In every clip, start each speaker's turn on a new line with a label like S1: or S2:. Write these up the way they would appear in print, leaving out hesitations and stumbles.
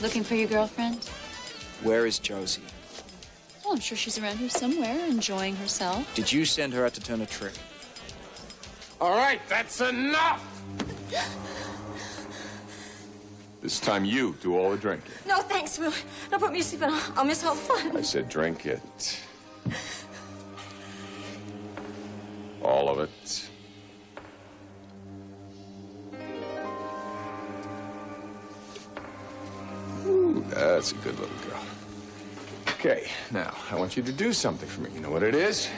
S1: Looking for your girlfriend?
S2: Where is Josie?
S1: Well, I'm sure she's around here somewhere, enjoying herself.
S2: Did you send her out to turn a trick?
S3: All right, that's enough! This time you do all the drinking.
S4: No, thanks, Will. Don't put me to sleep and I'll miss all the fun.
S3: I said drink it. All of it. Ooh, that's a good little girl. Okay, now, I want you to do something for me. You know what it is?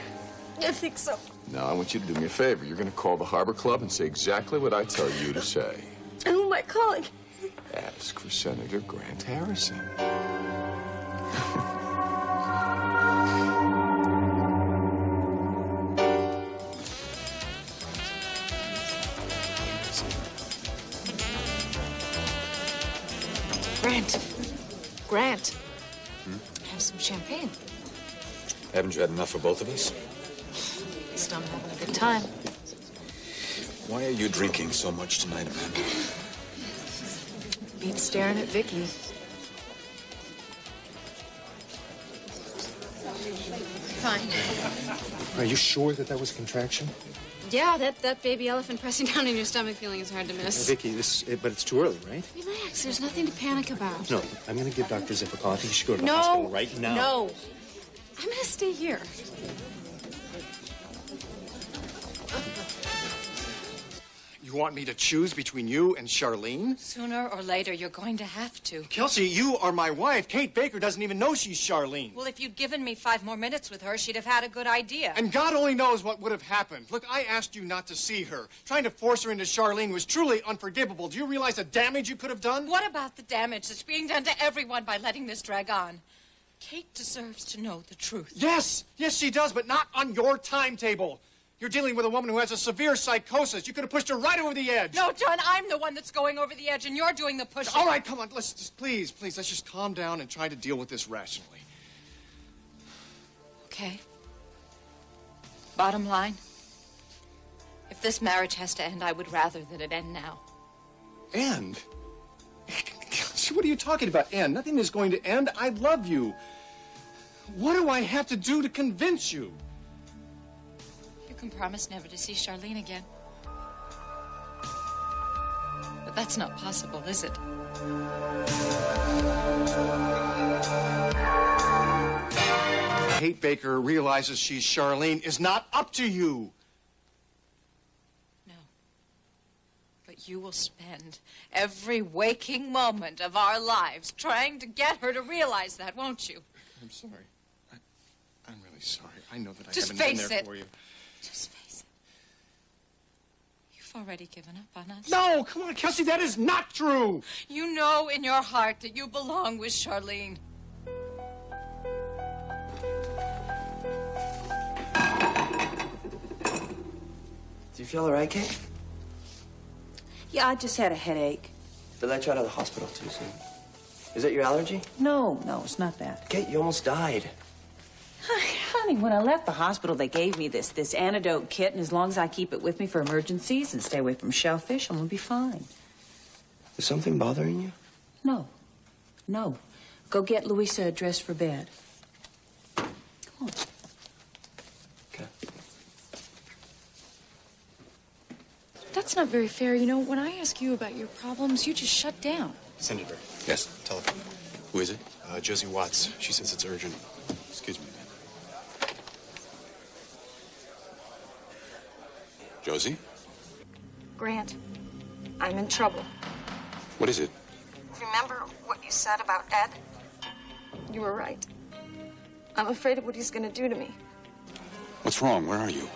S4: I think so.
S3: Now, I want you to do me a favor. You're going to call the Harbor Club and say exactly what I tell you to say.
S4: Who am I calling?
S3: Ask for Senator Grant Harrison.
S5: Grant. Have some champagne.
S6: Haven't you had enough for both of us?
S5: At least I'm having a good time.
S6: Why are you drinking so much tonight, Amanda?
S5: Beats staring at Vicky.
S7: Fine. Are you sure that was a contraction?
S5: Yeah, that baby elephant pressing down in your stomach feeling is hard to miss.
S7: Vicky, but it's too early, right?
S5: Relax, there's nothing to panic about.
S7: No, I'm going to give Dr. Ziff a call. I think you should go to the
S5: No,
S7: hospital right now.
S5: No. I'm going to stay here.
S8: You want me to choose between you and Charlene?
S5: Sooner or later, you're going to have to.
S8: Kelsey, you are my wife. Kate Baker doesn't even know she's Charlene.
S5: Well, if you'd given me 5 more minutes with her, she'd have had a good idea.
S8: And God only knows what would have happened. Look, I asked you not to see her. Trying to force her into Charlene was truly unforgivable. Do you realize the damage you could have done?
S5: What about the damage that's being done to everyone by letting this drag on? Kate deserves to know the truth.
S8: Yes, she does, but not on your timetable. You're dealing with a woman who has a severe psychosis. You could have pushed her right over the edge.
S5: No, John, I'm the one that's going over the edge, and you're doing the pushing.
S8: All right, come on. Let's just, please, let's just calm down and try to deal with this rationally.
S5: Okay. Bottom line, if this marriage has to end, I would rather that it end now.
S8: End? What are you talking about, end? Nothing is going to end. I love you. What do I have to do to convince you?
S5: You can promise never to see Charlene again. But that's not possible, is it?
S8: Kate Baker realizes she's Charlene is not up to you.
S5: No. But you will spend every waking moment of our lives trying to get her to realize that, won't you?
S8: I'm sorry. I'm really sorry. I know that I
S5: Just
S8: haven't been
S5: face
S8: there
S5: it.
S8: for you.
S5: Just face it. You've already given up on us.
S8: No, come on, Kelsey, that is not true.
S5: You know in your heart that you belong with Charlene.
S9: Do you feel all right, Kate?
S10: Yeah, I just had a headache.
S9: They let you out of the hospital too soon. Is that your allergy?
S10: No, it's not that.
S9: Kate, you almost died.
S10: Honey, when I left the hospital, they gave me this antidote kit, and as long as I keep it with me for emergencies and stay away from shellfish, I'm gonna be fine.
S9: Is something bothering you?
S10: No. Go get Louisa dressed for bed. Come on.
S9: Okay.
S1: That's not very fair. You know, when I ask you about your problems, you just shut down.
S7: Senator.
S6: Yes.
S7: Telephone.
S6: Who is it?
S7: Josie Watts. She says it's urgent.
S6: Excuse me, man. Josie?
S4: Grant, I'm in trouble.
S6: What is it?
S4: Remember what you said about Ed? You were right. I'm afraid of what he's going to do to me.
S6: What's wrong? Where are you?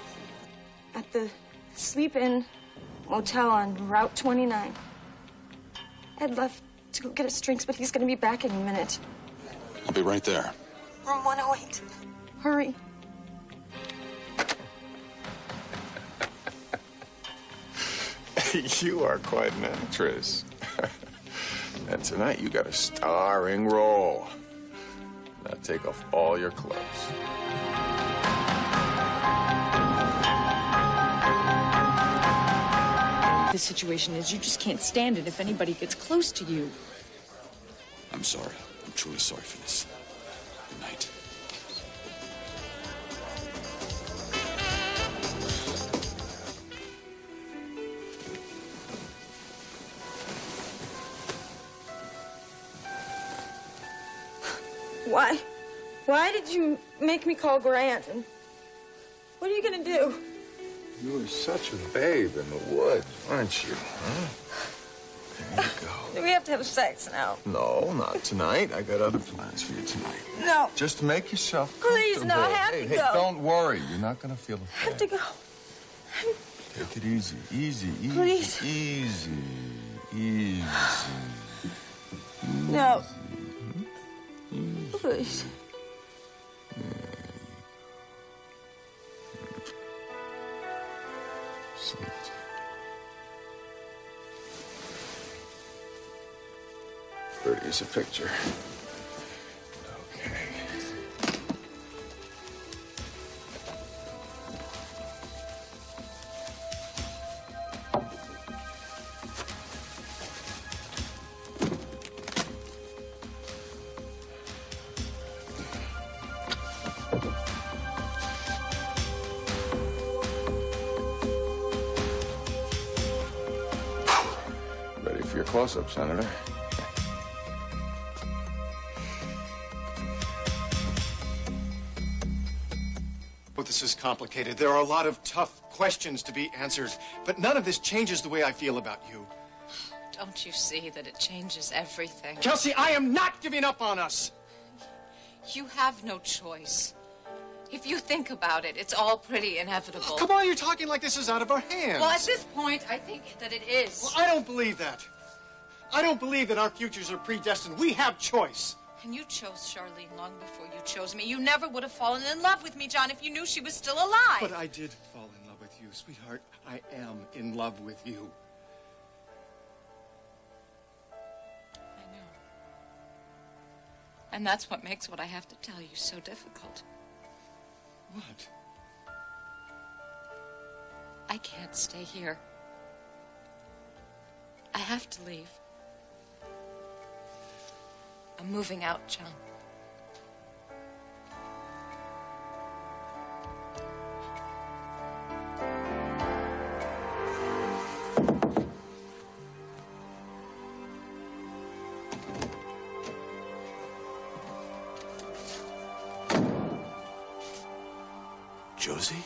S4: At the sleep-in motel on Route 29. Ed left to go get his drinks, but he's going to be back in a minute.
S6: I'll be right there.
S4: Room 108. Hurry.
S3: You are quite an actress. And tonight you got a starring role. Now take off all your clothes.
S1: The situation is you just can't stand it if anybody gets close to you.
S6: I'm sorry. I'm truly sorry for this. Good night.
S4: Why? Why did you make me call Grant? And what are you gonna do?
S3: You were such a babe in the woods, weren't you? Huh? There you go.
S4: Do we have to have sex now?
S3: No, not tonight. I got other plans for you tonight.
S4: No.
S3: Just make yourself
S4: Please, no, I have
S3: hey,
S4: to
S3: hey,
S4: go.
S3: don't worry. You're not going to feel a
S4: I have to
S3: thing.
S4: go.
S3: Take it easy. Easy, easy,
S4: Please.
S3: easy, easy.
S4: No. Please.
S3: Sweet. Pretty's a picture. Okay. Ready for your close-up, Senator?
S8: Oh, this is complicated. There are a lot of tough questions to be answered, but none of this changes the way I feel about you.
S5: Don't you see that it changes everything?
S8: Kelsey, I am not giving up on us.
S5: You have no choice. If you think about it, it's all pretty inevitable.
S8: Oh, come on, you're talking like this is out of our hands.
S5: Well, at this point, I think that it is.
S8: Well, I don't believe that. I don't believe that our futures are predestined. We have choice.
S5: And you chose Charlene long before you chose me. You never would have fallen in love with me, John, if you knew she was still alive.
S8: But I did fall in love with you, sweetheart. I am in love with you.
S5: I know. And that's what makes what I have to tell you so difficult.
S8: What?
S5: I can't stay here. I have to leave. I'm moving out, John.
S6: Josie?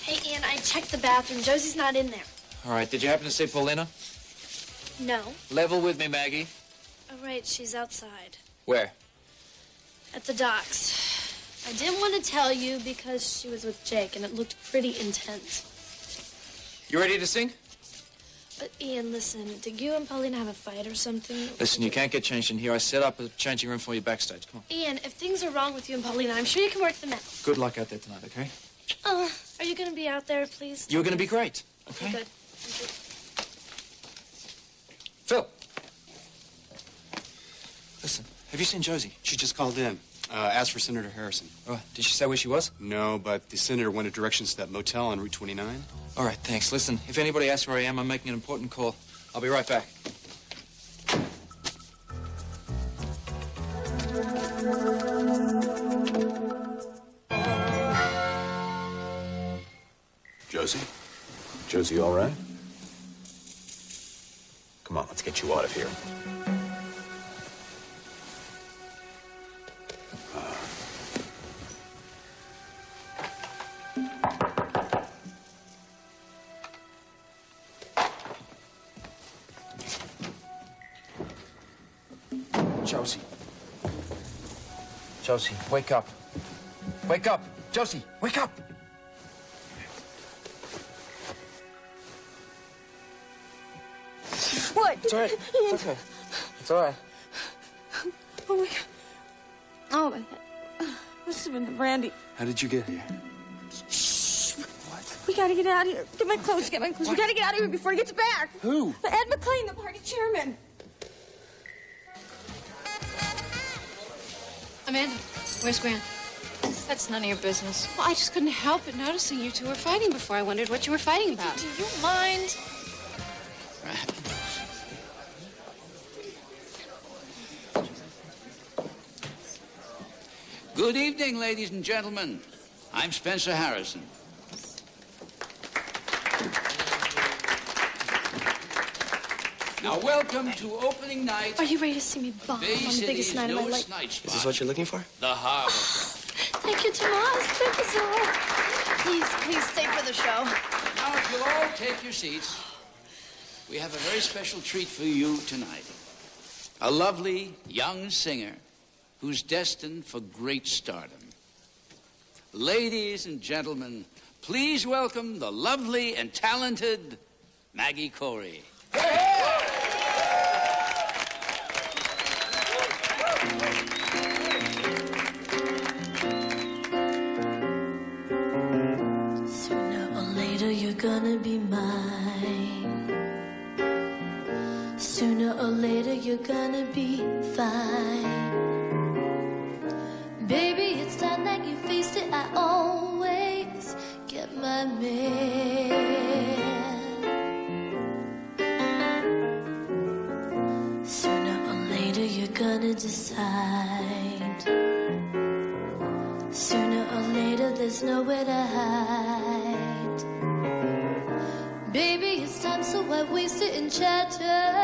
S11: Hey, Ian, I checked the bathroom. Josie's not in there.
S2: All right, did you happen to see Paulina?
S11: No.
S2: Level with me, Maggie.
S11: Oh, right, she's outside.
S2: Where?
S11: At the docks. I didn't want to tell you because she was with Jake, and it looked pretty intense.
S2: You ready to sing?
S11: But, Ian, listen, did you and Paulina have a fight or something?
S2: Listen, you can't get changed in here. I set up a changing room for you backstage. Come on.
S11: Ian, if things are wrong with you and Paulina, I'm sure you can work them out.
S2: Good luck out there tonight, okay?
S11: Are you going to be out there, please?
S2: You're going to be great, okay?
S11: Good.
S2: Phil. Listen, have you seen Josie?
S7: She just called in. Asked for Senator Harrison.
S2: Oh, did she say where she was?
S7: No, but the senator wanted directions to that motel on Route 29.
S2: All right, thanks. Listen, if anybody asks where I am, I'm making an important call. I'll be right back.
S6: Josie? Josie, all right? Come on, let's get you out of here.
S2: Josie. Josie, wake up. Wake up. Josie, wake up.
S4: What?
S2: It's all right. It's okay. It's all right.
S4: Oh, my God. Oh, my God. Must have been the brandy.
S7: How did you get here?
S4: We gotta get out of here. Get my clothes, get my clothes. We gotta get out of here before he gets back.
S7: Who?
S4: Ed McLean, the party chairman.
S1: Amanda, where's Grant? That's none of your business.
S12: Well, I just couldn't help but noticing you two were fighting before. I wondered what you were fighting about.
S1: Do you mind?
S13: Good evening, ladies and gentlemen. I'm Spencer Harrison. Now, welcome to opening night.
S11: Are you ready to see me bomb on the biggest night of my life?
S9: Is this what you're looking for?
S13: The Harbor.
S11: Thank you, Tomas. Thank you so much. Please stay for the show.
S13: Now, if you'll all take your seats, we have a very special treat for you tonight. A lovely young singer who's destined for great stardom. Ladies and gentlemen, please welcome the lovely and talented Maggie Corey.
S14: Sooner or later you're gonna be mine. Sooner or later you're gonna be fine. Baby, it's time that you faced it. I always get my man. Sooner or later you're gonna decide. Sooner or later there's nowhere to hide. Baby, it's time, so I waste it in chatter.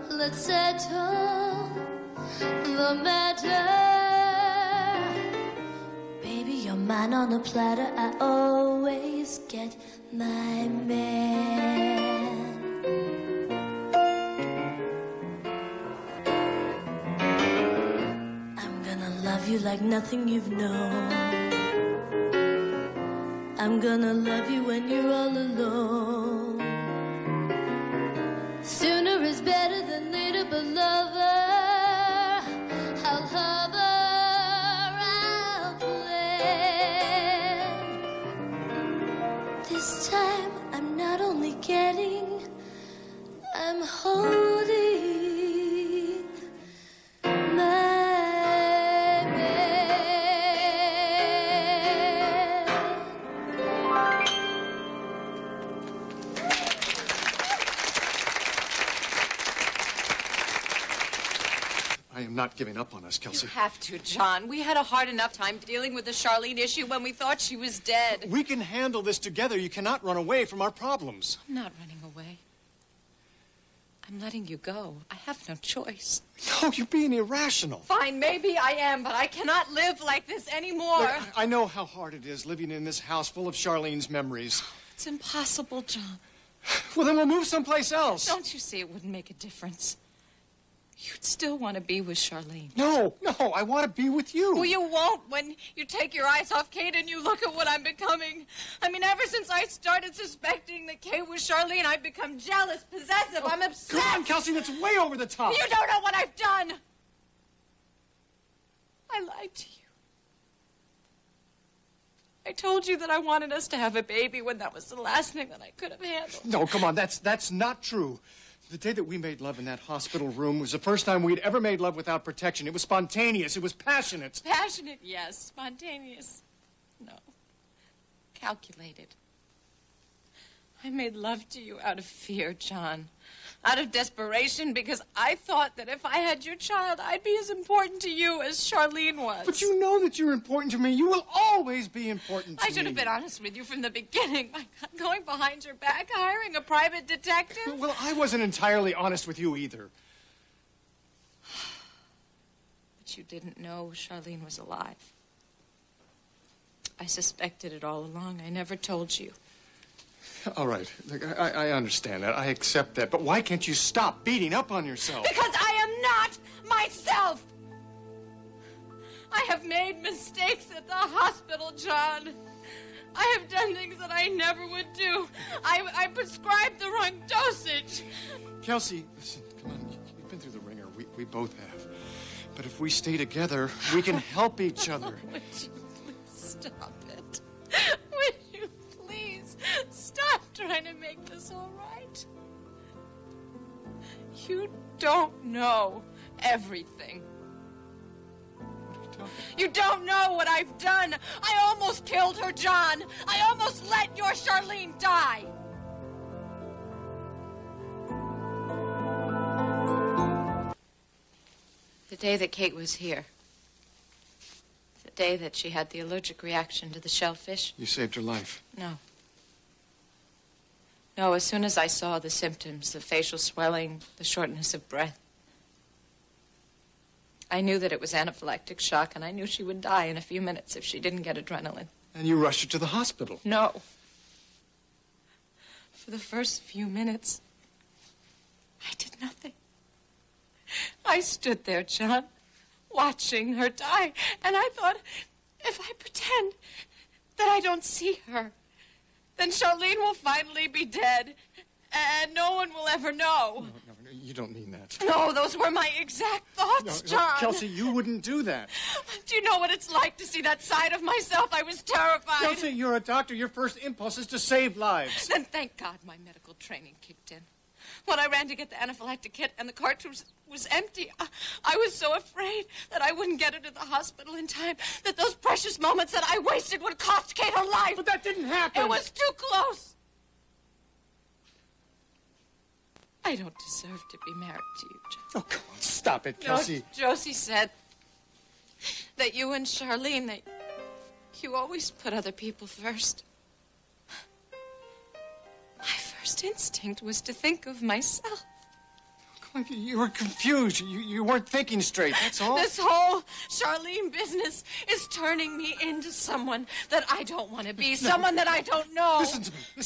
S14: Let's settle the matter. Baby, you're mine on a platter. I always get my man. I'm gonna love you like nothing you've known. I'm gonna love you when you're all alone. Sooner is better than later, but lover, I'll hover, I'll plan. This time I'm not only getting, I'm holding my
S8: I am not giving up on us, Kelsey.
S5: You have to, John. We had a hard enough time dealing with the Charlene issue when we thought she was dead.
S8: We can handle this together. You cannot run away from our problems.
S5: I'm not running away. I'm letting you go. I have no choice.
S8: No, you're being irrational.
S5: Fine, maybe I am, but I cannot live like this anymore.
S8: Look, I know how hard it is living in this house full of Charlene's memories.
S5: It's impossible, John.
S8: Well, then we'll move someplace else.
S5: Don't you see it wouldn't make a difference? You'd still want to be with Charlene.
S8: No, I want to be with you.
S5: Well, you won't when you take your eyes off Kate and you look at what I'm becoming. I mean, ever since I started suspecting that Kate was Charlene, I've become jealous, possessive. I'm obsessed.
S8: Come on, Kelsey, that's way over the top.
S5: You don't know what I've done. I lied to you. I told you that I wanted us to have a baby when that was the last thing that I could have handled.
S8: No, come on, that's not true. The day that we made love in that hospital room was the first time we'd ever made love without protection. It was spontaneous. It was passionate.
S5: Passionate, yes. Spontaneous, no. Calculated. I made love to you out of fear, John. Out of desperation, because I thought that if I had your child, I'd be as important to you as Charlene was.
S8: But you know that you're important to me. You will always be important to me.
S5: I should have been honest with you from the beginning. My God, going behind your back, hiring a private detective.
S8: Well, I wasn't entirely honest with you either.
S5: But you didn't know Charlene was alive. I suspected it all along. I never told you.
S8: All right. Look, I understand that. I accept that. But why can't you stop beating up on yourself?
S5: Because I am not myself. I have made mistakes at the hospital, John. I have done things that I never would do. I prescribed the wrong dosage.
S8: Kelsey, listen, come on. You've been through the ringer. We both have. But if we stay together, we can help each other.
S5: Would you please stop it? Would you please stop trying to make this all right? You don't know everything.
S8: What are you
S5: You don't know what I've done. I almost killed her, John. I almost let your Charlene die. The day that Kate was here. The day that she had the allergic reaction to the shellfish.
S8: You saved her life.
S5: No. No, as soon as I saw the symptoms, the facial swelling, the shortness of breath, I knew that it was anaphylactic shock, and I knew she would die in a few minutes if she didn't get adrenaline.
S8: And you rushed her to the hospital.
S5: No. For the first few minutes, I did nothing. I stood there, John, watching her die, and I thought, if I pretend that I don't see her, then Charlene will finally be dead, and no one will ever know.
S8: No, you don't mean that.
S5: No, those were my exact thoughts, John.
S8: Kelsey, you wouldn't do that.
S5: Do you know what it's like to see that side of myself? I was terrified.
S8: Kelsey, you're a doctor. Your first impulse is to save lives.
S5: Then thank God my medical training kicked in. When I ran to get the anaphylactic kit and the cartridge was empty, I was so afraid that I wouldn't get her to the hospital in time, that those precious moments that I wasted would cost Kate her life.
S8: But that didn't happen.
S5: It was too close. I don't deserve to be married to you, Joe.
S8: Oh, come on. Stop it, Kelsey.
S5: No, Josie said that you and Charlene, that you always put other people first. My first instinct was to think of myself.
S8: You were confused. You weren't thinking straight, that's all.
S5: This whole Charlene business is turning me into someone that I don't want to be, someone that I don't know.
S8: Listen to me.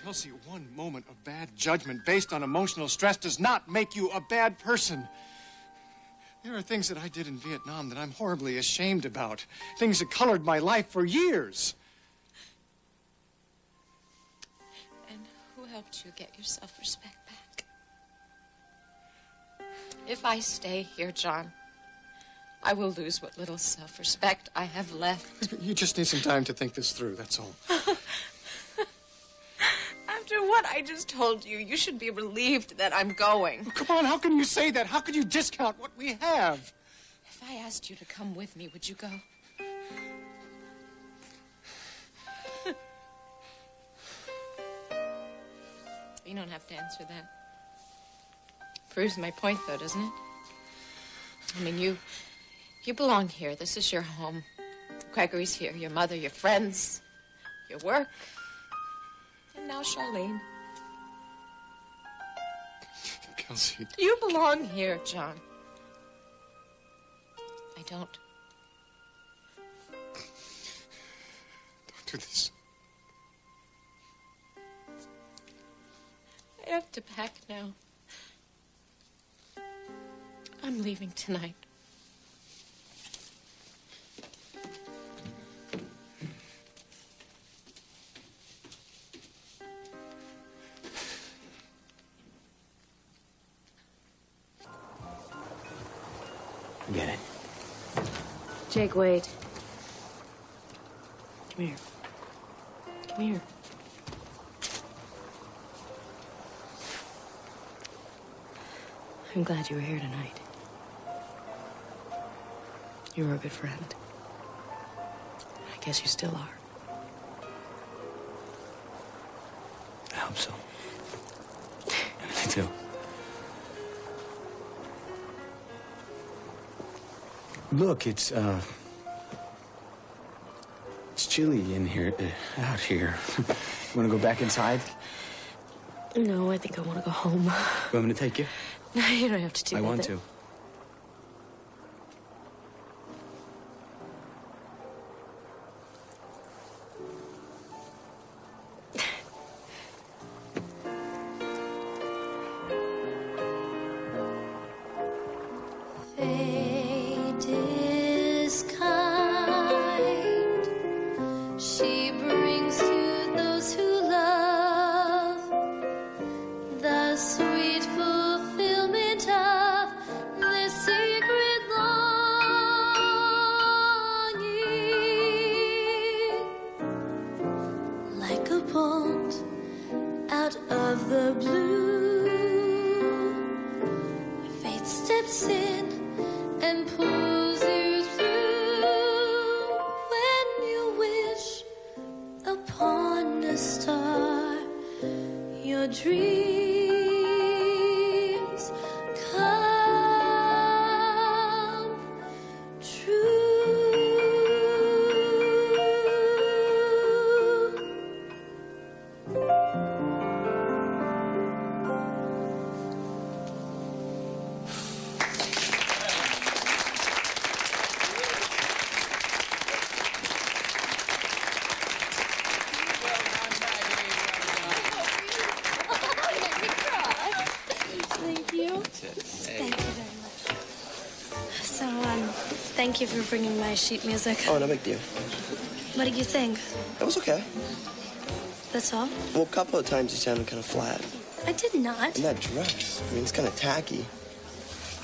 S8: Kelsey, one moment of bad judgment based on emotional stress does not make you a bad person. There are things that I did in Vietnam that I'm horribly ashamed about. Things that colored my life for years.
S5: And who helped you get your self-respect back? If I stay here, John, I will lose what little self-respect I have left.
S8: You just need some time to think this through, that's all.
S5: After what I just told you, you should be relieved that I'm going.
S8: Oh, come on, how can you say that? How can you discount what we have?
S5: If I asked you to come with me, would you go? You don't have to answer that. Proves my point, though, doesn't it? I mean, you belong here. This is your home. Gregory's here, your mother, your friends, your work. And now Charlene.
S8: Kelsey.
S5: You belong here, John. I don't.
S8: Don't do this.
S5: I have to pack now. I'm leaving tonight.
S9: Get it.
S1: Jake, wait. Come here. Come here. I'm glad you were here tonight. You were a good friend. I guess you still are.
S9: I hope so. I do. Look, it's chilly in here, out here. You want to go back inside?
S1: No, I think I want to go home.
S9: You want me to take you?
S1: No, you don't have to do that.
S9: I want to.
S14: Fate is kind. She brings to those who love the sweet fulfillment of their secret longing. Like a bolt out of the blue, fate steps in and pulls you through. the dreams come true.
S11: Thank you. Thank you very much. So, thank you for bringing my sheet music.
S15: Oh, no big deal.
S11: What did you think?
S15: It was okay.
S11: That's all?
S15: Well, a couple of times you sounded kind of flat.
S11: I did not.
S15: And that dress, I mean, it's kind of tacky.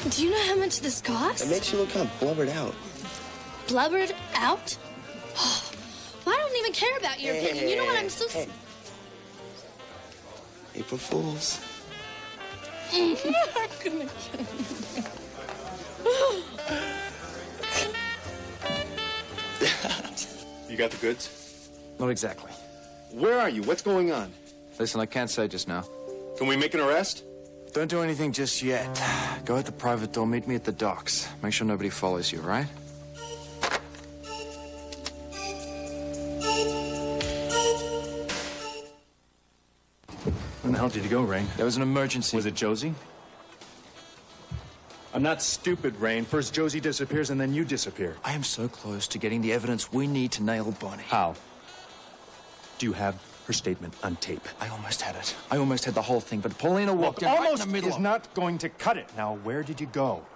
S11: Do you know how much this costs?
S15: It makes you look kind of blubbered out.
S11: Blubbered out? Well, I don't even care about your opinion. You know what? I'm so...
S15: Hey. April Fools.
S11: I'm gonna kill
S7: You got the goods?
S2: Not exactly.
S7: Where are you? What's going on?
S2: Listen, I can't say just now.
S7: Can we make an arrest?
S2: Don't do anything just yet. Go out the private door, meet me at the docks. Make sure nobody follows you, right?
S16: When the hell did you go, Rain?
S2: There was an emergency.
S16: Was it Josie? I'm not stupid, Rain. First Josie disappears and then you disappear.
S2: I am so close to getting the evidence we need to nail Bonnie.
S16: How? Do you have her statement on tape?
S2: I almost had it. I almost had the whole thing, but Paulina walked in right in
S16: Almost
S2: the middle
S16: is
S2: of...
S16: not going to cut it. Now, where did you go?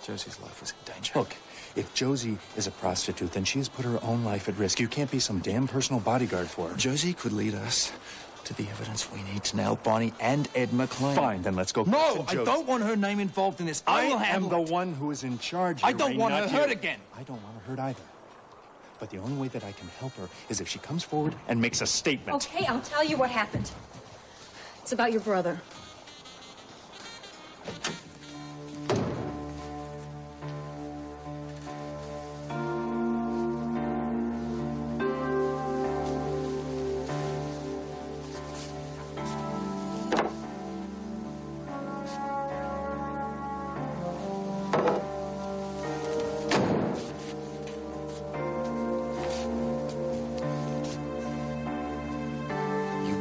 S2: Josie's life was in danger.
S16: Look, if Josie is a prostitute, then she has put her own life at risk. You can't be some damn personal bodyguard for her.
S2: Josie could lead us to the evidence we need to nail Bonnie and Ed McLean.
S16: Fine, then let's go.
S2: No, I don't want her name involved in this. I will
S16: am
S2: handle
S16: the
S2: it.
S16: one who is in charge here,
S2: I don't
S16: Rain,
S2: want her
S16: not
S2: hurt
S16: you.
S2: again.
S16: I don't want her hurt either. But the only way that I can help her is if she comes forward and makes a statement.
S10: Okay, I'll tell you what happened. It's about your brother.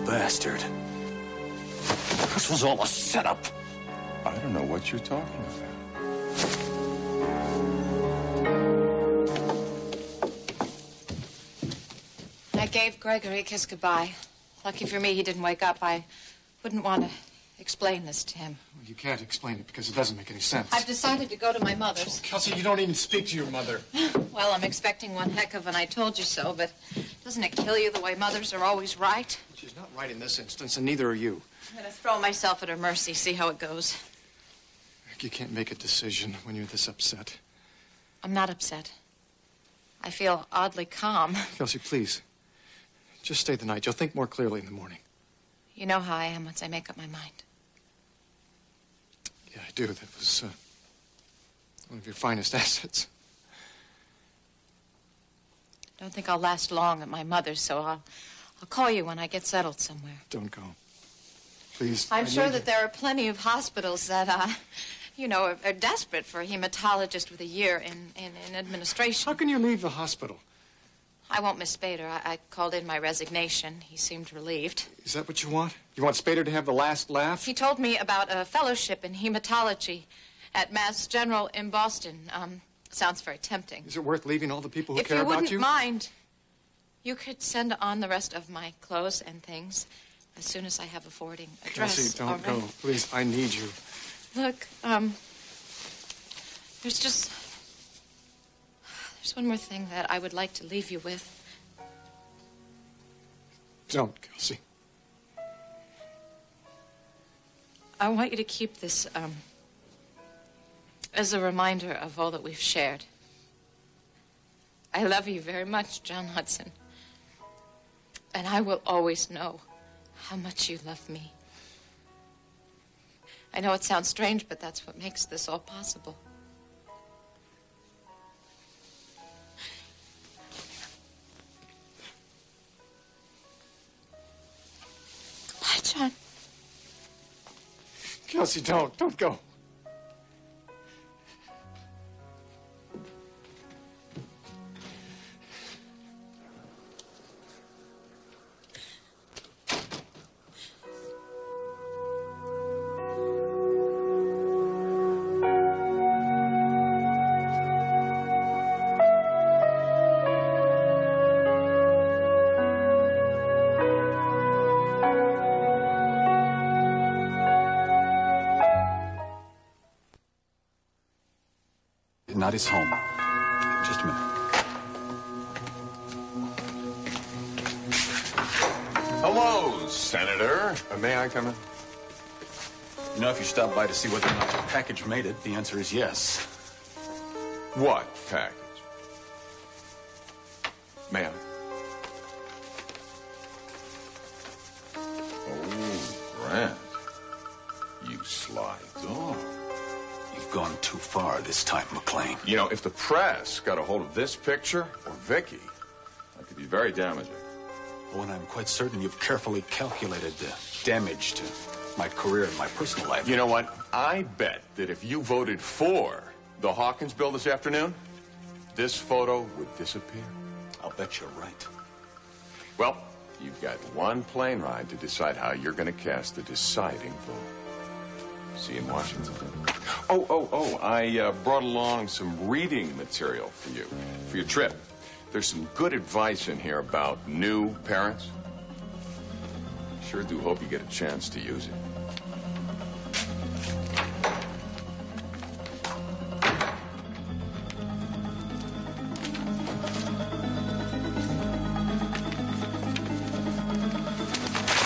S2: Bastard. This was all a setup.
S3: I don't know what you're talking about.
S5: I gave Gregory a kiss goodbye. Lucky for me, he didn't wake up. I wouldn't want to explain this to him.
S8: Well, you can't explain it because it doesn't make any sense.
S5: I've decided to go to my mother's.
S8: Kelsey, you don't even speak to your mother.
S5: Well, I'm expecting one heck of an I told you so, but doesn't it kill you the way mothers are always right?
S8: She's not right in this instance, and neither are you.
S5: I'm going to throw myself at her mercy, see how it goes.
S8: You can't make a decision when you're this upset.
S5: I'm not upset. I feel oddly calm.
S8: Kelsey, please. Just stay the night. You'll think more clearly in the morning.
S5: You know how I am once I make up my mind.
S8: Yeah, I do. That was one of your finest assets.
S5: Don't think I'll last long at my mother's, so I'll call you when I get settled somewhere.
S8: Don't go. Please.
S5: I'm
S8: I
S5: sure
S8: need
S5: that there are plenty of hospitals that, you know, are desperate for a hematologist with a year in administration.
S8: How can you leave the hospital?
S5: I won't miss Spader. I called in my resignation. He seemed relieved.
S8: Is that what you want? You want Spader to have the last laugh?
S5: He told me about a fellowship in hematology at Mass General in Boston. Sounds very tempting.
S8: Is it worth leaving all the people who
S5: If
S8: care
S5: you
S8: about
S5: wouldn't
S8: you?
S5: mind, you could send on the rest of my clothes and things as soon as I have a forwarding address.
S8: Kelsey, don't
S5: all right?
S8: go. Please, I need you.
S5: Look, there's one more thing that I would like to leave you with.
S8: Don't, Kelsey.
S5: I want you to keep this, as a reminder of all that we've shared. I love you very much, John Hudson. And I will always know how much you love me. I know it sounds strange, but that's what makes this all possible. Bye,
S8: Kelsey, don't. Don't go.
S7: Not his home. Just a minute.
S3: Hello, Senator. May I come in?
S7: You know, if you stop by to see whether or not your package made it, the answer is yes.
S3: What package? Ma'am. Oh, Grant. You sly dog.
S7: You've gone too far this time, McLean.
S3: You know, if the press got a hold of this picture, or Vicky, that could be very damaging.
S7: Oh, and I'm quite certain you've carefully calculated the damage to my career and my personal life.
S3: You know what? I bet that if you voted for the Hawkins bill this afternoon, this photo would disappear.
S7: I'll bet you're right.
S3: Well, you've got one plane ride to decide how you're going to cast the deciding vote. See you in Washington. I brought along some reading material for you, for your trip. There's some good advice in here about new parents. Sure do hope you get a chance to use it.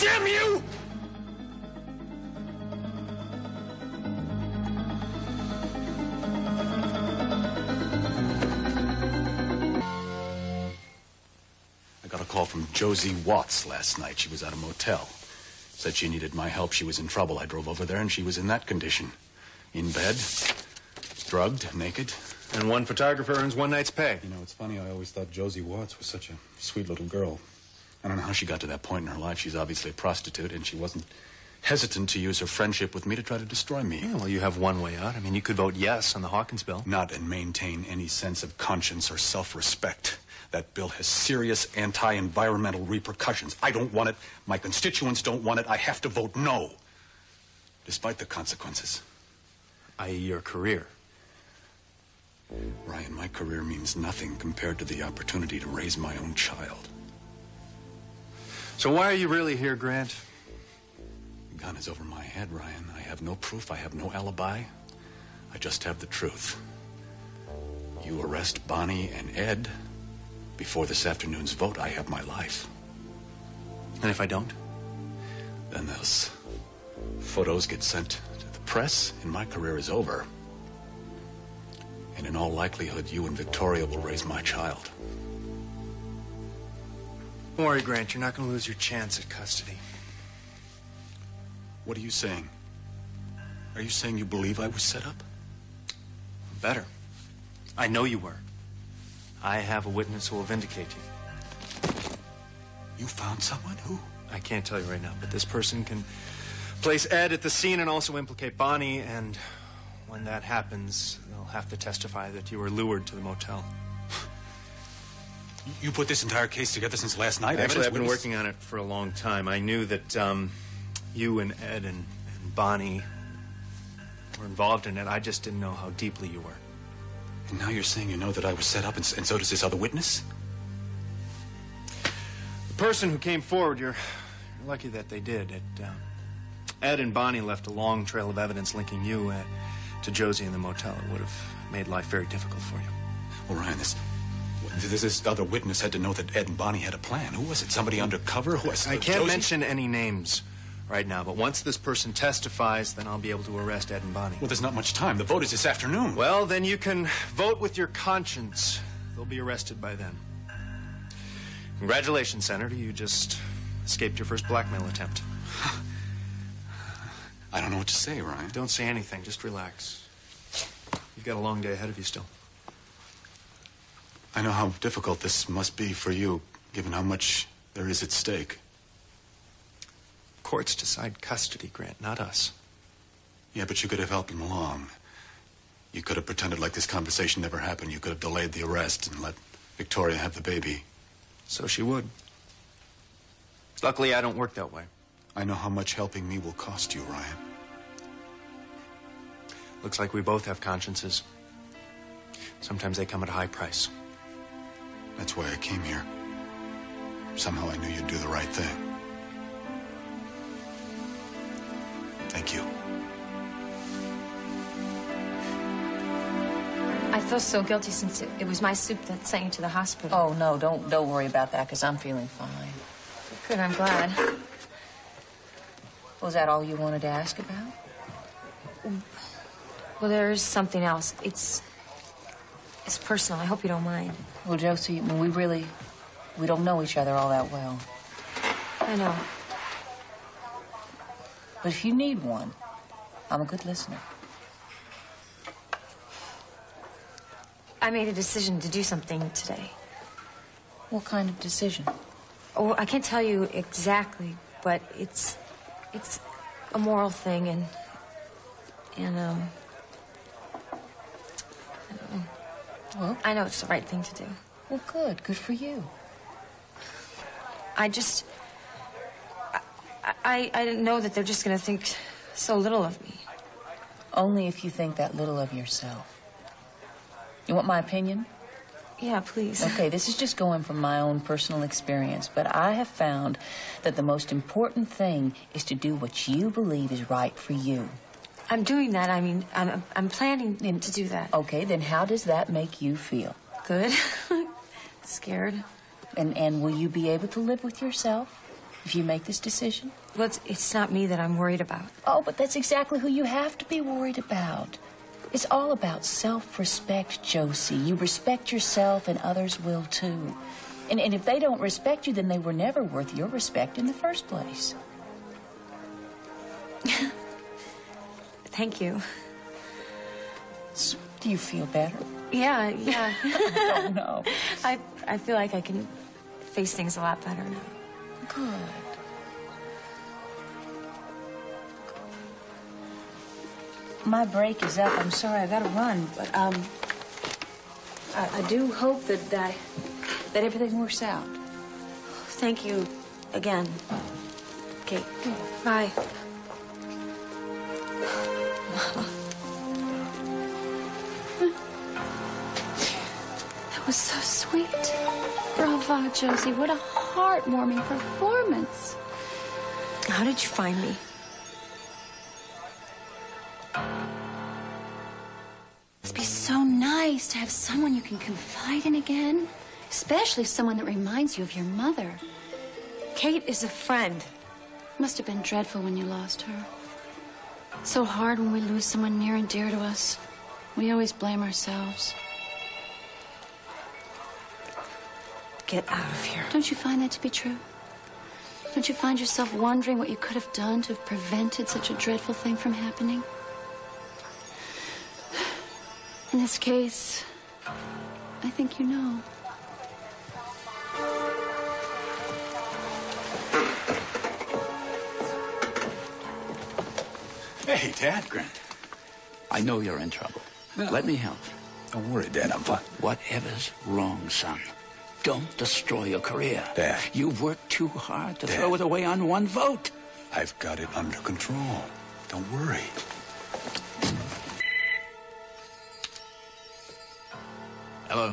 S3: Damn you!
S7: I got a call from Josie Watts last night. She was at a motel. Said she needed my help. She was in trouble. I drove over there, and she was in that condition. In bed, drugged, naked.
S17: And one photographer earns one night's pay.
S7: You know, it's funny. I always thought Josie Watts was such a sweet little girl. I don't know how she got to that point in her life. She's obviously a prostitute, and she wasn't hesitant to use her friendship with me to try to destroy me.
S17: Yeah, well, you have one way out. I mean, you could vote yes on the Hawkins bill.
S7: Not and maintain any sense of conscience or self-respect. That bill has serious anti-environmental repercussions. I don't want it. My constituents don't want it. I have to vote no, despite the consequences.
S17: I.e. your career.
S7: Ryan, my career means nothing compared to the opportunity to raise my own child.
S17: So why are you really here, Grant?
S7: The gun is over my head, Ryan. I have no proof. I have no alibi. I just have the truth. You arrest Bonnie and Ed before this afternoon's vote, I have my life.
S17: And if I don't?
S7: Then those photos get sent to the press, and my career is over. And in all likelihood, you and Victoria will raise my child.
S17: Don't worry, Grant. You're not going to lose your chance at custody.
S7: What are you saying? Are you saying you believe I was set up?
S17: Better. I know you were. I have a witness who will vindicate you.
S7: You found someone? Who?
S17: I can't tell you right now, but this person can place Ed at the scene and also implicate Bonnie, and when that happens, they'll have to testify that you were lured to the motel.
S7: You put this entire case together since last night?
S17: Actually, I've been working on it for a long time. I knew that you and Ed and Bonnie were involved in it. I just didn't know how deeply you were.
S7: And now you're saying you know that I was set up, and so does this other witness?
S17: The person who came forward, you're lucky that they did. Ed and Bonnie left a long trail of evidence linking you to Josie in the motel. It would have made life very difficult for you.
S7: Well, Ryan, this other witness had to know that Ed and Bonnie had a plan. Who was it? Somebody undercover? Who was
S17: I can't
S7: Josie?
S17: mention any names right now, but once this person testifies, then I'll be able to arrest Ed and Bonnie.
S7: Well, there's not much time. The vote is this afternoon.
S17: Well, then you can vote with your conscience. They'll be arrested by then. Congratulations, Senator. You just escaped your first blackmail attempt.
S7: I don't know what to say, Ryan.
S17: Don't say anything. Just relax. You've got a long day ahead of you still.
S7: I know how difficult this must be for you, given how much there is at stake.
S17: Courts decide custody, Grant, not us.
S7: Yeah, but you could have helped him along. You could have pretended like this conversation never happened. You could have delayed the arrest and let Victoria have the baby.
S17: So she would. Luckily, I don't work that way.
S7: I know how much helping me will cost you, Ryan.
S17: Looks like we both have consciences. Sometimes they come at a high price.
S7: That's why I came here. Somehow I knew you'd do the right thing. Thank you.
S1: I feel so guilty since it was my soup that sent you to the hospital.
S10: Oh, no, don't worry about that, because I'm feeling fine.
S1: Good, I'm glad.
S10: Was that all you wanted to ask about?
S1: Well, there is something else. It's personal. I hope you don't mind.
S10: Well, Josie, we don't know each other all that well.
S1: I know.
S10: But if you need one, I'm a good listener.
S1: I made a decision to do something today.
S10: What kind of decision?
S1: Oh, I can't tell you exactly, but it's a moral thing, and well, I know it's the right thing to do.
S10: Well, good for you.
S1: I didn't know that they're just going to think so little of me.
S10: Only if you think that little of yourself. You want my opinion?
S1: Yeah, please.
S10: Okay, this is just going from my own personal experience, but I have found that the most important thing is to do what you believe is right for you.
S1: I'm doing that. I mean, I'm planning to do that.
S10: Okay, then how does that make you feel?
S1: Good. Scared.
S10: And will you be able to live with yourself if you make this decision?
S1: Well, it's not me that I'm worried about.
S10: Oh, but that's exactly who you have to be worried about. It's all about self-respect, Josie. You respect yourself and others will too. And if they don't respect you, then they were never worth your respect in the first place.
S1: Thank you.
S10: So, do you feel better?
S1: Yeah.
S10: Oh, no.
S1: I feel like I can face things a lot better now.
S10: Good. My break is up. I'm sorry, I gotta run, but I do hope that everything works out.
S1: Thank you again. Okay, bye.
S11: That was so sweet. Bravo, Josie. What a heartwarming performance.
S1: How did you find me?
S11: Must be so nice to have someone you can confide in again, especially someone that reminds you of your mother.
S1: Kate is a friend.
S11: Must have been dreadful when you lost her. It's so hard when we lose someone near and dear to us. We always blame ourselves.
S1: Get out of here.
S11: Don't you find that to be true? Don't you find yourself wondering what you could have done to have prevented such a dreadful thing from happening? In this case, I think you know.
S6: Hey, Dad.
S13: Grant, I know you're in trouble. Let me help.
S6: Don't worry, Dad. I'm fine.
S13: Whatever's wrong, son, don't destroy your career.
S6: Dad.
S13: You've worked too hard to
S6: Dad.
S13: throw it away on one vote.
S6: I've got it under control. Don't worry.
S2: Hello.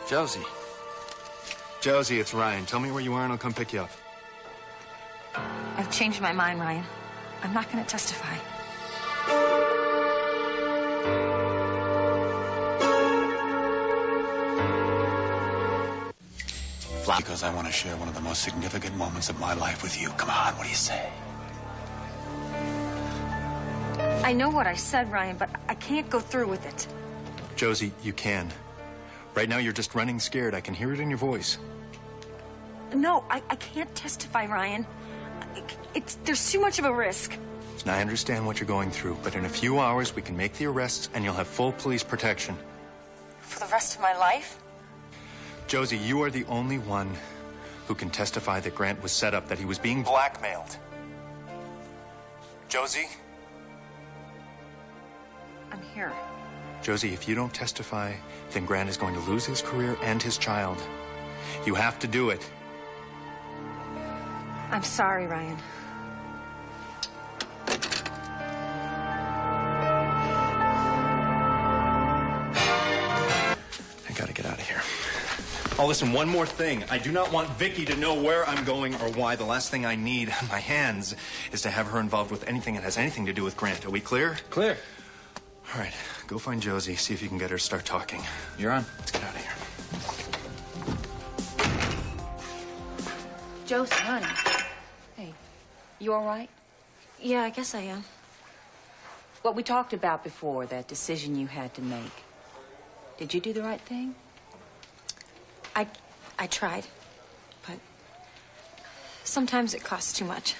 S2: Josie.
S17: Josie, it's Ryan. Tell me where you are and I'll come pick you up.
S1: I've changed my mind, Ryan. I'm not going to testify.
S7: Because I want to share one of the most significant moments of my life with you. Come on, what do you say?
S1: I know what I said, Ryan, but I can't go through with it.
S17: Josie, you can. Right now, you're just running scared. I can hear it in your voice.
S1: No, I can't testify, Ryan. There's too much of a risk.
S17: Now, I understand what you're going through, but in a few hours, we can make the arrests and you'll have full police protection.
S1: For the rest of my life?
S17: Josie, you are the only one who can testify that Grant was set up, that he was being blackmailed. Josie,
S4: I'm here.
S16: Josie, if you don't testify, then Grant is going to lose his career and his child. You have to do it.
S4: I'm sorry, Ryan.
S16: I gotta get out of here. Oh, listen, one more thing. I do not want Vicky to know where I'm going or why. The last thing I need on my hands is to have her involved with anything that has anything to do with Grant. Are we clear?
S2: Clear.
S16: All right, go find Josie, see if you can get her to start talking.
S2: You're on.
S16: Let's get out of here.
S10: Josie, honey. Hey, you all right?
S4: Yeah, I guess I am.
S10: What we talked about before, that decision you had to make. Did you do the right thing?
S4: I tried, but sometimes it costs too much.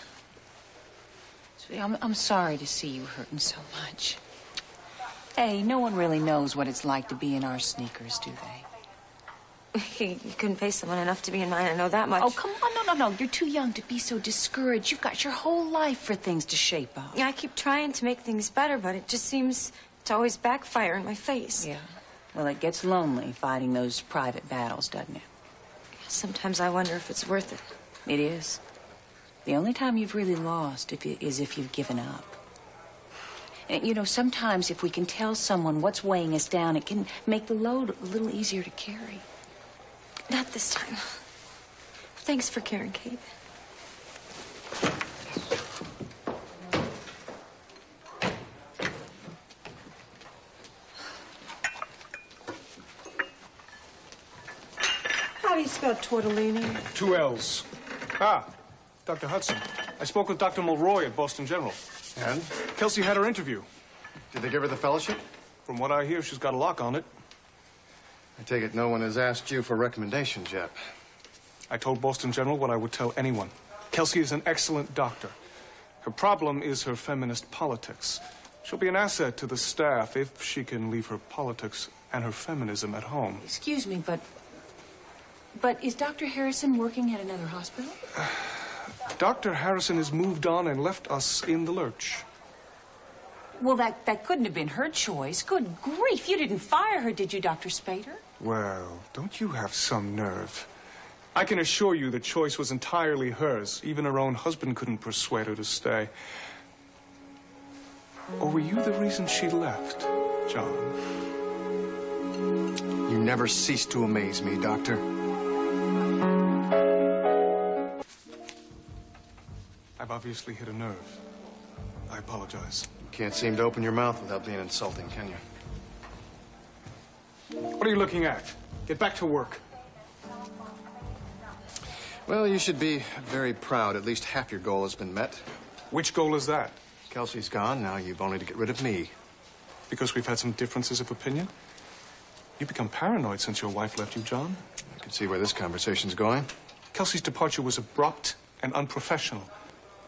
S10: Sweetie, I'm sorry to see you hurting so much. Hey, no one really knows what it's like to be in our sneakers, do they?
S4: You couldn't pay someone enough to be in mine, I know that much.
S10: Oh, come on, no. You're too young to be so discouraged. You've got your whole life for things to shape up.
S4: Yeah, I keep trying to make things better, but it just seems to always backfire in my face.
S10: Yeah. Well, it gets lonely fighting those private battles, doesn't it?
S4: Sometimes I wonder if it's worth it.
S10: It is. The only time you've really lost is if you've given up. And, you know, sometimes if we can tell someone what's weighing us down, it can make the load a little easier to carry.
S4: Not this time. Thanks for caring, Kate.
S18: How do you spell tortellini?
S8: 2 L's. Ah, Dr. Hudson. I spoke with Dr. Mulroy at Boston General.
S2: And?
S8: Kelsey had her interview.
S2: Did they give her the fellowship?
S8: From what I hear, she's got a lock on it.
S2: I take it no one has asked you for recommendations yet.
S8: I told Boston General what I would tell anyone. Kelsey is an excellent doctor. Her problem is her feminist politics. She'll be an asset to the staff if she can leave her politics and her feminism at home.
S10: Excuse me, but is Dr. Harrison working at another hospital?
S8: Dr. Harrison has moved on and left us in the lurch.
S10: Well, that couldn't have been her choice. Good grief, you didn't fire her, did you, Dr. Spader?
S8: Well, don't you have some nerve? I can assure you the choice was entirely hers. Even her own husband couldn't persuade her to stay. Or were you the reason she left, John?
S2: You never cease to amaze me, Doctor.
S8: I've obviously hit a nerve. I apologize.
S2: You can't seem to open your mouth without being insulting, can you?
S8: What are you looking at? Get back to work.
S2: Well, you should be very proud. At least half your goal has been met.
S8: Which goal is that?
S2: Kelsey's gone. Now you've only to get rid of me.
S8: Because we've had some differences of opinion? You've become paranoid since your wife left you, John.
S2: I can see where this conversation's going.
S8: Kelsey's departure was abrupt and unprofessional,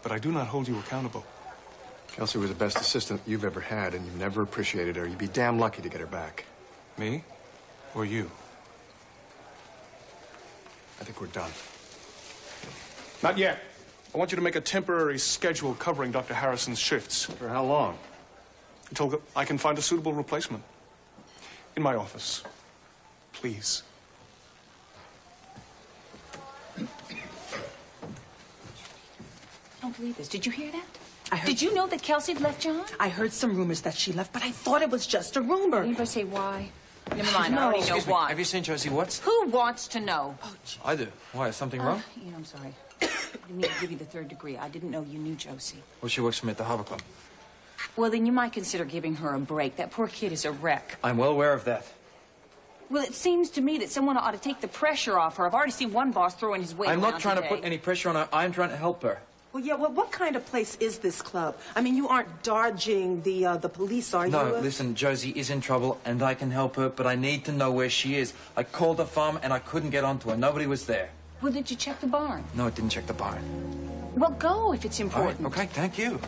S8: but I do not hold you accountable.
S2: Kelsey was the best assistant you've ever had, and you've never appreciated her. You'd be damn lucky to get her back.
S8: Me? Or you?
S2: I think we're done.
S8: Not yet. I want you to make a temporary schedule covering Dr. Harrison's shifts.
S2: For how long?
S8: Until I can find a suitable replacement. In my office. Please.
S10: I don't believe this. Did you hear that? Did you know that Kelsey had left John?
S18: I heard some rumors that she left, but I thought it was just a rumor.
S10: Anybody say why? Never mind, I already know why.
S19: Have you seen Josie Watts?
S10: Who wants to know?
S18: Oh, gee.
S19: I do. Why, is something wrong?
S10: You know, I'm sorry. I didn't mean to give you the third degree. I didn't know you knew Josie.
S19: Well, she works for me at the Harbor Club.
S10: Well, then you might consider giving her a break. That poor kid is a wreck.
S19: I'm well aware of that.
S10: Well, it seems to me that someone ought to take the pressure off her. I've already seen one boss throwing his weight
S19: I'm
S10: around
S19: not trying
S10: today.
S19: to put any pressure on her. I'm trying to help her.
S18: Well, yeah, well, what kind of place is this club? I mean, you aren't dodging the police, are you?
S19: No, listen, Josie is in trouble, and I can help her, but I need to know where she is. I called the farm, and I couldn't get onto her. Nobody was there.
S10: Well, did you check the barn?
S19: No, it didn't check the barn.
S10: Well, go if it's important.
S19: All right, okay, thank you.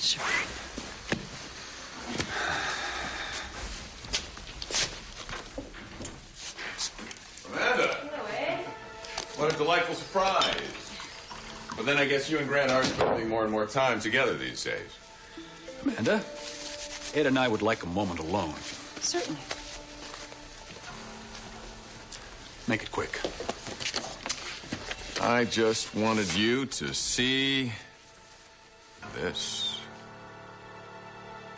S10: Sure.
S3: Amanda!
S2: What
S3: delightful surprise. But then I guess you and Grant are spending more and more time together these days.
S7: Amanda, Ed and I would like a moment alone.
S1: Certainly.
S7: Make it quick.
S3: I just wanted you to see this.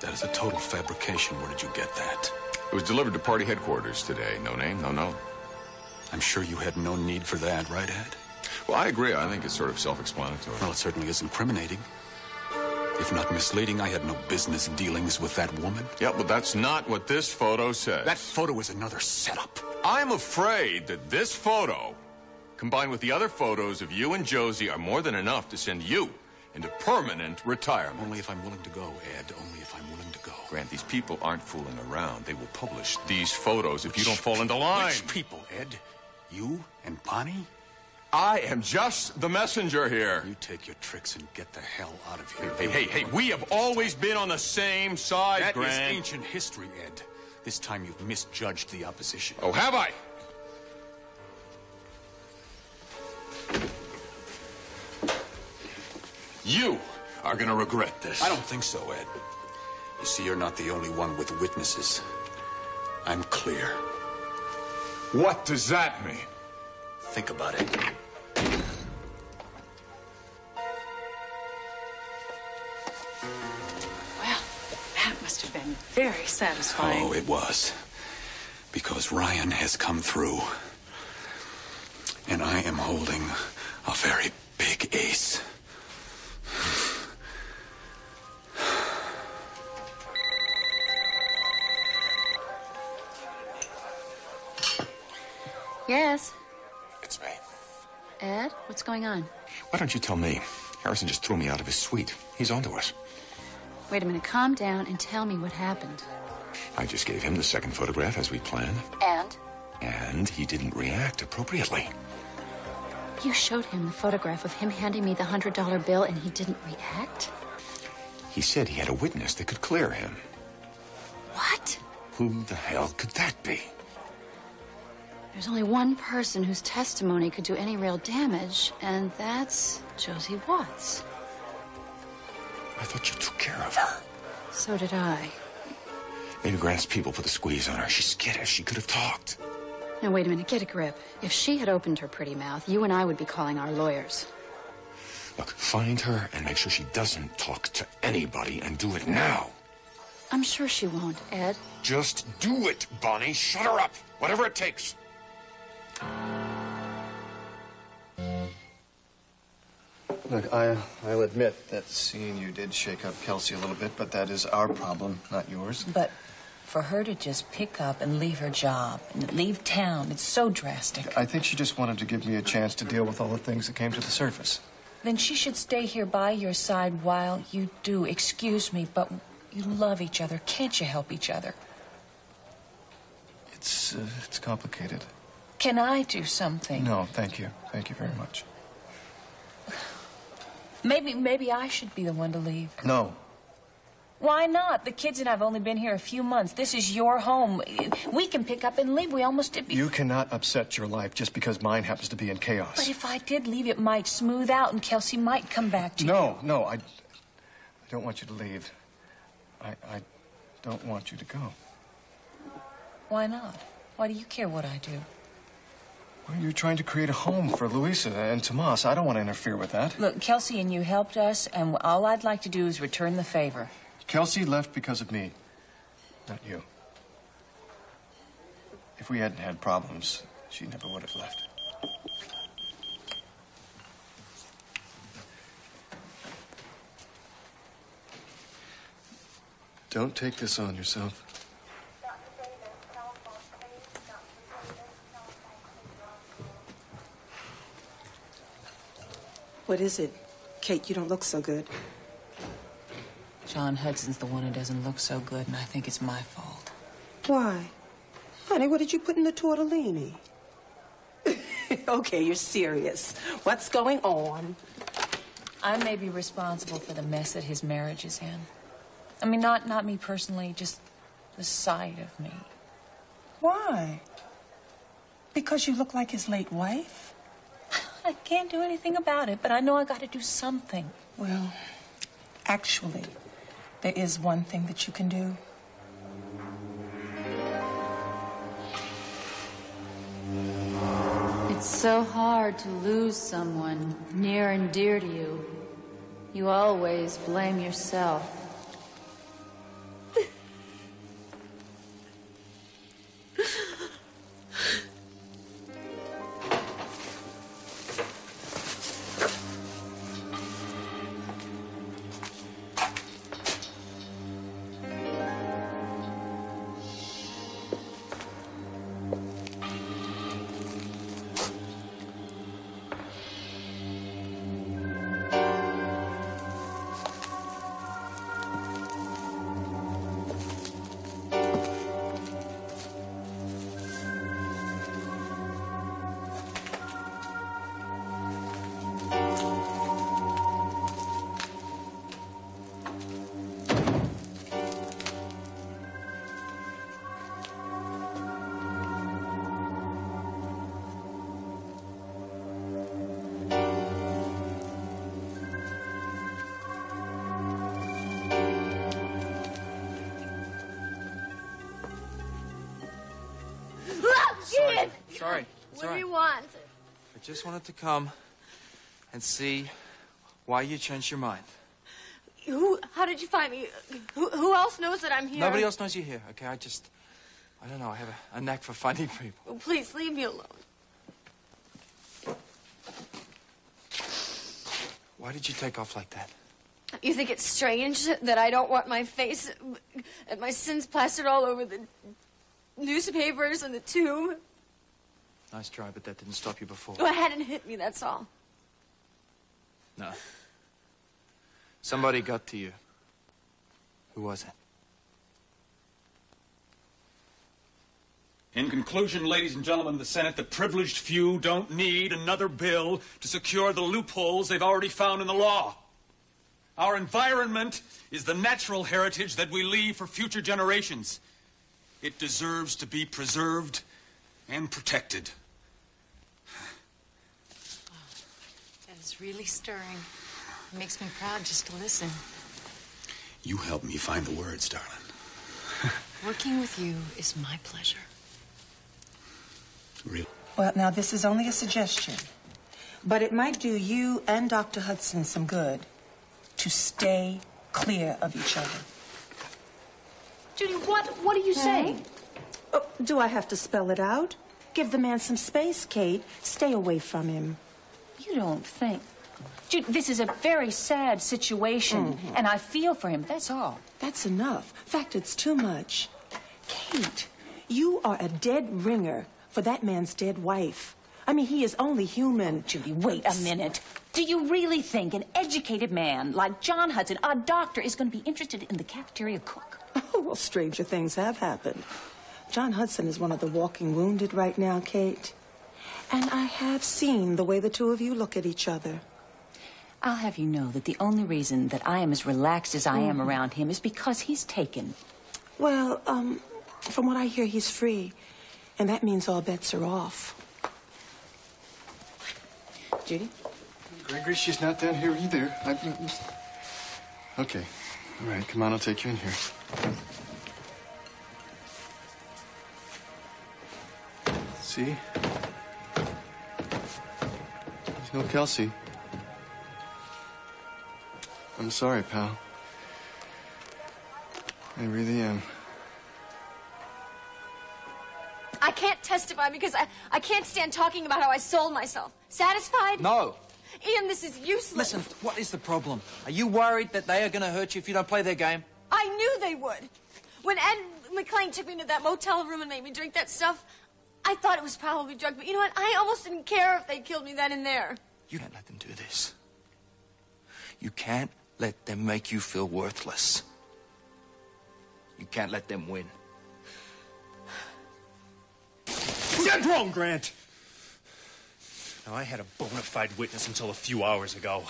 S7: That is a total fabrication. Where did you get that?
S3: It was delivered to party headquarters today. No name, no note.
S7: I'm sure you had no need for that, right, Ed?
S3: Well, I agree. I think it's sort of self-explanatory.
S7: Well, it certainly is incriminating. If not misleading, I had no business dealings with that woman.
S3: Yeah, but that's not what this photo says.
S7: That photo is another setup.
S3: I'm afraid that this photo, combined with the other photos of you and Josie, are more than enough to send you into permanent retirement.
S7: Only if I'm willing to go, Ed. Only if I'm willing to go.
S3: Grant, these people aren't fooling around. They will publish these photos if you don't fall into line.
S7: Which people, Ed? You and Bonnie?
S3: I am just the messenger here.
S7: You take your tricks and get the hell out of here.
S3: Hey, we have always been on the same side,
S7: That
S3: Grant.
S7: is ancient history, Ed. This time you've misjudged the opposition.
S3: Oh, have I? You are gonna regret this.
S7: I don't think so, Ed. You see, you're not the only one with witnesses. I'm clear.
S3: What does that mean?
S7: Think about it.
S1: Well, that must have been very satisfying.
S7: Oh, it was. Because Ryan has come through. And I am holding a very big ace.
S11: Yes.
S3: It's me.
S11: Ed, what's going on?
S3: Why don't you tell me? Harrison just threw me out of his suite. He's onto us.
S11: Wait a minute. Calm down and tell me what happened.
S3: I just gave him the second photograph as we planned.
S11: And?
S3: And he didn't react appropriately.
S11: You showed him the photograph of him handing me the $100 bill and he didn't react?
S3: He said he had a witness that could clear him.
S11: What?
S3: Who the hell could that be?
S11: There's only one person whose testimony could do any real damage, and that's Josie Watts.
S3: I thought you took care of her.
S11: So did I.
S3: Maybe Grant's people put the squeeze on her. She's skittish. She could have talked.
S11: Now, wait a minute. Get a grip. If she had opened her pretty mouth, you and I would be calling our lawyers.
S3: Look, find her and make sure she doesn't talk to anybody, and do it now.
S11: I'm sure she won't, Ed.
S3: Just do it, Bonnie. Shut her up. Whatever it takes.
S8: Look, I'll admit that seeing you did shake up Kelsey a little bit, but that is our problem, not yours.
S10: But for her to just pick up and leave her job and leave town, it's so drastic.
S8: I think she just wanted to give me a chance to deal with all the things that came to the surface.
S10: Then she should stay here by your side while you do. Excuse me, but you love each other. Can't you help each other?
S8: It's complicated.
S10: Can I do something?
S8: No, thank you. Thank you very much.
S10: Maybe I should be the one to leave.
S8: No.
S10: Why not? The kids and I have only been here a few months. This is your home. We can pick up and leave. We almost did before.
S8: You cannot upset your life just because mine happens to be in chaos.
S10: But if I did leave, it might smooth out and Kelsey might come back to you.
S8: No, I don't want you to leave. I don't want you to go.
S10: Why not? Why do you care what I do?
S8: Well, you're trying to create a home for Luisa and Tomas. I don't want to interfere with that.
S10: Look, Kelsey and you helped us, and all I'd like to do is return the favor.
S8: Kelsey left because of me, not you. If we hadn't had problems, she never would have left. Don't take this on yourself.
S18: What is it? Kate, you don't look so good.
S10: John Hudson's the one who doesn't look so good, and I think it's my fault.
S18: Why? Honey, what did you put in the tortellini? Okay, you're serious. What's going on?
S10: I may be responsible for the mess that his marriage is in. I mean, not me personally, just the sight of me.
S18: Why? Because you look like his late wife?
S10: I can't do anything about it, but I know I got to do something.
S18: Well, actually, there is one thing that you can do.
S20: It's so hard to lose someone near and dear to you. You always blame yourself.
S19: Sorry.
S11: What do you want?
S19: I just wanted to come and see why you changed your mind.
S11: How did you find me? Who else knows that I'm here?
S19: Nobody else knows you're here, okay? I don't know, I have a knack for finding people.
S11: Oh, please, leave me alone.
S19: Why did you take off like that?
S11: You think it's strange that I don't want my face and my sins plastered all over the newspapers and the tube?
S19: Nice try, but that didn't stop you before.
S11: Well, it hadn't hit me, that's all.
S19: No. Somebody got to you. Who was it?
S6: In conclusion, ladies and gentlemen of the Senate, the privileged few don't need another bill to secure the loopholes they've already found in the law. Our environment is the natural heritage that we leave for future generations. It deserves to be preserved and protected.
S12: That is really stirring. It makes me proud just to listen.
S6: You helped me find the words, darling.
S12: Working with you is my pleasure.
S6: Really?
S18: Well, now, this is only a suggestion, but it might do you and Dr. Hudson some good to stay clear of each other.
S10: Judy, what are you saying?
S18: Oh, do I have to spell it out? Give the man some space, Kate. Stay away from him.
S10: You don't think... Judy, this is a very sad situation, and I feel for him, that's all.
S18: That's enough. In fact, it's too much. Kate, you are a dead ringer for that man's dead wife. I mean, he is only human.
S10: Judy, wait a minute. Do you really think an educated man like John Hudson, a doctor, is going to be interested in the cafeteria cook?
S18: Oh, well, stranger things have happened. John Hudson is one of the walking wounded right now, Kate. And I have seen the way the two of you look at each other.
S10: I'll have you know that the only reason that I am as relaxed as I am around him is because he's taken.
S18: Well, from what I hear, he's free. And that means all bets are off.
S10: Judy?
S8: Gregory, she's not down here either. Okay. All right, come on, I'll take you in here. See? There's no Kelsey. I'm sorry, pal. I really am.
S11: I can't testify because I can't stand talking about how I sold myself. Satisfied?
S19: No.
S11: Ian, this is useless.
S19: Listen, what is the problem? Are you worried that they are going to hurt you if you don't play their game?
S11: I knew they would. When Ed McLean took me into that motel room and made me drink that stuff, I thought it was probably drugged. But you know what? I almost didn't care if they killed me then and there.
S19: You can't let them do this. You can't let them make you feel worthless. You can't let them win.
S17: Dead wrong, Grant. Now, I had a bona fide witness until a few hours ago.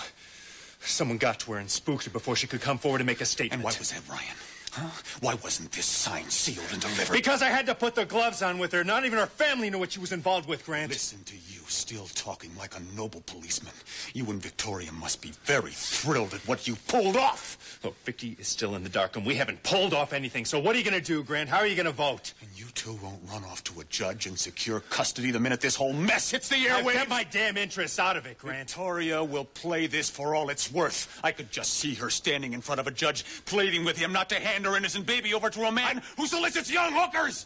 S17: Someone got to her and spooked her before she could come forward and make a statement.
S6: And why was that, Ryan? Huh? Why wasn't this signed, sealed, and delivered?
S17: Because I had to put the gloves on with her. Not even her family knew what she was involved with, Grant.
S6: Listen to you,
S7: still talking like a noble policeman. You and Victoria must be very thrilled at what you pulled off.
S16: Look, Vicky is still in the dark, and we haven't pulled off anything. So what are you going to do, Grant? How are you going to vote?
S7: And you two won't run off to a judge and secure custody the minute this whole mess hits the airwaves.
S16: I've got my damn interests out of it, Grant.
S7: Victoria will play this for all it's worth. I could just see her standing in front of a judge, pleading with him not to hand her innocent baby over to a man who solicits young hookers.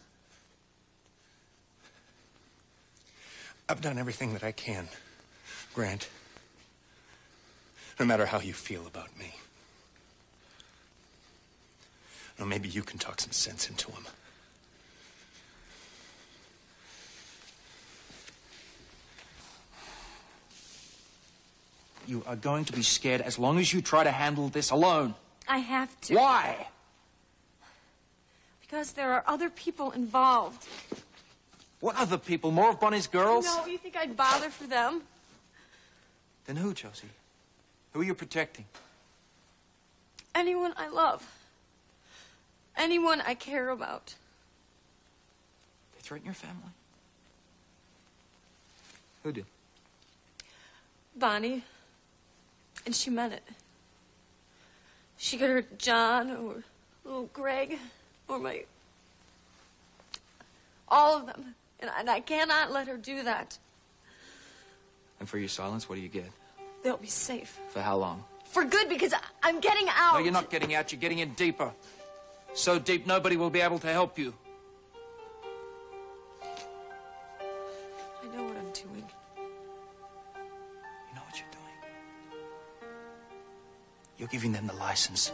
S16: I've done everything that I can, Grant. No matter how you feel about me. Now, maybe you can talk some sense into him.
S19: You are going to be scared as long as you try to handle this alone.
S4: I have to.
S19: Why?
S4: Because there are other people involved.
S19: What other people? More of Bonnie's girls?
S4: No, you think I'd bother for them?
S19: Then who, Josie? Who are you protecting?
S4: Anyone I love. Anyone I care about.
S19: They threaten your family? Who did?
S4: Bonnie. And she meant it. She could hurt John or little Greg or my... all of them. And I cannot let her do that.
S19: And for your silence, what do you get?
S4: They'll be safe.
S19: For how long?
S4: For good, because I'm getting out.
S19: No, you're not getting out. You're getting in deeper. So deep, nobody will be able to help you.
S4: I know what I'm doing.
S19: You know what you're doing? You're giving them the license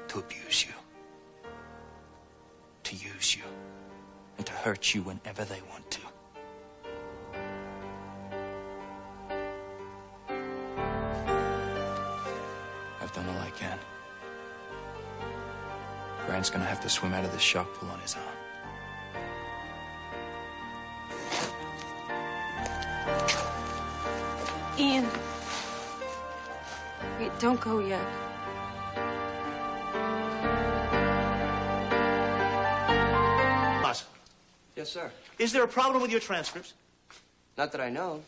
S19: to abuse you. To use you. And to hurt you whenever they want to. I've done all I can. Grant's gonna have to swim out of this shark pool on his own.
S4: Ian. Wait, don't go yet.
S21: Yes, sir.
S22: Is there a problem with your transcripts?
S21: Not that I know.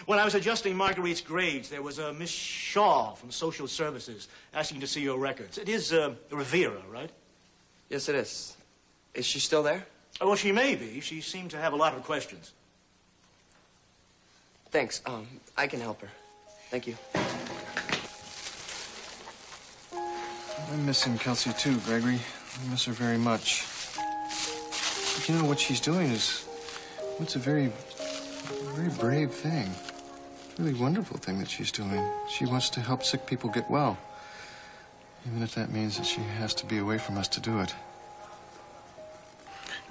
S22: When I was adjusting Marguerite's grades, there was a Miss Shaw from Social Services asking to see your records. It is Rivera, right?
S21: Yes, it is. Is she still there?
S22: Oh, well, she may be. She seemed to have a lot of questions.
S21: Thanks. I can help her. Thank you.
S8: I'm missing Kelsey too, Gregory. I miss her very much. But you know, what she's doing is... it's a very brave thing. It's a really wonderful thing that she's doing. She wants to help sick people get well. Even if that means that she has to be away from us to do it.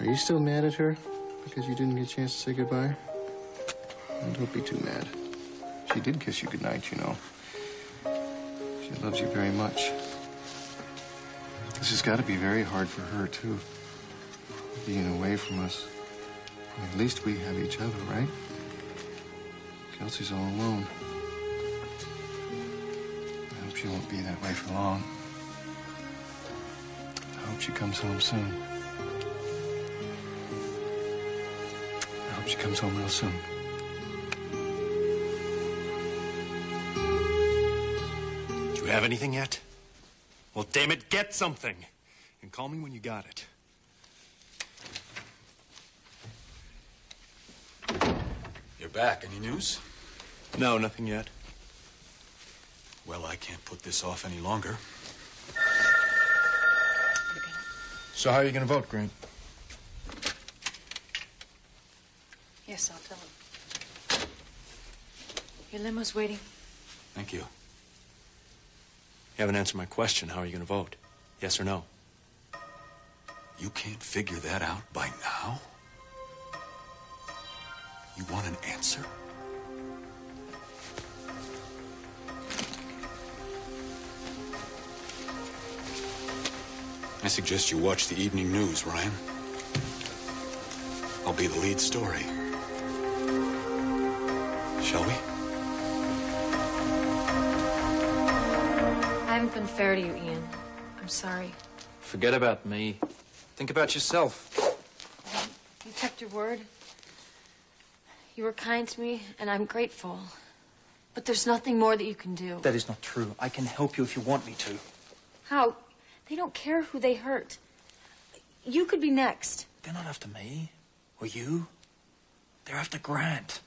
S8: Are you still mad at her because you didn't get a chance to say goodbye? And don't be too mad. She did kiss you goodnight, you know. She loves you very much. This has got to be very hard for her, too. Being away from us. At least we have each other, right? Kelsey's all alone. I hope she won't be that way for long. I hope she comes home soon. I hope she comes home real soon.
S16: Do you have anything yet? Well, damn it, get something. And call me when you got it.
S7: You're back. Any news?
S16: No, nothing yet.
S7: Well, I can't put this off any longer.
S16: So how are you going to vote, Grant?
S20: Yes, I'll tell him. Your limo's waiting.
S7: Thank you.
S16: You haven't answered my question. How are you going to vote? Yes or no?
S7: You can't figure that out by now? You want an answer? I suggest you watch the evening news, Ryan. I'll be the lead story. Shall we?
S20: I haven't been fair to you, Ian. I'm sorry.
S19: Forget about me. Think about yourself.
S20: You kept your word.
S11: You were kind to me, and I'm grateful. But there's nothing more that you can do.
S17: That is not true. I can help you if you want me to.
S11: How? They don't care who they hurt. You could be next.
S17: They're not after me. Or you. They're after Grant.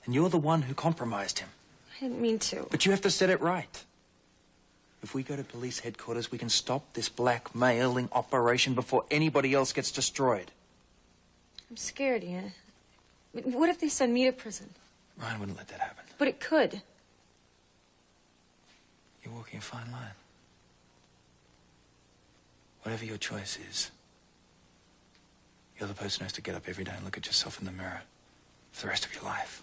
S17: And you're the one who compromised him.
S11: I didn't mean to.
S17: But you have to set it right. If we go to police headquarters, we can stop this blackmailing operation before anybody else gets destroyed.
S11: I'm scared, Ian. What if they send me to prison?
S17: Ryan wouldn't let that happen.
S11: But it could.
S17: You're walking a fine line. Whatever your choice is, you're the person who has to get up every day and look at yourself in the mirror for the rest of your life.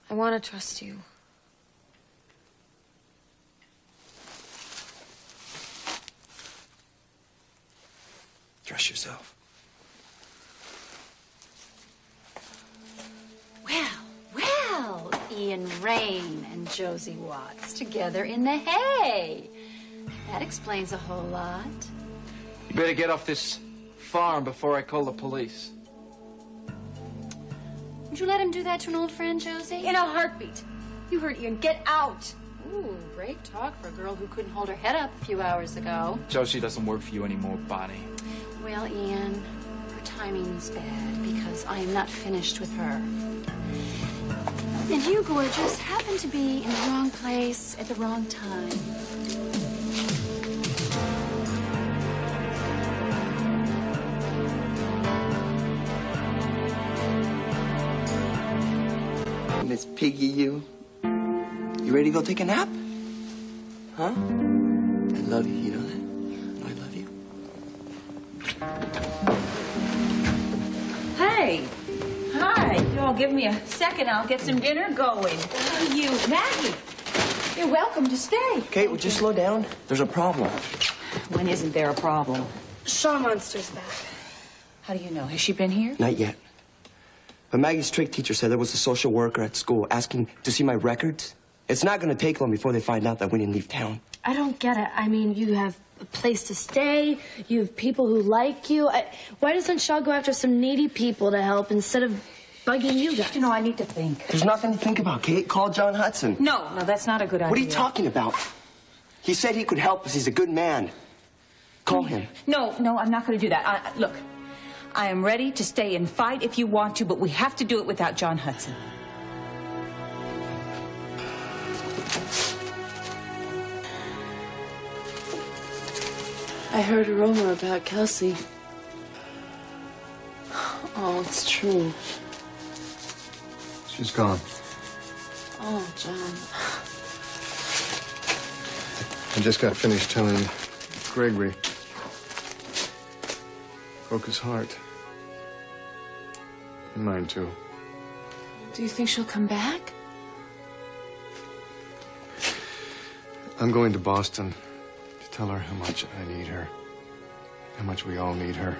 S11: I want to trust you.
S17: Trust yourself.
S20: Well, Ian Rain and Josie Watts together in the hay. That explains a whole lot.
S9: You better get off this farm before I call the police.
S20: Would you let him do that to an old friend, Josie?
S11: In a heartbeat. You heard Ian. Get out.
S20: Ooh, brave talk for a girl who couldn't hold her head up a few hours ago.
S9: Josie doesn't work for you anymore, Bonnie.
S20: Well, Ian, her timing is bad because I am not finished with her. And you, gorgeous, happen to be in the wrong place at the wrong time.
S15: Miss Piggy, you ready to go take a nap? Huh? I love you, you know that? I love you.
S10: Hey. Hi. You all give me a second. I'll get some dinner going. You, Maggie. You're welcome to stay.
S15: Kate, would you slow down? There's a problem.
S10: When isn't there a problem?
S11: Shaw Monster's back.
S10: How do you know? Has she been here?
S15: Not yet. But Maggie's trick teacher said there was a social worker at school asking to see my records. It's not going to take long before they find out that we didn't leave town.
S4: I don't get it. I mean, you have a place to stay. You have people who like you. Why doesn't Shaw go after some needy people to help instead of bugging you guys?
S10: You know, I need to think.
S15: There's nothing to think about, Kate. Call John Hudson.
S10: No, that's not a good idea.
S15: What are you talking about? He said he could help us. He's a good man. Call him.
S10: No, I'm not going to do that. Look, I am ready to stay and fight if you want to, but we have to do it without John Hudson.
S4: I heard a rumor about Kelsey. Oh, it's true.
S8: She's gone.
S4: Oh, John.
S8: I just got finished telling Gregory. Broke his heart. And mine, too.
S4: Do you think she'll come back?
S8: I'm going to Boston to tell her how much I need her. How much we all need her.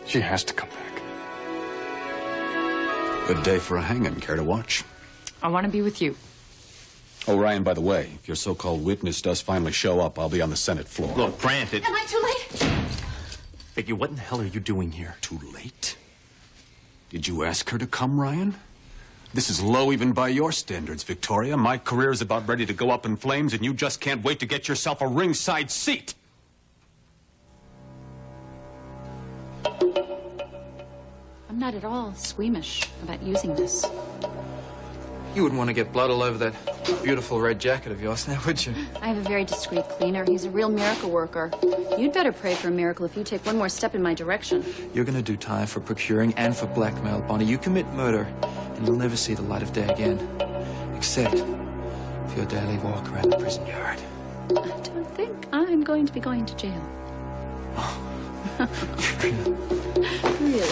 S8: She has to come back.
S7: Good day for a hanging. Care to watch?
S10: I want to be with you.
S7: Oh, Ryan, by the way, if your so-called witness does finally show up, I'll be on the Senate floor.
S17: Look, Grant,
S11: Am I too late?
S17: Vicky, what in the hell are you doing here?
S7: Too late? Did you ask her to come, Ryan? This is low even by your standards, Victoria. My career is about ready to go up in flames, and you just can't wait to get yourself a ringside seat.
S20: I'm not at all squeamish about using this.
S9: You wouldn't want to get blood all over that beautiful red jacket of yours now, would you?
S20: I have a very discreet cleaner. He's a real miracle worker. You'd better pray for a miracle if you take one more step in my direction.
S9: You're going to do time for procuring and for blackmail, Bonnie. You commit murder, and you'll never see the light of day again. Except for your daily walk around the prison yard.
S20: I don't think I'm going to be going to jail. Really?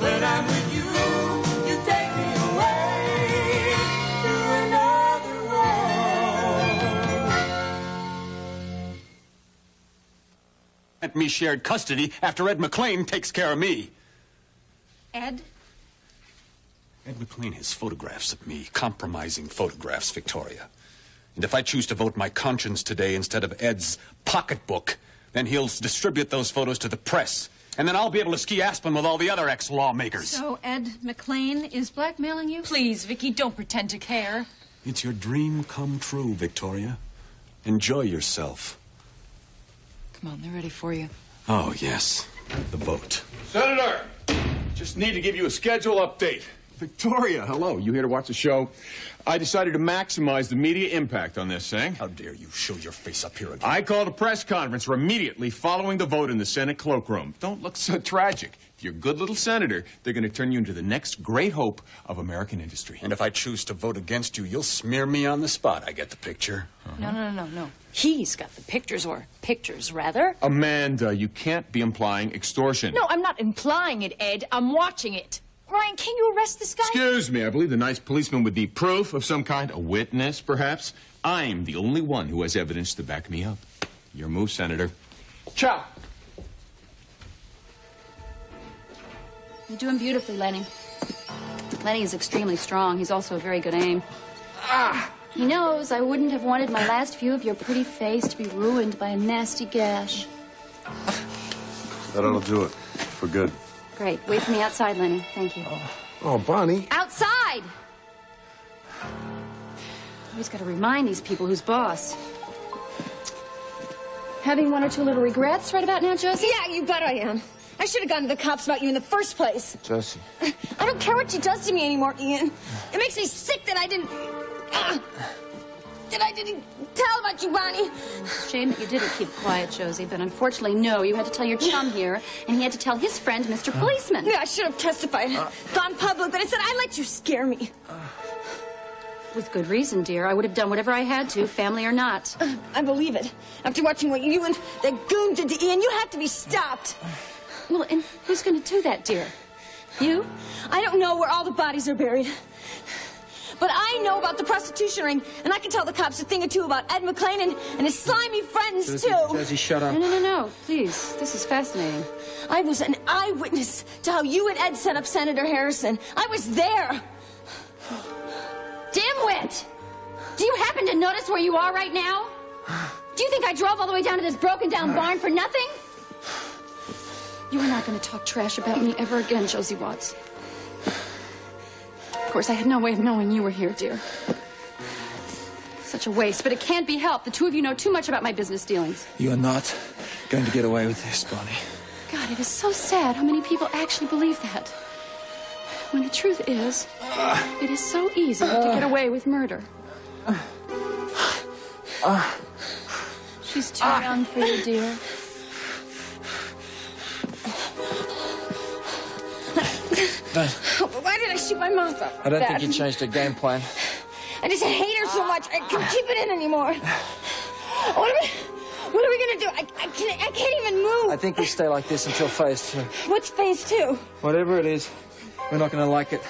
S14: When I'm with you, you take me away.
S6: me shared custody after Ed McClain takes care of me.
S12: Ed?
S6: Ed McClain has photographs of me, compromising photographs, Victoria. And if I choose to vote my conscience today instead of Ed's pocketbook, then he'll distribute those photos to the press. And then I'll be able to ski Aspen with all the other ex-lawmakers.
S12: So Ed McClain is blackmailing you?
S1: Please, Vicky, don't pretend to care.
S6: It's your dream come true, Victoria. Enjoy yourself.
S1: Come on, they're ready for you.
S6: Oh, yes. The vote.
S3: Senator, just need to give you a schedule update. Victoria, hello. You here to watch the show? I decided to maximize the media impact on this thing.
S6: How dare you show your face up here again?
S3: I called a press conference immediately following the vote in the Senate cloakroom. Don't look so tragic. If you're a good little senator, they're going to turn you into the next great hope of American industry.
S6: And if I choose to vote against you, you'll smear me on the spot. I get the picture.
S1: No. He's got the pictures, or pictures, rather.
S3: Amanda, you can't be implying extortion.
S1: No, I'm not implying it, Ed. I'm watching it. Ryan, can you arrest this guy?
S3: Excuse me, I believe the nice policeman would need proof of some kind, a witness, perhaps. I'm the only one who has evidence to back me up. Your move, Senator. Ciao.
S20: You're doing beautifully, Lenny. Lenny is extremely strong. He's also a very good aim. He knows I wouldn't have wanted my last view of your pretty face to be ruined by a nasty gash.
S5: That ought to do it. For good.
S20: Great. Wait for me outside, Lenny. Thank you.
S5: Oh, Bonnie.
S20: Outside! Always got to remind these people who's boss. Having one or two little regrets right about now, Josie?
S11: Yeah, you bet I am. I should have gone to the cops about you in the first place.
S5: Josie.
S11: I don't care what she does to me anymore, Ian. It makes me sick that I didn't tell about you, Bonnie.
S20: Shame that you didn't keep quiet, Josie, but unfortunately, no. You had to tell your chum here, and he had to tell his friend, Mr. Policeman.
S11: Yeah, I should have testified. Gone public, but instead I let you scare me.
S20: With good reason, dear. I would have done whatever I had to, family or not.
S11: I believe it. After watching what you and that goon did to Ian, you have to be stopped.
S20: Well, and who's going to do that, dear? You?
S11: I don't know where all the bodies are buried. But I know about the prostitution ring, and I can tell the cops a thing or two about Ed McClain and his slimy friends, too.
S9: Josie, shut up.
S20: No. Please. This is fascinating.
S11: I was an eyewitness to how you and Ed set up Senator Harrison. I was there.
S20: Dimwit! Do you happen to notice where you are right now? Do you think I drove all the way down to this broken-down barn for nothing? You are not going to talk trash about me ever again, Josie Watts. Of course, I had no way of knowing you were here, dear. Such a waste, but it can't be helped. The two of you know too much about my business dealings.
S9: You are not going to get away with this, Bonnie.
S20: God, it is so sad how many people actually believe that. When the truth is, it is so easy to get away with murder. She's too young for you, dear.
S11: Why did I shoot my mouth up?
S9: I don't think you changed the game plan.
S11: I just hate her so much. I can't keep it in anymore. What are we gonna do? I can't even move.
S9: I think we stay like this until phase 2.
S11: What's phase 2?
S9: Whatever it is, we're not going to like it.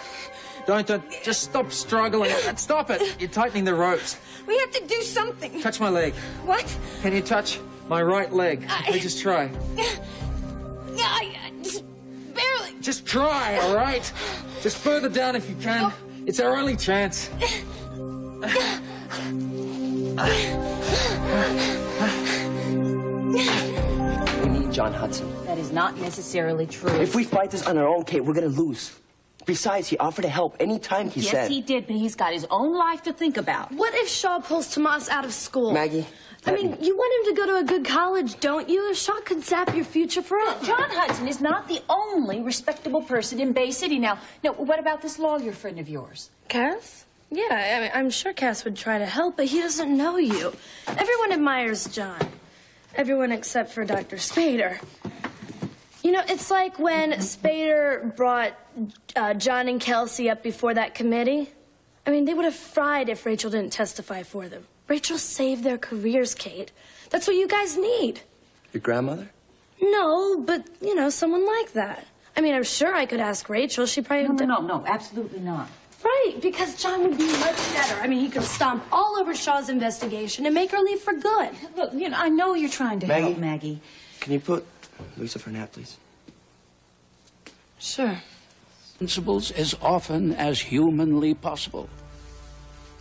S9: Don't. Just stop struggling. Stop it. You're tightening the ropes.
S11: We have to do something.
S9: Touch my leg.
S11: What?
S9: Can you touch my right leg? Please just try.
S11: Yeah, I just barely.
S9: Just try, all right? Just further down if you can. It's our only chance.
S15: We need John Hudson.
S10: That is not necessarily true.
S15: If we fight this on our own, Kate, we're gonna lose. Besides, he offered to help any time he said.
S10: Yes, he did, but he's got his own life to think about.
S4: What if Shaw pulls Tomas out of school?
S15: Maggie.
S4: I mean, you want him to go to a good college, don't you? Shaw could zap your future forever.
S10: John Hudson is not the only respectable person in Bay City. Now, what about this lawyer friend of yours?
S4: Cass? Yeah, I mean, I'm sure Cass would try to help, but he doesn't know you. Everyone admires John. Everyone except for Dr. Spader. You know, it's like when Spader brought John and Kelsey up before that committee. I mean, they would have fried if Rachel didn't testify for them. Rachel saved their careers, Kate. That's what you guys need.
S15: Your grandmother?
S4: No, but, you know, someone like that. I mean, I'm sure I could ask Rachel. She probably...
S10: No, absolutely not.
S4: Right, because John would be much better. I mean, he could stomp all over Shaw's investigation and make her leave for good.
S10: Look, you know, I know you're trying to help, Maggie.
S15: Can you put
S21: Lisa, for a nap, please.
S4: Sure.
S13: Principles as often as humanly possible.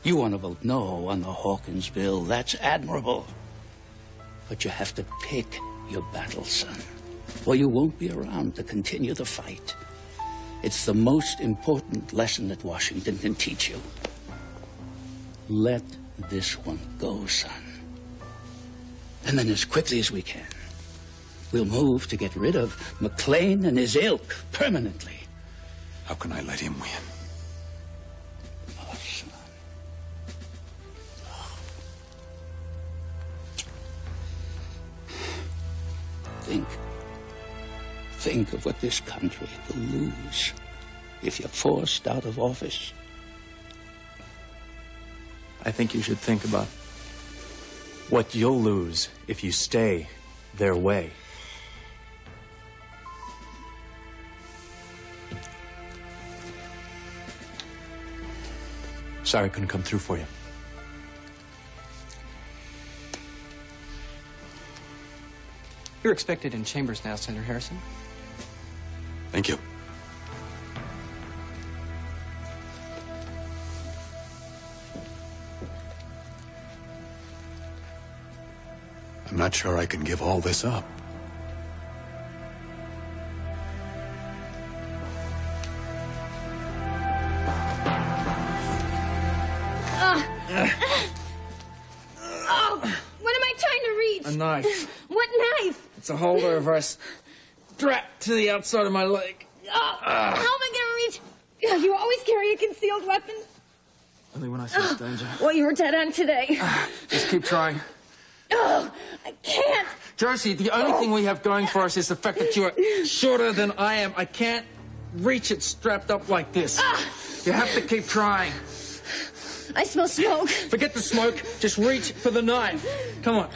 S13: You want to vote no on the Hawkins bill. That's admirable. But you have to pick your battle, son, or you won't be around to continue the fight. It's the most important lesson that Washington can teach you. Let this one go, son. And then as quickly as we can, we'll move to get rid of McLean and his ilk permanently.
S7: How can I let him win?
S13: Oh, son. Think of what this country will lose if you're forced out of office.
S17: I think you should think about what you'll lose if you stay their way. Sorry I couldn't come through for you.
S14: You're expected in chambers now, Senator Harrison.
S7: Thank you. I'm not sure I can give all this up.
S11: Oh, what am I trying to reach?
S14: A knife.
S11: What knife?
S14: It's a holder of us strapped to the outside of my leg.
S11: Oh, how am I going to reach? You always carry a concealed weapon?
S14: Only when I sense danger.
S11: Well, you were dead on today.
S14: Just keep trying.
S11: Oh, I can't.
S14: Josie, the only thing we have going for us is the fact that you're shorter than I am. I can't reach it strapped up like this. You have to keep trying.
S11: I smell smoke.
S14: Forget the smoke. Just reach for the knife. Come on.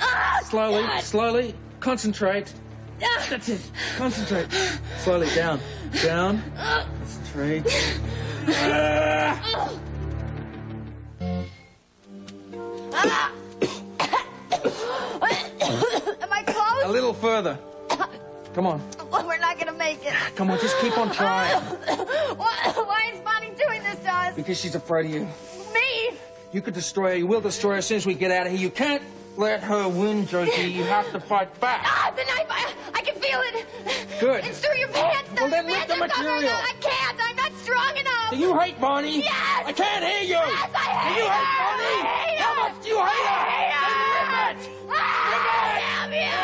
S14: Slowly,
S11: God.
S14: slowly. Concentrate. That's it. Concentrate. Slowly, down. Down. Concentrate.
S11: Am I close?
S14: A little further. Come on.
S11: Well, we're not going to make it.
S14: Come on, just keep on trying.
S11: Why is Bonnie doing this to us?
S14: Because she's afraid of you.
S11: Me?
S14: You could destroy her. You will destroy her as soon as we get out of here. You can't let her win, Josie. You have to fight back.
S11: The knife, I can feel it.
S14: Good.
S11: It's through your pants.
S14: Well, then
S11: Your
S14: lift the
S11: pants are
S14: material.
S11: covering it. I can't. I'm not strong enough.
S14: Do you hate Bonnie?
S11: Yes.
S14: I can't hear you.
S11: Yes, I hate
S14: Do you hate
S11: her.
S14: Bonnie?
S11: I hate
S14: How
S11: her.
S14: much do you hate her?
S11: I hate her.
S14: Then rip it.
S11: Damn you.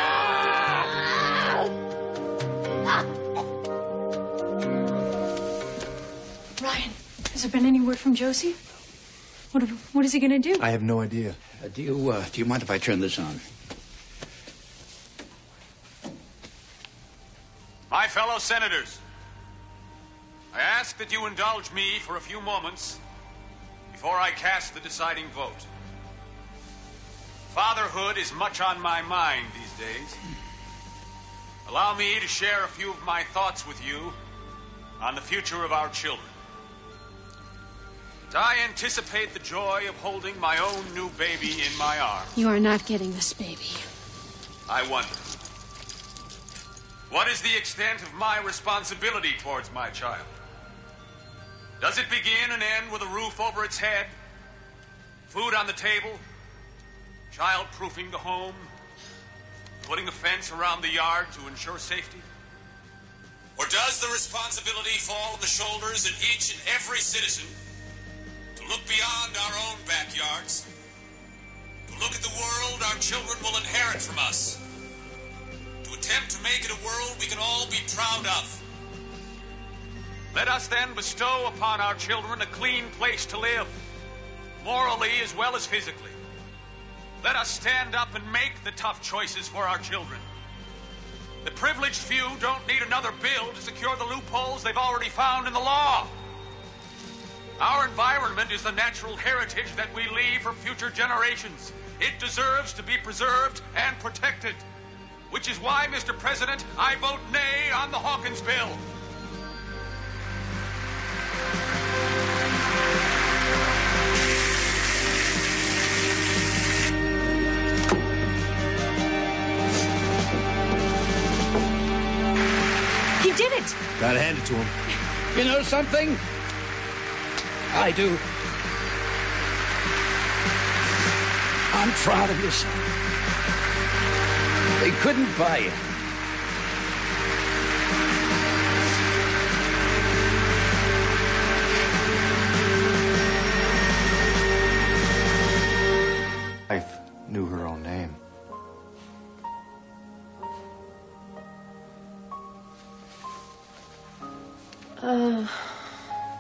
S1: Ryan, has there been any word from Josie? What is he going to do?
S17: I have no idea.
S13: Do you mind if I turn this on?
S6: My fellow senators, I ask that you indulge me for a few moments before I cast the deciding vote. Fatherhood is much on my mind these days. Allow me to share a few of my thoughts with you on the future of our children. I anticipate the joy of holding my own new baby in my arms.
S4: You are not getting this baby.
S6: I wonder, what is the extent of my responsibility towards my child? Does it begin and end with a roof over its head, food on the table, child-proofing the home, putting a fence around the yard to ensure safety? Or does the responsibility fall on the shoulders of each and every citizen to look beyond our own backyards, to look at the world our children will inherit from us, to attempt to make it a world we can all be proud of? Let us then bestow upon our children a clean place to live, morally as well as physically. Let us stand up and make the tough choices for our children. The privileged few don't need another bill to secure the loopholes they've already found in the law. Our environment is the natural heritage that we leave for future generations. It deserves to be preserved and protected. Which is why, Mr. President, I vote nay on the Hawkins bill.
S17: Gotta hand it to him.
S13: You know something? I do. I'm proud of you, son. They couldn't buy you.
S17: Wife knew her own name.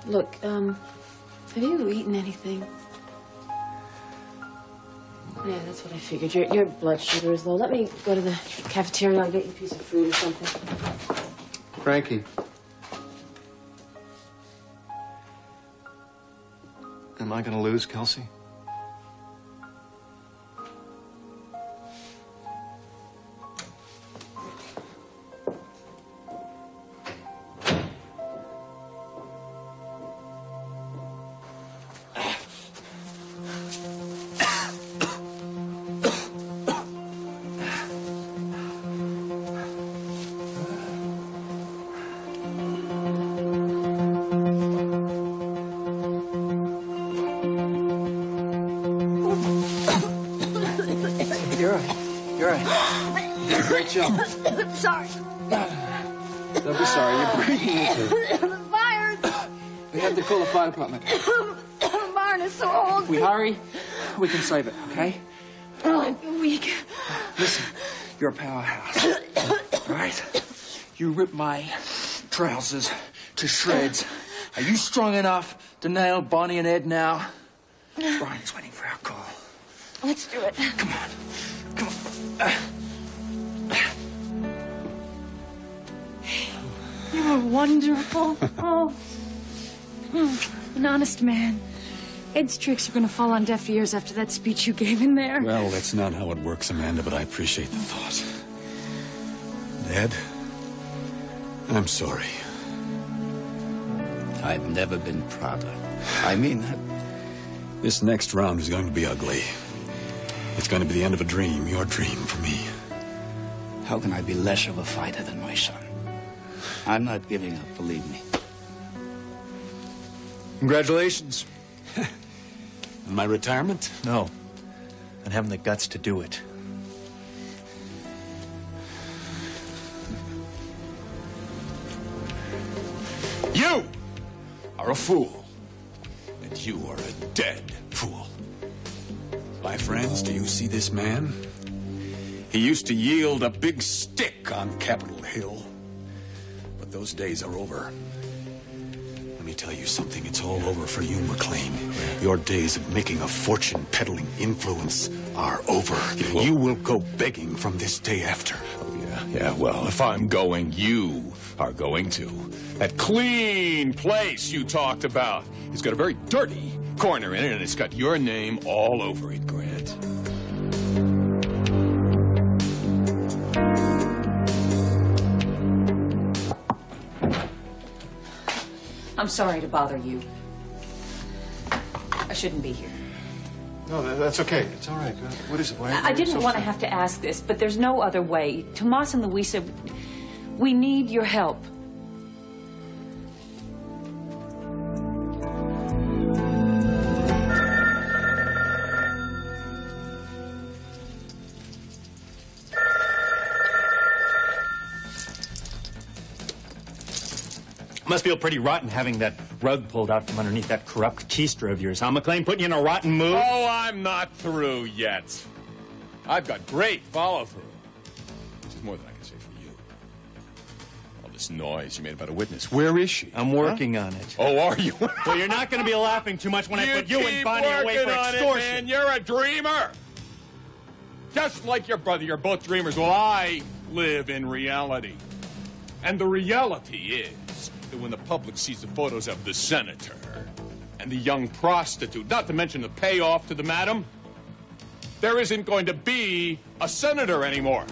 S1: Look, have you eaten anything? Yeah, that's what I figured. Your blood sugar is low. Let me go to the cafeteria. I'll get you a piece of fruit or something.
S17: Frankie. Am I gonna lose, Kelsey?
S9: Great job.
S11: Sorry.
S9: Don't be sorry. You're breathing into it.
S11: The fire.
S9: We have to call the fire department.
S11: The barn is so old.
S9: If we hurry, we can save it, okay?
S11: I'm weak.
S9: Listen, you're a powerhouse. All right? You ripped my trousers to shreds. Are you strong enough to nail Bonnie and Ed now? Brian's waiting for our call.
S11: Let's do it.
S9: Come on. Come on.
S1: You were wonderful. Oh. An honest man. Ed's tricks are going to fall on deaf ears after that speech you gave in there.
S7: Well, that's not how it works, Amanda, but I appreciate the thought. Ed, I'm sorry.
S13: I've never been prouder. I mean that.
S7: This next round is going to be ugly. It's going to be the end of a dream, your dream for me.
S13: How can I be less of a fighter than my son? I'm not giving up, believe me.
S17: Congratulations.
S7: On my retirement?
S17: No. On having the guts to do it.
S7: You are a fool. And you are a dead fool. My friends, do you see this man? He used to yield a big stick on Capitol Hill. But those days are over. Let me tell you something. It's all over for you, McLean. Your days of making a fortune peddling influence are over. You will go begging from this day after.
S3: Oh, yeah. Well, if I'm going, you are going too. That clean place you talked about. It's got a very dirty corner in it, and it's got your name all over it, Grant.
S2: I'm sorry to bother you. I shouldn't be here.
S17: No, that's okay. It's all right. What is it? Why
S2: I didn't want to have to ask this, but there's no other way. Tomas and Luisa, we need your help.
S17: Must feel pretty rotten having that rug pulled out from underneath that corrupt keister of yours, huh, McLean? Putting you in a rotten mood?
S3: Oh, I'm not through yet. I've got great follow-through. Which is more than I can say for you. All this noise you made about a witness. Where is she?
S17: I'm working on it.
S3: Oh, are you?
S17: Well, you're not going to be laughing too much when I put you and Bonnie away for
S3: on
S17: extortion.
S3: It, man. You're a dreamer. Just like your brother, you're both dreamers. Well, I live in reality. And the reality is that when the public sees the photos of the senator and the young prostitute, not to mention the payoff to the madam, there isn't going to be a senator anymore.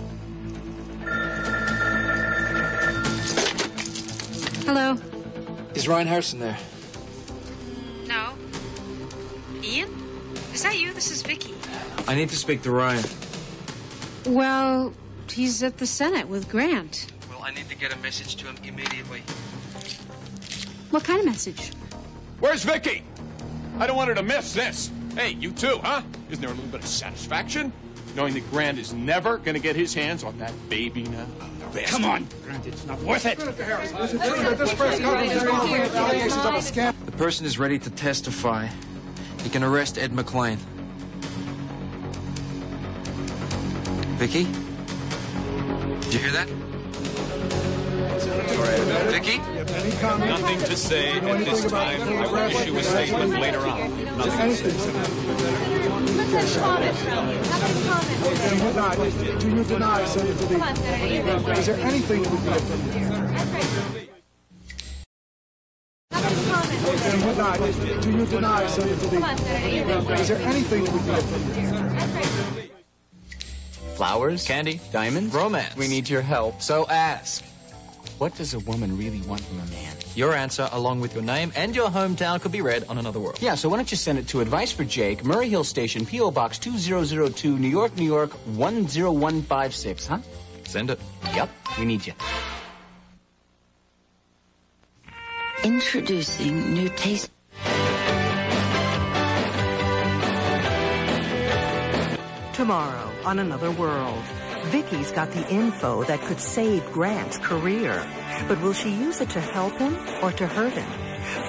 S1: Hello.
S9: Is Ryan Harrison there?
S1: No. Ian? Is that you? This is Vicky.
S9: I need to speak to Ryan.
S1: Well, he's at the Senate with Grant.
S9: Well, I need to get a message to him immediately.
S1: What kind of message?
S3: Where's Vicky? I don't want her to miss this. Hey, you too, huh? Isn't there a little bit of satisfaction? Knowing that Grant is never going to get his hands on that baby now.
S13: Come on, Grant, it's not worth it.
S8: The
S14: person is ready to testify. You can arrest Ed McClain. Vicky? Did you hear that? Vicky?
S6: Nothing to say at this time. I will issue a statement later on. Nothing to say.
S8: Do you deny, Senator Lee? Is there anything that would be Do you deny, Senator Lee? Is there anything that would be
S18: Flowers? Candy? Diamonds? Romance. We need your help, so ask. What does a woman really want from a man?
S16: Your answer, along with your name and your hometown, could be read on Another World.
S18: Yeah, so why don't you send it to Advice for Jake, Murray Hill Station, P.O. Box 2002, New York, New York, 10156, huh?
S16: Send it.
S18: Yep, we need you.
S22: Introducing new taste.
S23: Tomorrow on Another World, Vicky's got the info that could save Grant's career. But will she use it to help him or to hurt him?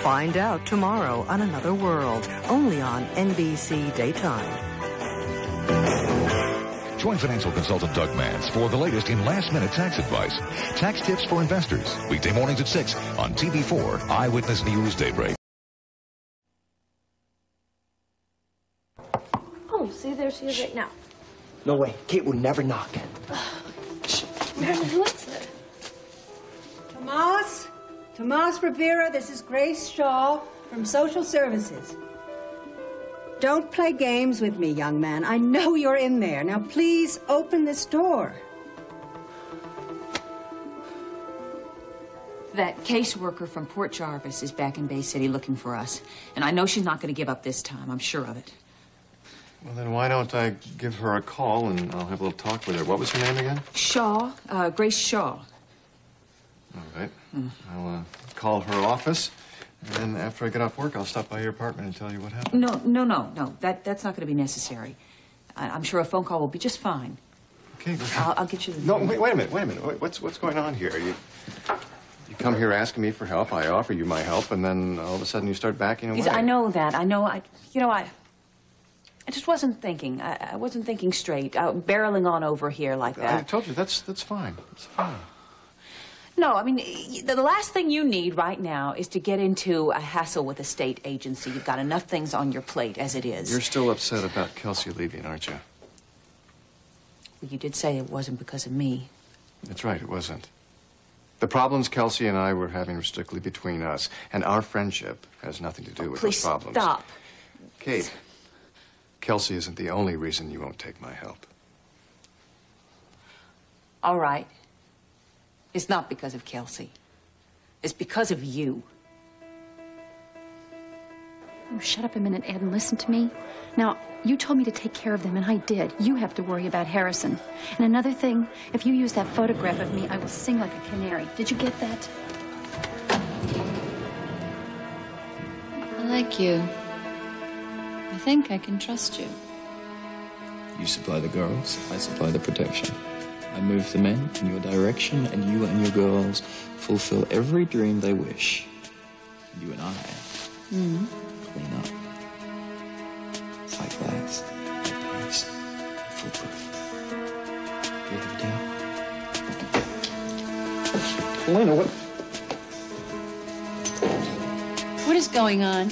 S23: Find out tomorrow on Another World, only on NBC Daytime.
S24: Join financial consultant Doug Mans for the latest in last-minute tax advice. Tax tips for investors. Weekday mornings at 6 on TV4 Eyewitness News Daybreak.
S4: Oh, see, there she is right now.
S21: No way. Kate would never knock.
S4: Who is it?
S25: Tomas Rivera, this is Grace Shaw from Social Services. Don't play games with me, young man. I know you're in there. Now, please open this door.
S2: That caseworker from Port Jarvis is back in Bay City looking for us. And I know she's not going to give up this time. I'm sure of it.
S16: Well, then why don't I give her a call and I'll have a little talk with her. What was her name again?
S2: Shaw, Grace Shaw.
S16: All right. I'll call her office, and then after I get off work, I'll stop by your apartment and tell you what happened.
S2: No. That's not going to be necessary. I'm sure a phone call will be just fine.
S16: Okay.
S2: I'll get you the...
S16: No, wait a minute. What's going on here? You come here asking me for help, I offer you my help, and then all of a sudden you start backing away.
S2: I know that. I just wasn't thinking. I wasn't thinking straight. Barreling on over here like that.
S16: I told you, that's fine. It's fine.
S2: No, I mean, the last thing you need right now is to get into a hassle with a state agency. You've got enough things on your plate as it is.
S16: You're still upset about Kelsey leaving, aren't you?
S2: Well, you did say it wasn't because of me.
S16: That's right, it wasn't. The problems Kelsey and I were having were strictly between us, and our friendship has nothing to do with those problems.
S2: Please stop.
S16: Kate, Kelsey isn't the only reason you won't take my help.
S2: All right. It's not because of Kelsey. It's because of you.
S20: Oh, shut up a minute, Ed, and listen to me. Now, you told me to take care of them, and I did. You have to worry about Harrison. And another thing, if you use that photograph of me, I will sing like a canary. Did you get that?
S26: I like you. I think I can trust you.
S27: You supply the girls, I supply the protection. I move the men in your direction, and you and your girls fulfill every dream they wish. You and I clean up. It's like glass, like paste, foolproof. Do you have a deal?
S8: Elena, what?
S26: What is going on?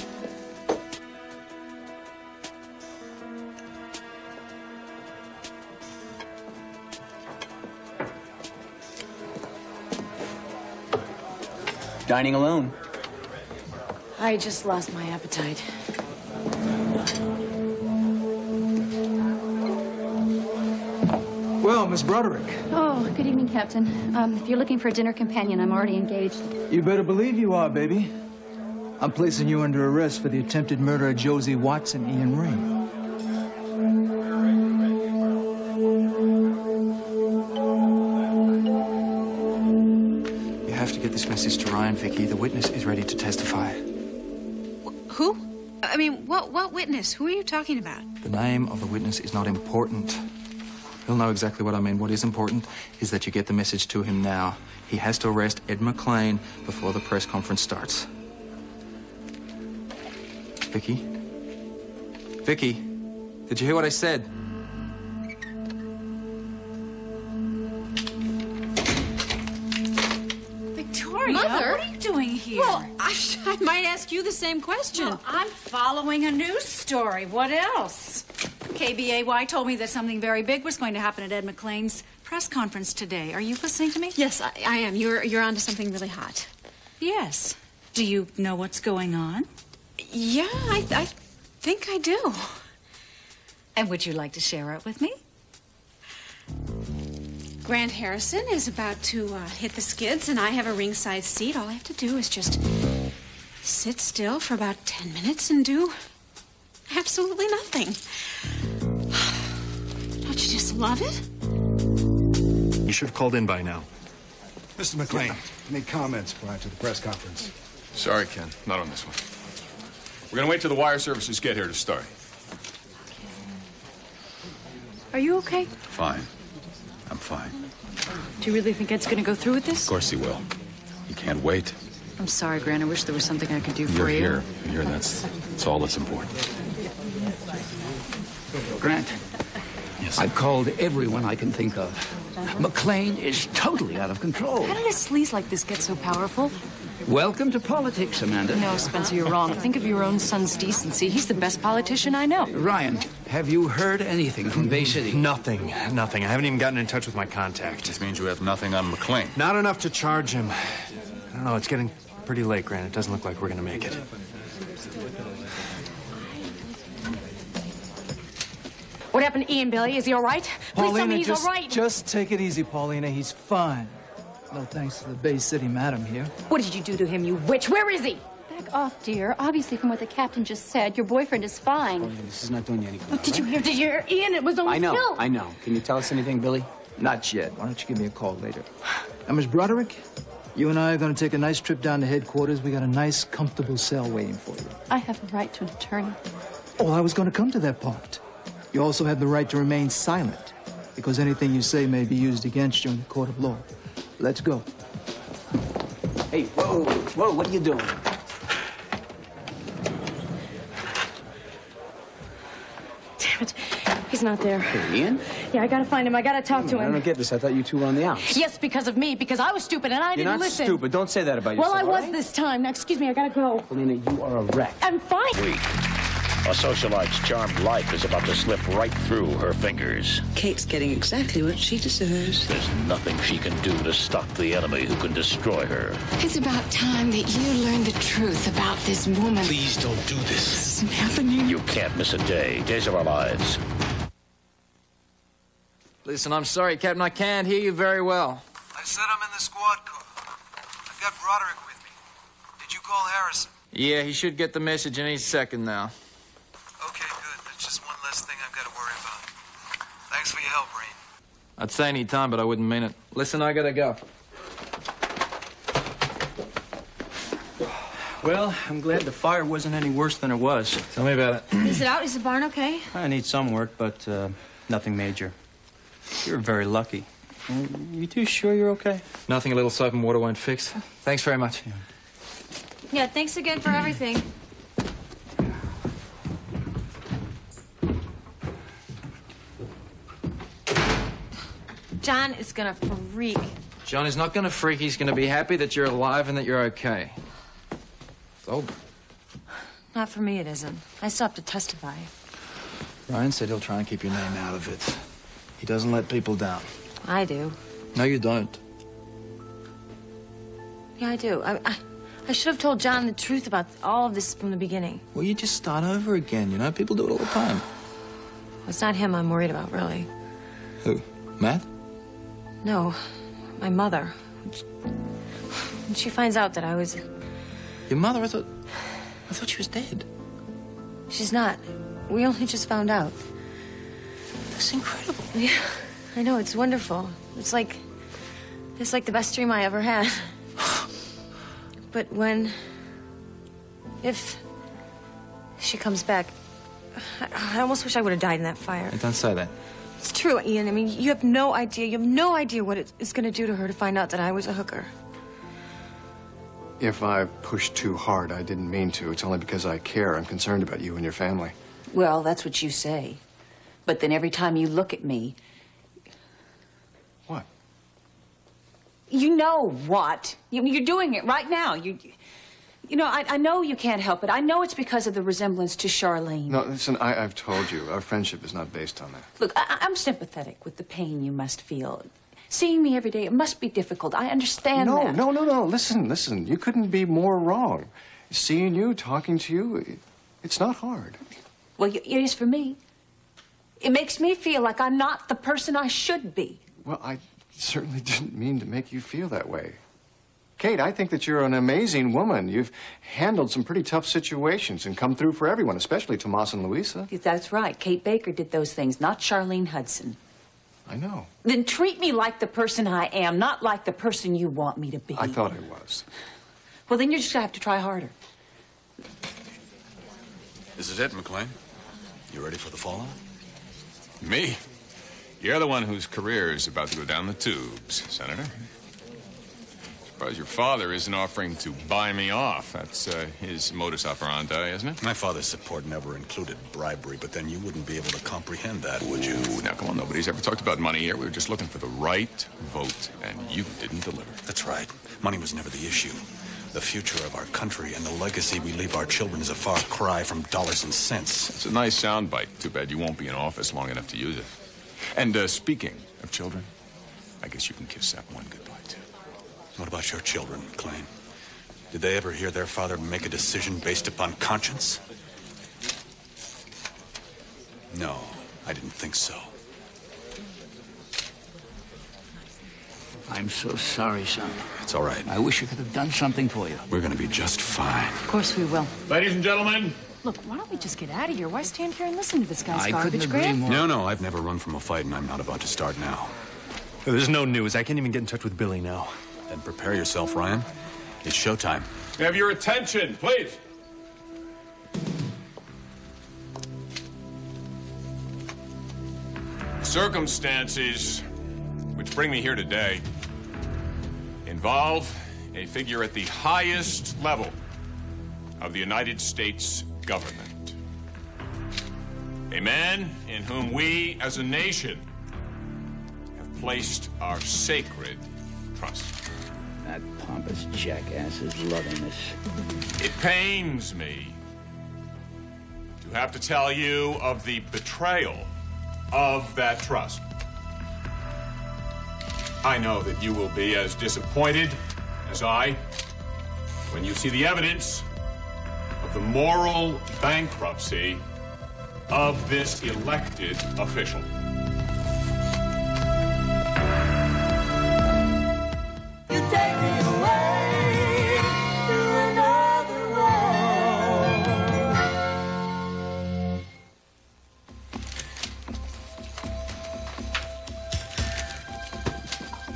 S18: Dining alone.
S2: I just lost my appetite.
S9: Well, Miss Broderick.
S20: Oh, good evening, Captain. If you're looking for a dinner companion, I'm already engaged.
S9: You better believe you are, baby. I'm placing you under arrest for the attempted murder of Josie Watts and Ian Ray.
S17: message to Ryan, Vicky. The witness is ready to testify.
S5: Who? I mean, what witness? Who are you talking about?
S17: The name of the witness is not important. He'll know exactly what I mean. What is important is that you get the message to him now. He has to arrest Ed McClain before the press conference starts. Vicky? Vicky? Did you hear what I said?
S5: Victoria,
S10: Mother?
S5: what are you doing here?
S10: Well, I might ask you the same question.
S5: Well, I'm following a news story. What else? KBAY told me that something very big was going to happen at Ed McClain's press conference today. Are you listening to me?
S10: Yes, I am. You're onto something really hot.
S5: Yes. Do you know what's going on?
S10: Yeah, I think I do.
S5: And would you like to share it with me?
S10: Grant Harrison is about to hit the skids, and I have a ringside seat. All I have to do is just sit still for about 10 minutes and do absolutely nothing. Don't you just love it?
S17: You should have called in by now.
S11: Mr. McClain, any comments prior to the press conference?
S3: Sorry, Ken. Not on this one. We're going to wait till the wire services get here to start.
S1: Are you okay?
S7: Fine. I'm fine.
S1: Do you really think Ed's gonna go through with this?
S7: Of course he will. He can't wait.
S1: I'm sorry, Grant. I wish there was something I could do
S7: You're
S1: for you.
S7: here. You're here. That's all that's important.
S13: Grant,
S7: Yes.
S13: I've called everyone I can think of. McClain is totally out of control.
S1: How did a sleaze like this get so powerful?
S13: Welcome to politics, Amanda.
S1: No, Spencer, you're wrong. Think of your own son's decency. He's the best politician I know.
S13: Ryan, have you heard anything from Bay City?
S17: Nothing. Nothing. I haven't even gotten in touch with my contact.
S7: This means you have nothing on McClain.
S17: Not enough to charge him. I don't know. It's getting pretty late, Grant. It doesn't look like we're going to make it.
S1: What happened to Ian, Billy? Is he all right? Please tell me he's all right.
S14: Just take it easy, Paulina. He's fine. No thanks to the Bay City madam here.
S1: What did you do to him, you witch? Where is he?
S20: Back off, dear. Obviously, from what the captain just said, your boyfriend is fine.
S9: This is not doing you any good.
S1: Did you hear? Did you hear? Ian, it was almost killed.
S9: I know. Can you tell us anything, Billy?
S14: Not yet. Why don't you give me a call later? Now, Miss Broderick, you and I are going to take a nice trip down to headquarters. We got a nice, comfortable cell waiting for you.
S20: I have a right to an attorney.
S14: Oh, I was going to come to that part. You also have the right to remain silent, because anything you say may be used against you in the court of law. Let's go.
S9: Hey, whoa, what are you doing?
S1: Damn it. He's not there.
S9: Hey, Ian?
S1: Yeah, I gotta find him. I gotta talk to
S9: I
S1: him.
S9: don't get this. I thought you two were on the outs.
S1: Yes, because of me. Because I was stupid and I
S9: You're
S1: didn't
S9: not
S1: listen.
S9: stupid. Don't say that about yourself.
S1: Well, I was
S9: all right?
S1: this time. Now, excuse me. I gotta go.
S9: Paulina, you are a wreck.
S1: I'm fine.
S12: A socialite's charmed life is about to slip right through her fingers.
S15: Kate's getting exactly what she deserves.
S12: There's nothing she can do to stop the enemy who can destroy her.
S19: It's about time that you learn the truth about this woman.
S12: Please don't do this. This isn't happening. You can't miss a day. Days of Our Lives.
S14: Listen, I'm sorry, Captain. I can't hear you very well.
S22: I said I'm in the squad car. I've got Broderick with me. Did you call Harrison?
S14: Yeah, he should get the message any second now.
S22: Okay, good. That's just one less thing I've got to worry about. Thanks for your help, Rain.
S14: I'd say any time, but I wouldn't mean it. Listen, I gotta go.
S9: Well, I'm glad the fire wasn't any worse than it was.
S14: Tell me about it.
S10: Is it out? Is the barn okay?
S9: I need some work, but nothing major. You're very lucky. You two sure you're okay?
S14: Nothing a little soap and water won't fix. Thanks very much.
S10: Yeah, thanks again for everything. John is gonna freak.
S14: John is not gonna freak. He's gonna be happy that you're alive and that you're okay. It's over.
S1: Not for me, it isn't. I still have to testify.
S17: Ryan said he'll try and keep your name out of it. He doesn't let people down.
S1: I do.
S17: No, you don't.
S1: Yeah, I do. I should have told John the truth about all of this from the beginning.
S17: Well, you just start over again, you know? People do it all the time.
S1: It's not him I'm worried about, really.
S17: Who? Matt?
S1: No, my mother. When she finds out that I was...
S17: Your mother? I thought she was dead.
S1: She's not. We only just found out.
S17: That's incredible.
S1: Yeah, I know. It's wonderful. It's like the best dream I ever had.
S4: But if she comes back, I almost wish I would have died in that fire.
S17: Don't say that.
S4: It's true, Ian. I mean, you have no idea what it's going to do to her to find out that I was a hooker.
S8: If I pushed too hard, I didn't mean to. It's only because I care. I'm concerned about you and your family.
S2: Well, that's what you say. But then every time you look at me...
S8: What?
S2: You know what? You're doing it right now. You know, I know you can't help it. I know it's because of the resemblance to Charlene.
S8: No, listen, I've told you, our friendship is not based on that.
S2: Look, I'm sympathetic with the pain you must feel. Seeing me every day, it must be difficult. I understand that.
S8: No. Listen. You couldn't be more wrong. Seeing you, talking to you, it's not hard.
S2: Well, it is for me. It makes me feel like I'm not the person I should be.
S8: Well, I certainly didn't mean to make you feel that way. Kate, I think that you're an amazing woman. You've handled some pretty tough situations and come through for everyone, especially Tomas and Louisa.
S2: That's right. Kate Baker did those things, not Charlene Hudson.
S8: I know.
S2: Then treat me like the person I am, not like the person you want me to be.
S8: I thought I was.
S2: Well, then you're just gonna have to try harder.
S7: This is it, McLean. You ready for the fallout?
S3: Me? You're the one whose career is about to go down the tubes, Senator. Surprised your father isn't offering to buy me off. That's his modus operandi, isn't it?
S7: My father's support never included bribery, but then you wouldn't be able to comprehend that, would you?
S3: Now, come on, nobody's ever talked about money here. We were just looking for the right vote, and you didn't deliver.
S7: That's right. Money was never the issue. The future of our country and the legacy we leave our children is a far cry from dollars and cents.
S3: It's a nice soundbite. Too bad you won't be in office long enough to use it. And speaking of children, I guess you can kiss that one goodbye, too.
S7: What about your children, McLean? Did they ever hear their father make a decision based upon conscience? No, I didn't think so.
S13: I'm so sorry, son.
S7: It's all right.
S13: I wish I could have done something for you.
S7: We're going to be just fine.
S2: Of course we will.
S3: Ladies and gentlemen.
S1: Look, why don't we just get out of here? Why stand here and listen to this guy's
S13: I
S1: garbage,
S13: couldn't agree
S1: Grant?
S13: more.
S7: No, I've never run from a fight, and I'm not about to start now.
S17: There's no news. I can't even get in touch with Billy now.
S7: Then prepare yourself, Ryan. It's showtime.
S3: Have your attention, please. Circumstances which bring me here today involve a figure at the highest level of the United States government. A man in whom we, as a nation, have placed our sacred trust.
S13: That pompous jackass is loving this.
S3: It pains me to have to tell you of the betrayal of that trust. I know that you will be as disappointed as I when you see the evidence of the moral bankruptcy of this elected official.
S6: You take me away to another world.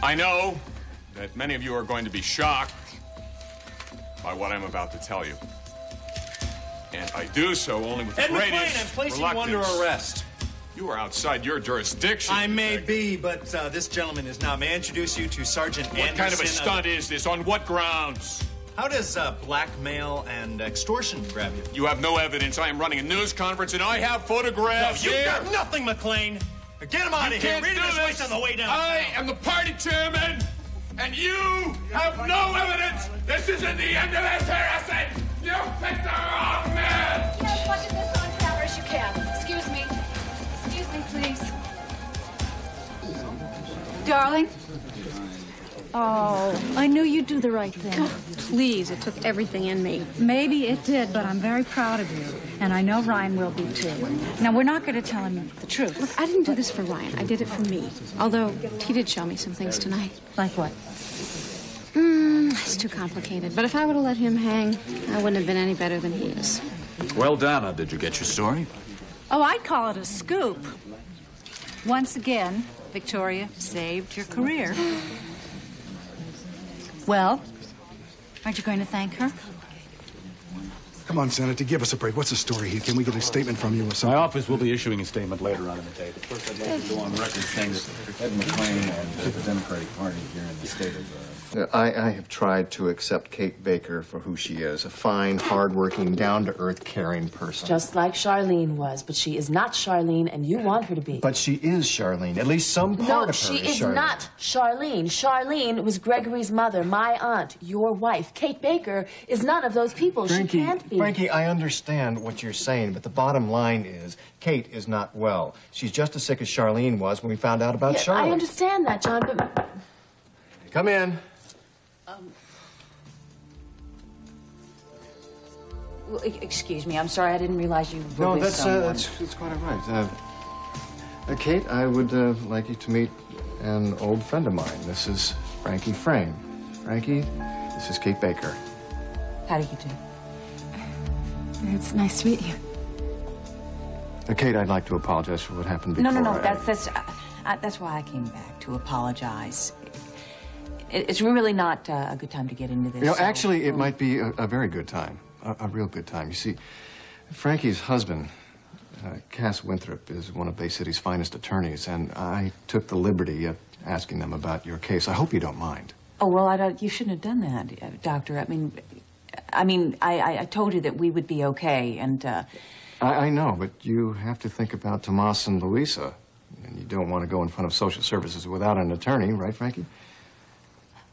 S3: I know that many of you are going to be shocked by what I'm about to tell you. And I do so only with the
S17: Ed McLean,
S3: greatest
S17: I'm placing you under
S3: reluctance.
S17: arrest.
S3: You are outside your jurisdiction.
S17: I may be, but this gentleman is not. May I introduce you to Sergeant Anderson?
S3: What kind of a stunt is this? On what grounds?
S17: How does blackmail and extortion grab you?
S3: You have no evidence. I am running a news conference, and I have photographs
S17: No, you
S3: here.
S17: got nothing, McLean. Get him out
S3: You
S17: of here.
S3: can't
S17: Read
S3: do
S17: this
S3: this.
S17: place on the way down.
S3: I am the party chairman, and you have no evidence. This isn't the end of this, Harrison. You picked the wrong man.
S1: Get as much of this on camera as you can. Excuse me. Excuse me, please. Darling? Oh, I knew you'd do the right thing.
S5: Please, it took everything in me. Maybe it did, but I'm very proud of you. And I know Ryan will be, too. Now, we're not going to tell him the truth.
S10: Look, I didn't do this for Ryan. I did it for me. Although, he did show me some things tonight.
S5: Like what?
S10: It's too complicated. But if I would have let him hang, I wouldn't have been any better than he is.
S7: Well, Donna, did you get your story?
S5: Oh, I'd call it a scoop. Once again, Victoria saved your career. Well, Aren't you going to thank her?
S11: Come on, Senator, give us a break. What's the story here? Can we get a statement from you or something?
S7: My office will be issuing a statement later on in the day. But first, I'd like to go on record saying that Ed McClain and the Democratic Party here in the state of...
S8: I have tried to accept Kate Baker for who she is, a fine, hard-working, down-to-earth, caring person.
S2: Just like Charlene was, but she is not Charlene, and you want her to be.
S8: But she is Charlene. At least some part of her is Charlene.
S2: No, she is not Charlene. Charlene was Gregory's mother, my aunt, your wife. Kate Baker is none of those people.
S8: Frankie,
S2: she can't be.
S8: Frankie, I understand what you're saying, but the bottom line is Kate is not well. She's just as sick as Charlene was when we found out about Charlotte.
S2: I understand that, John, but...
S8: Come in.
S2: Well, excuse me, I'm sorry, I didn't realize you were
S8: No,
S2: with someone.
S8: that's quite all right. Kate, I would like you to meet an old friend of mine. This is Frankie Frame. Frankie, this is Kate Baker.
S2: How do you do?
S1: It's nice to meet you.
S8: Kate, I'd like to apologize for what happened before.
S2: No. That's why I came back, to apologize. It's really not a good time to get into this.
S8: You know, actually, it might be a very good time. A real good time. You see, Frankie's husband, Cass Winthrop, is one of Bay City's finest attorneys, and I took the liberty of asking them about your case. I hope you don't mind.
S2: Oh, well, you shouldn't have done that, Doctor. I told you that we would be okay, and...
S8: I know, but you have to think about Tomas and Louisa, and you don't want to go in front of social services without an attorney, right, Frankie?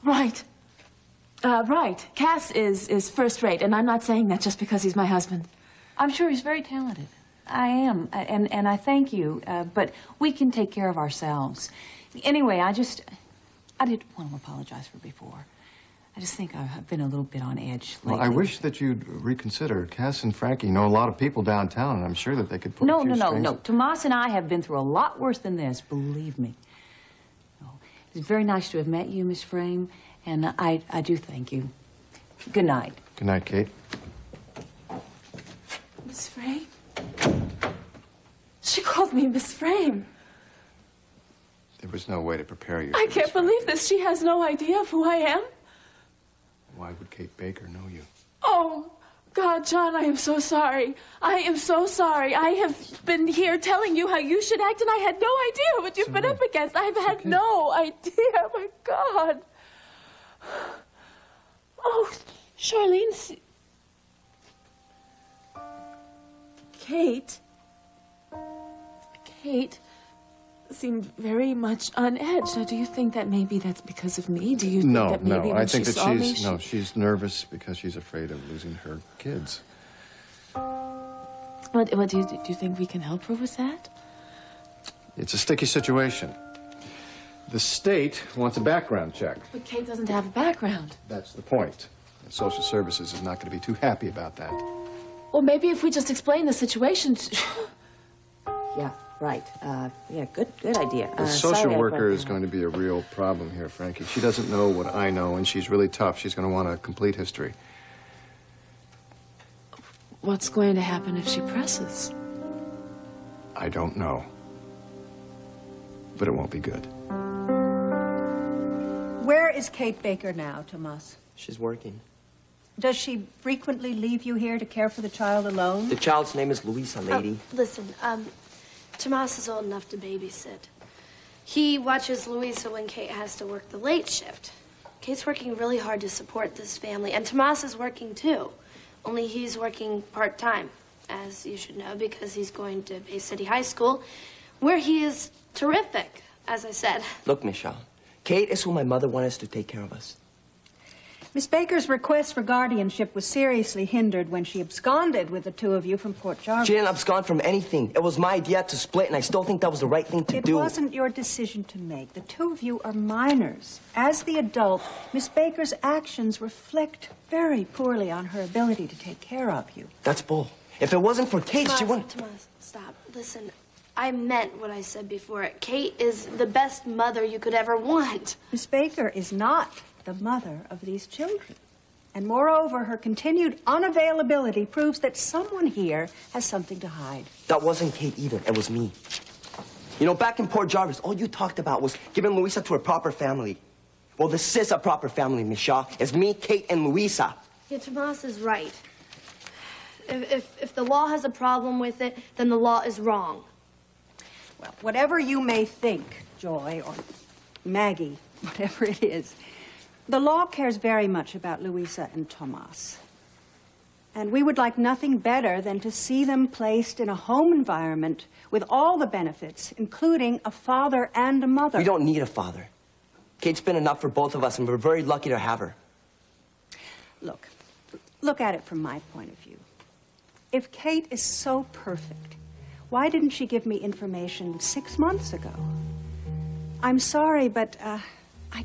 S1: Right. Right. Cass is first rate, and I'm not saying that just because he's my husband.
S2: I'm sure he's very talented. I am, and I thank you, but we can take care of ourselves. Anyway, I didn't want to apologize for before. I just think I've been a little bit on edge lately.
S8: Well, I wish that you'd reconsider. Cass and Frankie know a lot of people downtown, and I'm sure that they could put
S2: No. Tomas and I have been through a lot worse than this, believe me. It's very nice to have met you, Miss Frame, and I do thank you. Good night.
S8: Good night, Kate.
S1: Miss Frame? She called me Miss Frame.
S8: There was no way to prepare you.
S1: I can't believe this. She has no idea of who I am.
S8: Why would Kate Baker know you?
S1: Oh, God, John, I am so sorry. I am so sorry. I have been here telling you how you should act, and I had no idea what you've been up against. I've had no idea. My God. Oh, Charlene. Kate seemed very much on edge. Now, do you think that maybe that's because of me? Do you think that maybe when
S8: I think
S1: she
S8: that
S1: saw me,
S8: she's nervous because she's afraid of losing her kids.
S1: What do you think we can help her with that?
S8: It's a sticky situation. The state wants a background check.
S1: But Kate doesn't have a background.
S8: That's the point. And social services is not going to be too happy about that.
S1: Well, maybe if we just explain the situation.
S2: Yeah, right. Yeah, good idea.
S8: The social worker is going to be a real problem here, Frankie. She doesn't know what I know, and she's really tough. She's going to want a complete history.
S1: What's going to happen if she presses?
S8: I don't know. But it won't be good.
S16: Where is Kate Baker now, Tomas?
S21: She's working.
S16: Does she frequently leave you here to care for the child alone?
S21: The child's name is Louisa, lady.
S23: Listen, Tomas is old enough to babysit. He watches Louisa when Kate has to work the late shift. Kate's working really hard to support this family, and Tomas is working too. Only he's working part-time, as you should know, because he's going to Bay City High School, where he is terrific, as I said.
S21: Look, Michelle, Kate is who my mother wanted us to take care of us.
S16: Miss Baker's request for guardianship was seriously hindered when she absconded with the two of you from Port Jarvis.
S21: She didn't abscond from anything. It was my idea to split, and I still think that was the right thing to do.
S16: It wasn't your decision to make. The two of you are minors. As the adult, Miss Baker's actions reflect very poorly on her ability to take care of you.
S21: That's bull. If it wasn't for Kate, she wouldn't...
S23: Tomas, stop. Listen, I meant what I said before. Kate is the best mother you could ever want.
S16: Miss Baker is not the mother of these children. And moreover, her continued unavailability proves that someone here has something to hide.
S21: That wasn't Kate either. It was me. You know, back in Port Jarvis, all you talked about was giving Louisa to her proper family. Well, this is a proper family, Miss Shaw. It's me, Kate, and Louisa.
S23: Yeah, Tomas is right. If the law has a problem with it, then the law is wrong.
S16: Well, whatever you may think, Joy, or Maggie, whatever it is, the law cares very much about Louisa and Tomas. And we would like nothing better than to see them placed in a home environment with all the benefits, including a father and a mother.
S21: We don't need a father. Kate's been enough for both of us, and we're very lucky to have her.
S16: Look at it from my point of view. If Kate is so perfect, why didn't she give me information 6 months ago? I'm sorry, but I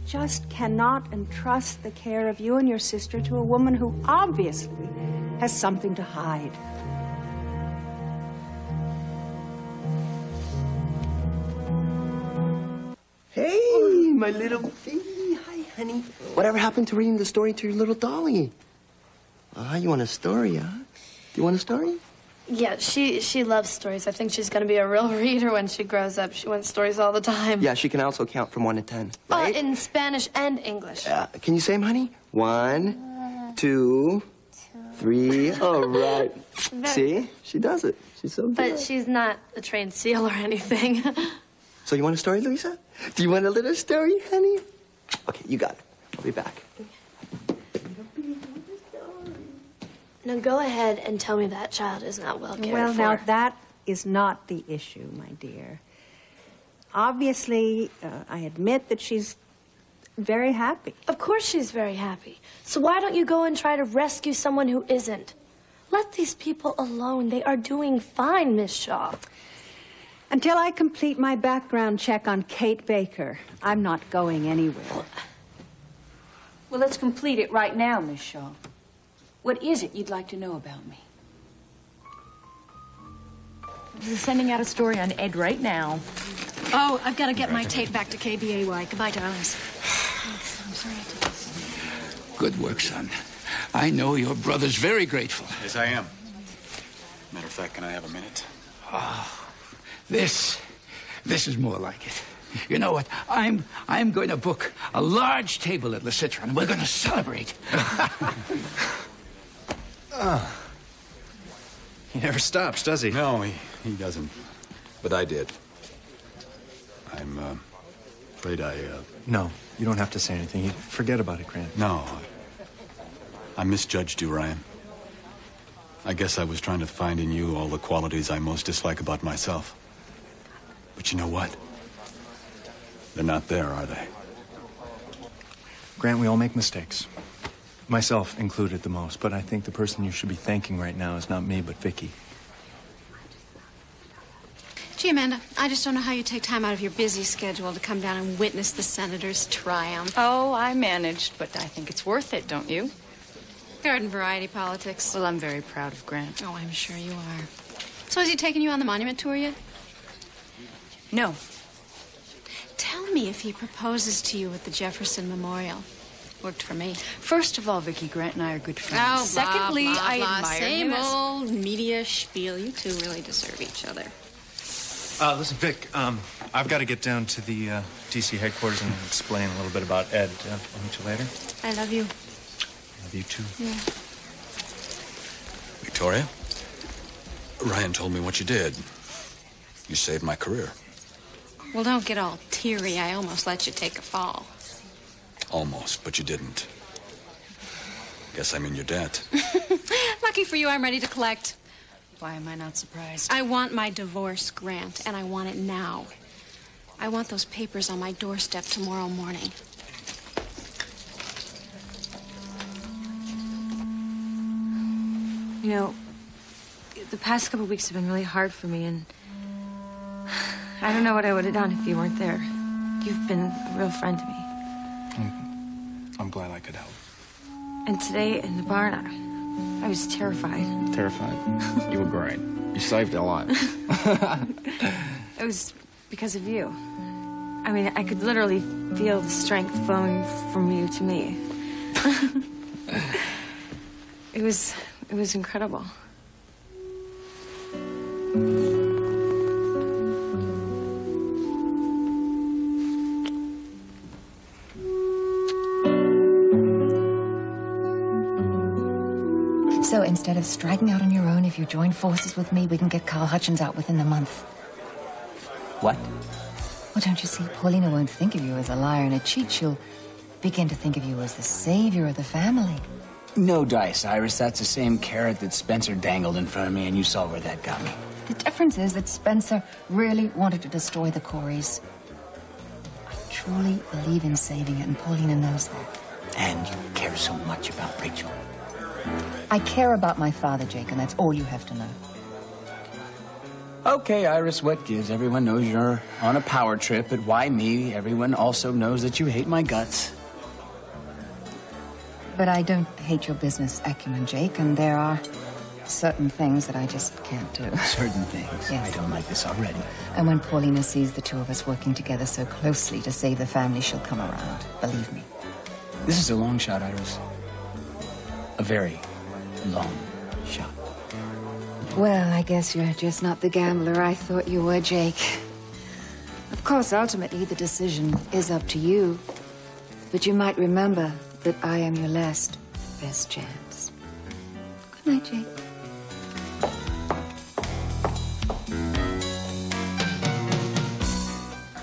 S16: just cannot entrust the care of you and your sister to a woman who obviously has something to hide.
S21: Hey, my little baby. Hi, honey. Whatever happened to reading the story to your little dolly? You want a story, huh? You want a story?
S23: Yeah, she loves stories. I think she's going to be a real reader when she grows up. She wants stories all the time.
S21: Yeah, she can also count from 1 to 10, right?
S23: In Spanish and English.
S21: Can you say them, honey? 1, 2, 3. All right. See? She does it. She's so good.
S23: But she's not a trained seal or anything.
S21: So you want a story, Louisa? Do you want a little story, honey? Okay, you got it. I'll be back.
S23: Now go ahead and tell me that child is not well cared for.
S16: Well, now, that is not the issue, my dear. Obviously, I admit that she's very happy.
S23: Of course she's very happy. So why don't you go and try to rescue someone who isn't? Let these people alone. They are doing fine, Miss Shaw.
S16: Until I complete my background check on Kate Baker, I'm not going anywhere.
S2: Well, let's complete it right now, Miss Shaw. What is it you'd like to know about me?
S15: We're sending out a story on Ed right now.
S5: Oh, I've got to get my tape back to KBAY. Goodbye, darlings. I'm sorry.
S13: Good work, son. I know your brother's very grateful.
S7: Yes, I am. Matter of fact, can I have a minute?
S13: This is more like it. You know what? I'm going to book a large table at Le Citron, and we're going to celebrate.
S17: He never stops, does he?
S7: No, he doesn't. But I did. I'm afraid
S17: No, you don't have to say anything. Forget about it, Grant.
S7: No. I misjudged you, Ryan. I guess I was trying to find in you all the qualities I most dislike about myself. But you know what? They're not there, are they?
S17: Grant, we all make mistakes. Myself included the most, but I think the person you should be thanking right now is not me, but Vicky.
S10: Gee, Amanda, I just don't know how you take time out of your busy schedule to come down and witness the Senator's triumph.
S15: Oh, I managed, but I think it's worth it, don't you?
S10: Garden variety politics.
S15: Well, I'm very proud of Grant.
S10: Oh, I'm sure you are. So has he taken you on the monument tour yet?
S15: No.
S10: Tell me if he proposes to you at the Jefferson Memorial. Worked for me.
S15: First of all, Vicky, Grant and I are good friends.
S10: Oh,
S15: Secondly, I admire
S10: same
S15: him.
S10: old media spiel. You two really deserve each other.
S17: Listen, Vic, I've got to get down to the D.C. headquarters and explain a little bit about Ed. I'll meet you later.
S10: I love you.
S17: Love you, too.
S10: Yeah.
S7: Victoria? Ryan told me what you did. You saved my career.
S10: Well, don't get all teary. I almost let you take a fall.
S7: Almost, but you didn't. Guess I'm in your debt.
S10: Lucky for you, I'm ready to collect.
S15: Why am I not surprised?
S10: I want my divorce, Grant, and I want it now. I want those papers on my doorstep tomorrow morning.
S4: You know, the past couple weeks have been really hard for me, and I don't know what I would have done if you weren't there. You've been a real friend to me.
S17: I'm glad I could help.
S4: And today in the barn, I was terrified.
S9: Terrified? You were great. You saved a lot.
S4: It was because of you. I mean, I could literally feel the strength flowing from you to me. It was incredible.
S18: instead of striking out on your own, if you join forces with me, we can get Carl Hutchins out within the month.
S19: What?
S18: Well, don't you see, Paulina won't think of you as a liar and a cheat. She'll begin to think of you as the savior of the family.
S19: No dice, Iris. That's the same carrot that Spencer dangled in front of me, and you saw where that got me.
S18: The difference is that Spencer really wanted to destroy the Coreys. I truly believe in saving it, and Paulina knows that.
S19: And you care so much about Rachel.
S18: I care about my father, Jake, and that's all you have to know.
S19: Okay, Iris, what gives? Everyone knows you're on a power trip, but why me? Everyone also knows that you hate my guts.
S18: But I don't hate your business acumen, Jake, and there are certain things that I just can't do.
S19: Certain things?
S18: Yes.
S19: I don't like this already.
S18: And when Paulina sees the two of us working together so closely to save the family, she'll come around. Believe me.
S19: This is a long shot, Iris. A very long shot.
S18: Well, I guess you're just not the gambler I thought you were, Jake. Of course, ultimately, the decision is up to you. But you might remember that I am your last best chance. Good night, Jake.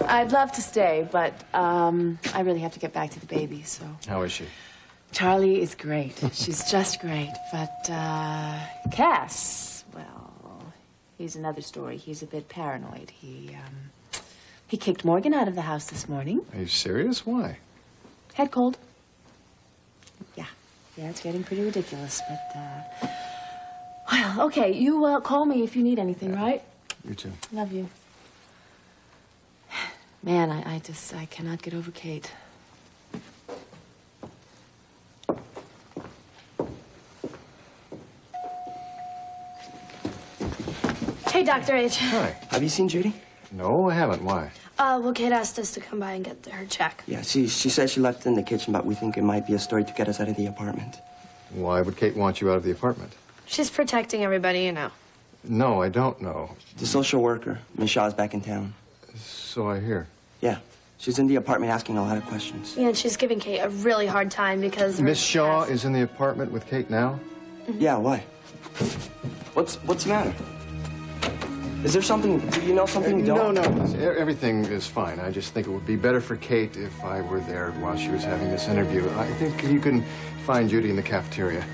S1: I'd love to stay, but I really have to get back to the baby, so...
S17: How is she?
S1: Charlie is great. She's just great. But, Cass, well, he's another story. He's a bit paranoid. He kicked Morgan out of the house this morning.
S17: Are you serious? Why?
S1: Head cold. Yeah, it's getting pretty ridiculous, but, well, okay, you, call me if you need anything, right?
S17: You too.
S1: Love you. Man, I cannot get over Kate.
S23: Hey, Dr. H.
S21: Hi. Have you seen Judy?
S17: No, I haven't. Why?
S23: Well, Kate asked us to come by and get her check.
S21: Yeah, she said she left it in the kitchen, but we think it might be a story to get us out of the apartment.
S17: Why would Kate want you out of the apartment?
S23: She's protecting everybody, you know.
S17: No, I don't know.
S21: The social worker, Miss Shaw's back in town.
S17: So I hear.
S21: Yeah. She's in the apartment asking a lot of questions.
S23: Yeah, and she's giving Kate a really hard time because...
S17: Miss Shaw is in the apartment with Kate now?
S21: Yeah, why? What's the matter? Is there something, do you know something we don't?
S17: No, everything is fine. I just think it would be better for Kate if I were there while she was having this interview. I think you can find Judy in the cafeteria.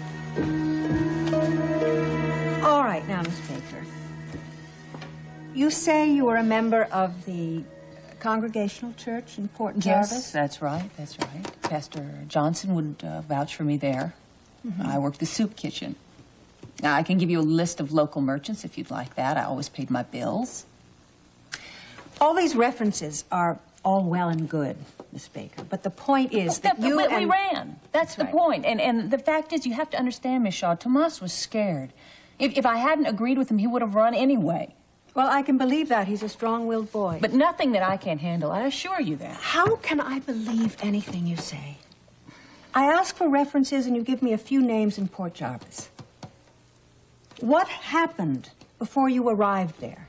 S16: All right, now, Miss Baker. You say you were a member of the Congregational Church in Port Jarvis?
S2: Yes, that's right. Pastor Johnson would vouch for me there. I worked the soup kitchen. Now, I can give you a list of local merchants if you'd like that. I always paid my bills.
S16: All these references are all well and good, Miss Baker, but the point is that you
S2: we ran. That's the point. And the fact is, you have to understand, Miss Shaw, Tomas was scared. If I hadn't agreed with him, he would have run anyway.
S16: Well, I can believe that. He's a strong-willed boy.
S2: But nothing that I can't handle. I assure you that.
S16: How can I believe anything you say? I ask for references and you give me a few names in Port Jarvis. What happened before you arrived there?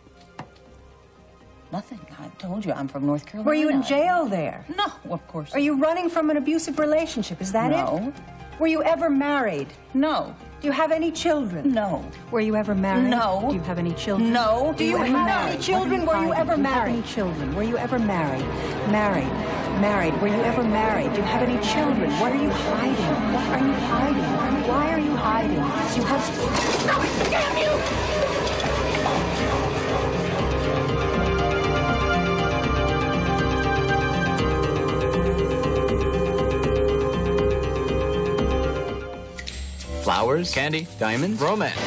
S2: Nothing. I told you I'm from North Carolina.
S16: Were you in jail there?
S2: No, of course not.
S16: Are you running from an abusive relationship? Is that it?
S2: No.
S16: Were you ever married?
S2: No.
S16: Do you have any children?
S2: No.
S16: Were you ever married?
S2: No.
S16: Do you have any children?
S2: No.
S16: Do you have any children? Were you ever married? Any children? Were you ever married? Married. Were you ever married? Do you have any children? What are you hiding? What are you hiding? Why are you hiding? You have... Stop it! Damn you!
S19: Flowers, candy, diamonds, romance.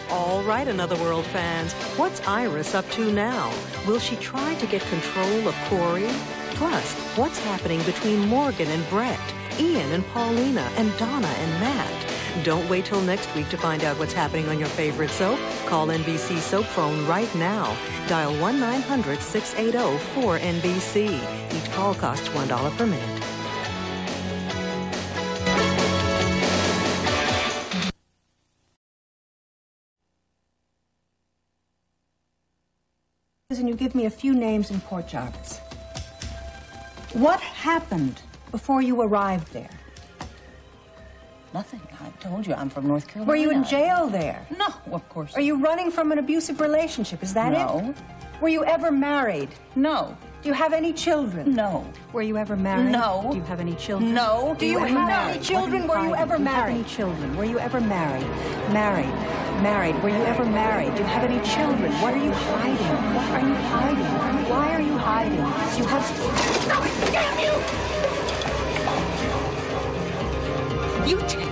S20: All right, Another World fans, what's Iris up to now? Will she try to get control of Corey? Plus, what's happening between Morgan and Brett, Ian and Paulina, and Donna and Matt? Don't wait till next week to find out what's happening on your favorite soap. Call NBC Soap Phone right now. Dial 1-900-680-4NBC. Each call costs $1 per minute.
S16: And you give me a few names in Port Jarvis. What happened before you arrived there?
S2: Nothing. I told you I'm from North Carolina.
S16: Were you in jail there?
S2: No, of course.
S16: Are you running from an abusive relationship? Is that it?
S2: No.
S16: Were you ever married?
S2: No.
S16: Do you have any children?
S2: No.
S16: Were you ever married?
S2: No.
S16: Do you have any children?
S2: No.
S16: Do you have any children? Were you ever married?
S2: Any
S16: children? Were you ever married? Married. Married. Were you ever married? Do you have any children? What are you hiding? What are you hiding? Why are you hiding? You have... No, damn you!
S2: You take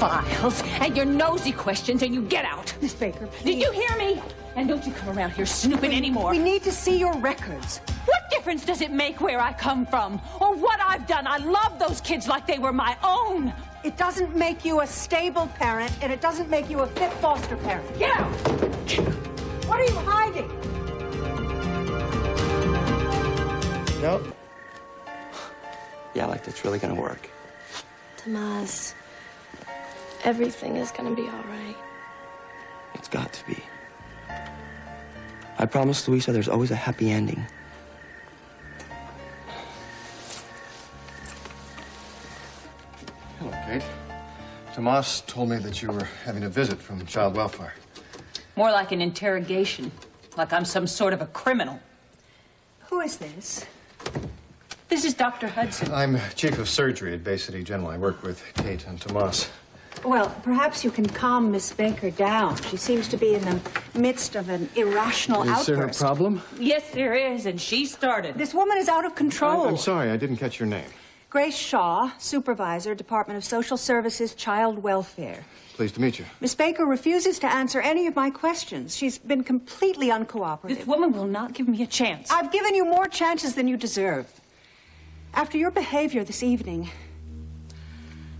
S2: files and your nosy questions and you get out.
S16: Miss Baker, please.
S2: Did you hear me? And don't you come around here snooping anymore.
S16: We need to see your records.
S2: What difference does it make where I come from or what I've done? I love those kids like they were my own.
S16: It doesn't make you a stable parent, and it doesn't make you a fit foster parent.
S2: Get out!
S16: What are you hiding?
S21: Nope. Yeah, like that's really gonna work.
S23: Tomas, everything is gonna be all right.
S21: It's got to be. I promised Louisa there's always a happy ending.
S8: Hello, Kate. Tomas told me that you were having a visit from Child Welfare.
S2: More like an interrogation, like I'm some sort of a criminal.
S16: Who is this?
S2: This is Dr. Hudson.
S8: I'm chief of surgery at Bay City General. I work with Kate and Tomas.
S16: Well, perhaps you can calm Miss Baker down. She seems to be in the midst of an irrational outburst.
S8: Is there a problem?
S2: Yes, there is, and she started.
S16: This woman is out of control.
S8: I'm sorry, I didn't catch your name.
S16: Grace Shaw, Supervisor, Department of Social Services, Child Welfare.
S8: Pleased to meet you.
S16: Miss Baker refuses to answer any of my questions. She's been completely uncooperative.
S2: This woman will not give me a chance.
S16: I've given you more chances than you deserve. After your behavior this evening,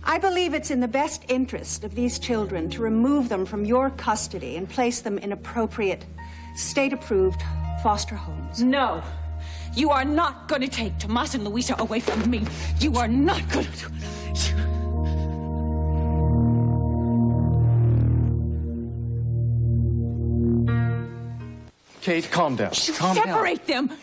S16: I believe it's in the best interest of these children to remove them from your custody and place them in appropriate, state-approved foster homes.
S2: No. You are not going to take Tomas and Louisa away from me. You are not going to.
S8: Kate, calm down. Calm
S2: Separate
S8: down.
S2: them.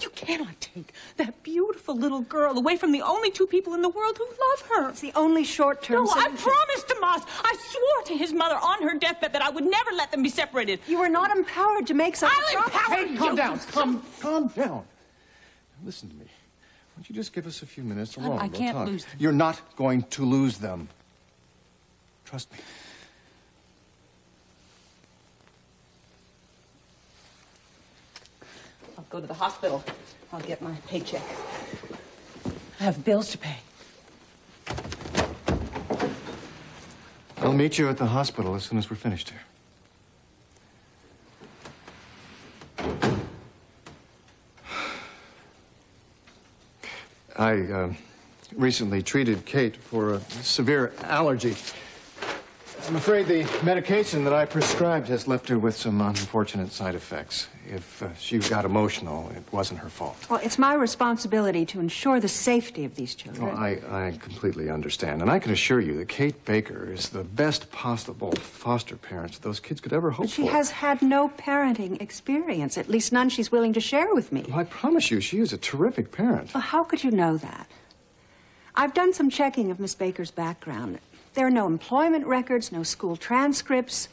S2: You cannot take that beautiful little girl away from the only two people in the world who love her.
S16: It's the only short-term
S2: No, I
S16: solution.
S2: promised Tomas. I swore to his mother on her deathbed that I would never let them be separated.
S16: You were not empowered to make such a
S2: I'll
S16: promise.
S2: empower
S8: Kate, calm
S2: you.
S8: down. Calm down. Now, listen to me. Why don't you just give us a few minutes alone?
S2: I
S8: We'll
S2: can't
S8: talk.
S2: lose them.
S8: You're not going to lose them. Trust me.
S2: I'll go to the hospital. I'll get my paycheck. I have bills to pay.
S8: I'll meet you at the hospital as soon as we're finished here. I recently treated Kate for a severe allergy. I'm afraid the medication that I prescribed has left her with some unfortunate side effects. If she got emotional, it wasn't her fault.
S16: Well, it's my responsibility to ensure the safety of these children.
S8: Well, I completely understand. And I can assure you that Kate Baker is the best possible foster parent those kids could ever hope
S16: But she
S8: for.
S16: has had no parenting experience, at least none she's willing to share with me.
S8: Well, I promise you, she is a terrific parent.
S16: Well, how could you know that? I've done some checking of Miss Baker's background. There are no employment records, no school transcripts.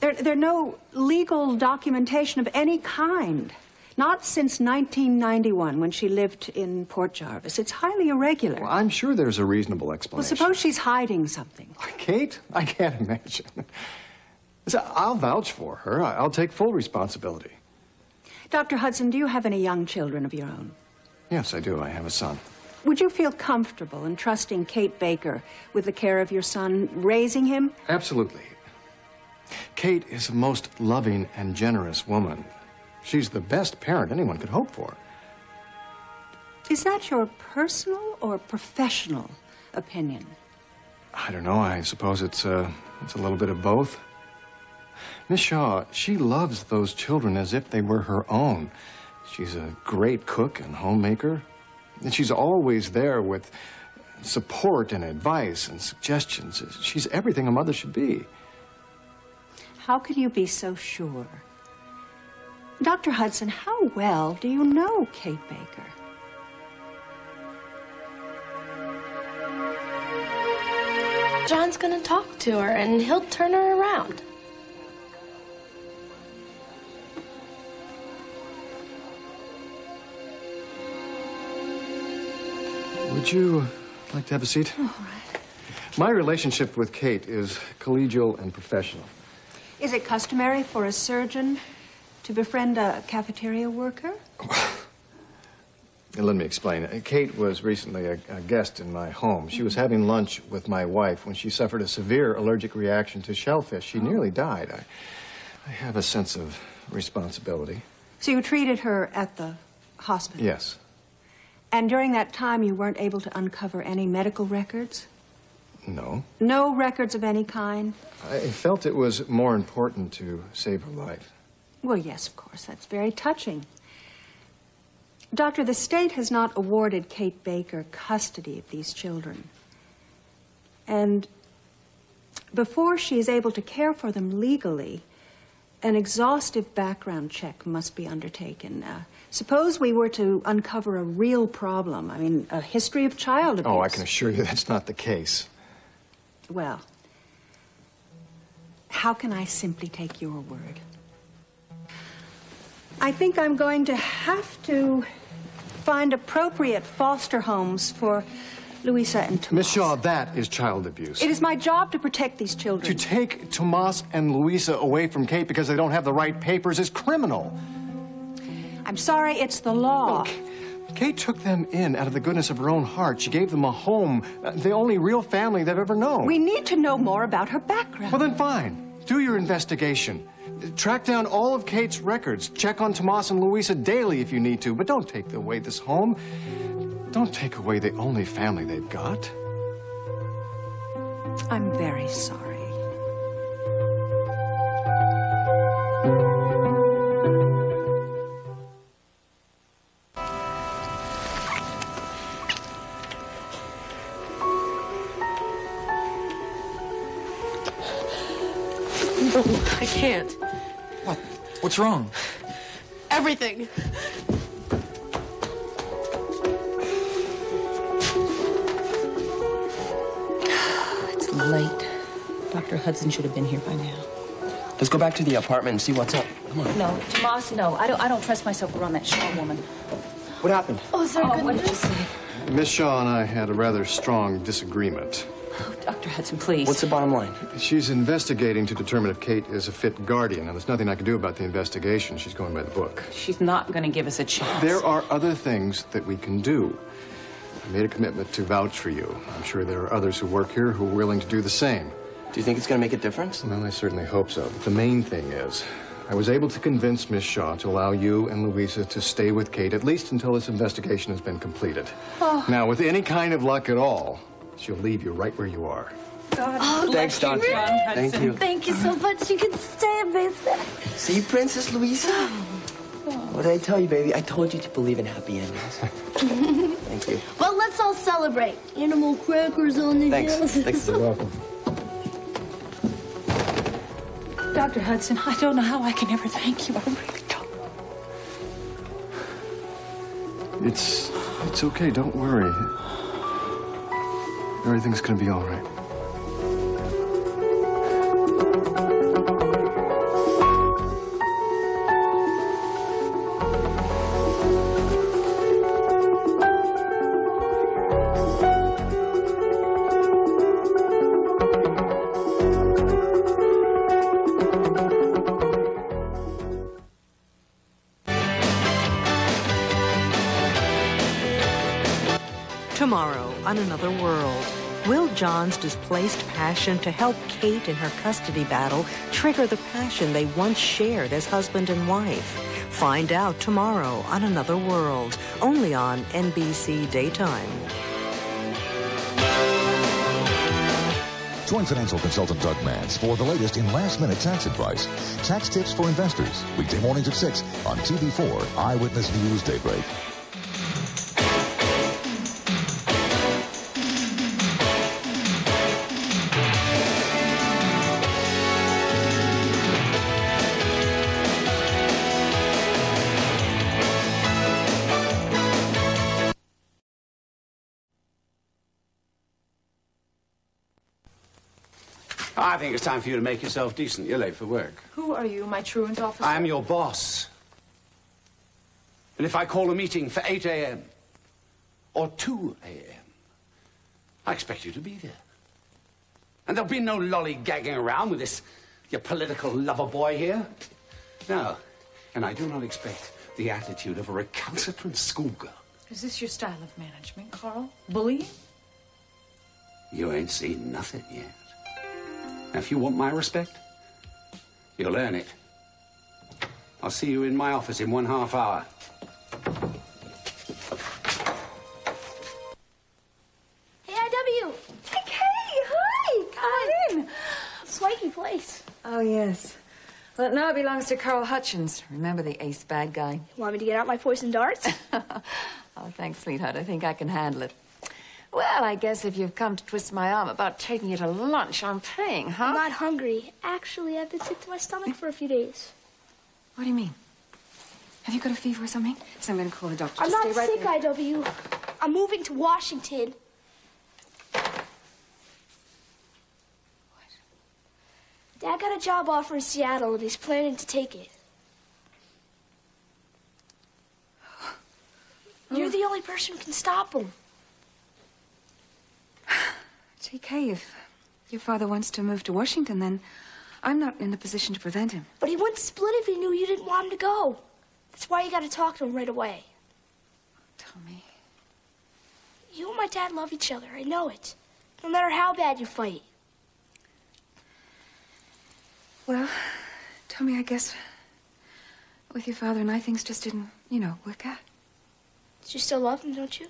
S16: There are no legal documentation of any kind. Not since 1991, when she lived in Port Jarvis. It's highly irregular.
S8: Well, I'm sure there's a reasonable
S16: Well,
S8: explanation.
S16: suppose she's hiding something.
S8: Kate? I can't imagine. Listen, I'll vouch for her. I'll take full responsibility.
S16: Dr. Hudson, do you have any young children of your own?
S8: Yes, I do. I have a son.
S16: Would you feel comfortable in trusting Kate Baker with the care of your son, raising him?
S8: Absolutely. Kate is a most loving and generous woman. She's the best parent anyone could hope for.
S16: Is that your personal or professional opinion?
S8: I don't know. I suppose it's a little bit of both. Miss Shaw, she loves those children as if they were her own. She's a great cook and homemaker. And she's always there with support and advice and suggestions. She's everything a mother should be.
S16: How can you be so sure? Dr. Hudson, how well do you know Kate Baker?
S23: John's gonna talk to her, and he'll turn her around.
S8: Would you like to have a seat?
S16: All right.
S8: My relationship with Kate is collegial and professional.
S16: Is it customary for a surgeon to befriend a cafeteria worker?
S8: Let me explain. Kate was recently a guest in my home. She was having lunch with my wife when she suffered a severe allergic reaction to shellfish. She nearly died. I have a sense of responsibility.
S16: So you treated her at the hospital?
S8: Yes.
S16: And during that time, you weren't able to uncover any medical records?
S8: No.
S16: No records of any kind?
S8: I felt it was more important to save her life.
S16: Well, yes, of course. That's very touching. Doctor, the state has not awarded Kate Baker custody of these children. And before she is able to care for them legally, an exhaustive background check must be undertaken. Suppose we were to uncover a real problem. I mean, a history of child abuse.
S8: Oh, I can assure you that's not the case.
S16: Well, how can I simply take your word? I think I'm going to have to find appropriate foster homes for Louisa and Tomas.
S8: Miss Shaw, that is child abuse.
S16: It is my job to protect these children.
S8: To take Tomas and Louisa away from Kate because they don't have the right papers is criminal.
S16: I'm sorry, it's the law.
S8: Look, Kate took them in out of the goodness of her own heart. She gave them a home, the only real family they've ever known.
S16: We need to know more about her background.
S8: Well, then fine. Do your investigation. Track down all of Kate's records. Check on Tomas and Louisa daily if you need to, but don't take away this home. Don't take away the only family they've got.
S16: I'm very sorry.
S5: No, I can't.
S9: What? What's wrong?
S5: Everything.
S15: It's late. Dr. Hudson should have been here by now.
S21: Let's go back to the apartment and see what's up. Come on.
S15: No, Tomas, no. I don't trust myself around that Shaw woman.
S21: What happened?
S23: Oh, is there good
S15: what did you
S23: news?
S15: say?
S8: Miss Shaw and I had a rather strong disagreement.
S15: Oh, Dr. Hudson, please.
S21: What's the bottom line?
S8: She's investigating to determine if Kate is a fit guardian. Now, there's nothing I can do about the investigation. She's going by the book.
S15: She's not going to give us a chance.
S8: There are other things that we can do. I made a commitment to vouch for you. I'm sure there are others who work here who are willing to do the same.
S21: Do you think it's going to make a difference?
S8: Well, I certainly hope so. But the main thing is, I was able to convince Miss Shaw to allow you and Louisa to stay with Kate, at least until this investigation has been completed.
S23: Oh.
S8: Now, with any kind of luck at all, she'll leave you right where you are.
S23: Oh,
S21: Thanks, Doctor. Thank you.
S23: Thank you so much. You can stay, Mason.
S21: See, Princess Louisa? What did I tell you, baby? I told you to believe in happy endings. Thank you.
S23: Well, let's all celebrate. Animal crackers on the
S21: Thanks.
S23: hills.
S21: Thanks.
S8: You're welcome.
S15: Dr. Hudson, I don't know how I can ever thank you. I really don't.
S8: It's okay. Don't worry. Everything's gonna be all right.
S20: Tomorrow on Another World, will John's displaced passion to help Kate in her custody battle trigger the passion they once shared as husband and wife? Find out tomorrow on Another World, only on NBC Daytime.
S12: Join financial consultant Doug Mans for the latest in last-minute tax advice. Tax tips for investors. Weekday mornings at 6 on TV4 Eyewitness News Daybreak.
S6: I think it's time for you to make yourself decent. You're late for work.
S1: Who are you, my truant officer?
S6: I am your boss. And if I call a meeting for 8 a.m. or 2 a.m., I expect you to be there. And there'll be no lollygagging around with this, your political lover boy here. No. And I do not expect the attitude of a recalcitrant schoolgirl.
S1: Is this your style of management, Carl? Bullying?
S6: You ain't seen nothing yet. Now, if you want my respect, you'll earn it. I'll see you in my office in 1/2 hour.
S23: Hey, IW! Hey, hi! Come on in. Swanky place.
S18: Oh, yes. Well, it now belongs to Carl Hutchins. Remember the ace bad guy?
S23: Want me to get out my poison darts?
S18: Oh, thanks, sweetheart. I think I can handle it. Well, I guess if you've come to twist my arm about taking you to lunch, I'm paying, huh?
S23: I'm not hungry. Actually, I've been sick to my stomach for a few days.
S18: What do you mean? Have you got a fever or something? So I'm going to call the doctor.
S23: I'm
S18: Just
S23: not
S18: stay right
S23: sick,
S18: there.
S23: IW. I'm moving to Washington. Dad got a job offer in Seattle, and he's planning to take it. You're the only person who can stop him.
S18: TK, if your father wants to move to Washington, then I'm not in a position to prevent him.
S23: But he wouldn't split if he knew you didn't want him to go. That's why you got to talk to him right away.
S18: Tommy.
S23: You and my dad love each other. I know it. No matter how bad you fight.
S18: Well, Tommy, I guess with your father and I, things just didn't, work out.
S23: You still love him, don't you?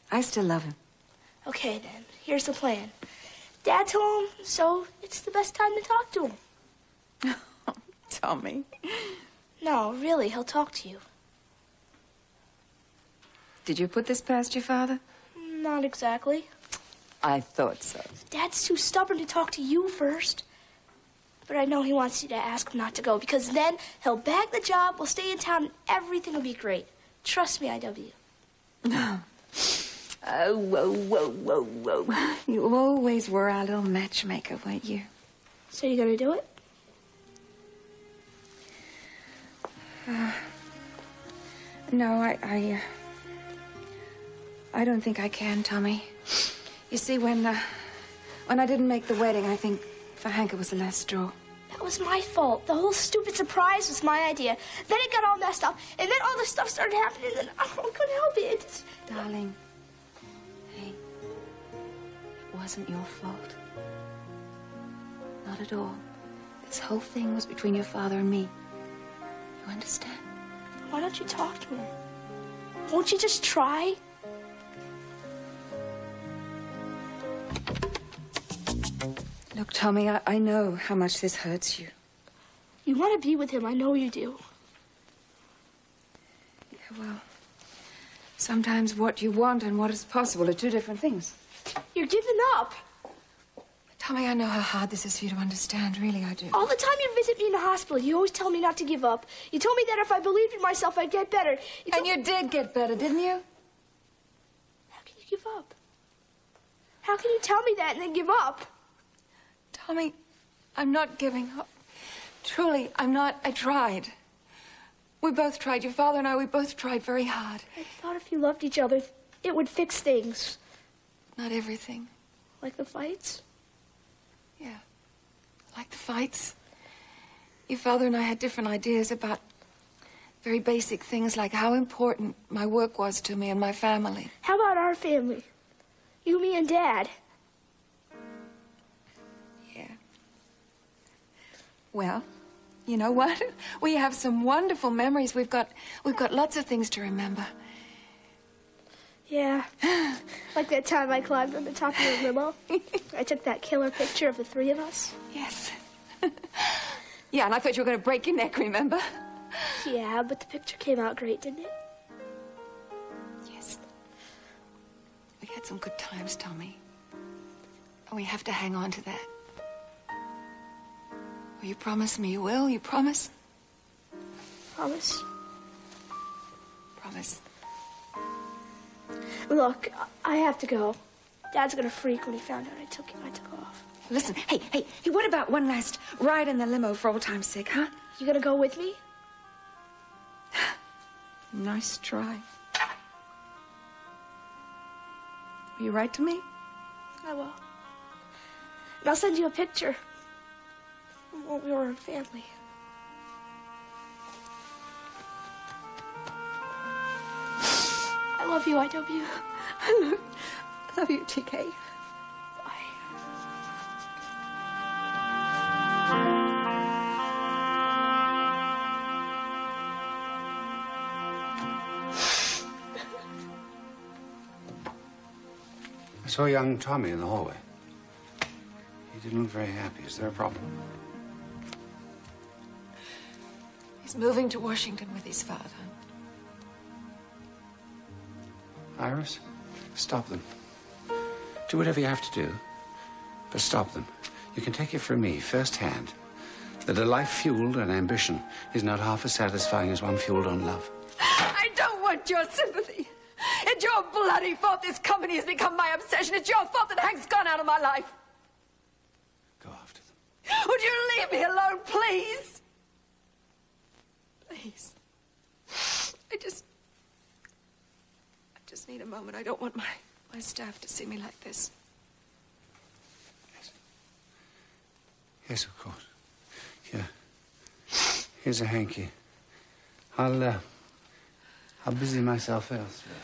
S18: I still love him.
S23: Okay, then. Here's the plan. Dad told him, so it's the best time to talk to him.
S18: Tommy.
S23: No, really, he'll talk to you.
S18: Did you put this past your father?
S23: Not exactly.
S18: I thought so.
S23: Dad's too stubborn to talk to you first. But I know he wants you to ask him not to go, because then he'll bag the job, we'll stay in town, and everything will be great. Trust me, IW.
S18: Oh, whoa. You always were our little matchmaker, weren't you?
S23: So you gonna do it?
S18: No, I don't think I can, Tommy. You see, when I didn't make the wedding, I think for Hank it was the last straw.
S23: That was my fault. The whole stupid surprise was my idea. Then it got all messed up, and then all this stuff started happening, and I couldn't help it.
S18: Darling, hey, it wasn't your fault. Not at all. This whole thing was between your father and me. You understand?
S23: Why don't you talk to him? Won't you just try?
S18: Look, Tommy, I know how much this hurts you.
S23: You want to be with him. I know you do.
S18: Yeah, well, sometimes what you want and what is possible are two different things.
S23: You're giving up.
S18: Tommy, I know how hard this is for you to understand. Really, I do.
S23: All the time you visit me in the hospital, you always tell me not to give up. You told me that if I believed in myself, I'd get better.
S18: And you did get better, didn't you?
S23: How can you give up? How can you tell me that and then give up?
S18: Tommy, I'm not giving up. Truly, I'm not. I tried. We both tried. Your father and I, we both tried very hard.
S23: I thought if you loved each other, it would fix things.
S18: Not everything.
S23: Like the fights?
S18: Yeah. Like the fights. Your father and I had different ideas about very basic things like how important my work was to me and my family.
S23: How about our family? You, me, and Dad.
S18: Well, you know what? We have some wonderful memories. We've got lots of things to remember.
S23: Yeah. Like that time I climbed on the top of the limo. I took that killer picture of the three of us.
S18: Yes. Yeah, and I thought you were going to break your neck, remember?
S23: Yeah, but the picture came out great, didn't it?
S18: Yes. We had some good times, Tommy. And we have to hang on to that. Will you promise me you will? You promise?
S23: Promise.
S18: Promise.
S23: Look, I have to go. Dad's gonna freak when he found out I took off.
S18: Listen, hey, what about one last ride in the limo for old time's sake, huh?
S23: You gonna go with me?
S18: Nice try. Will you write to me?
S23: I will. And I'll send you a picture. When we were a family. I love you, IW.
S18: I love you, TK.
S6: I saw young Tommy in the hallway. He didn't look very happy. Is there a problem?
S18: He's moving to Washington with his father.
S6: Iris, stop them. Do whatever you have to do, but stop them. You can take it from me, firsthand, that a life fueled on ambition is not half as satisfying as one fueled on love.
S18: I don't want your sympathy. It's your bloody fault this company has become my obsession. It's your fault that Hank's gone out of my life.
S6: Go after them.
S18: Would you leave me alone, please? Please. I just need a moment. I don't want my staff to see me like this.
S6: Yes, of course. Yeah. Here's a hanky. I'll busy myself elsewhere.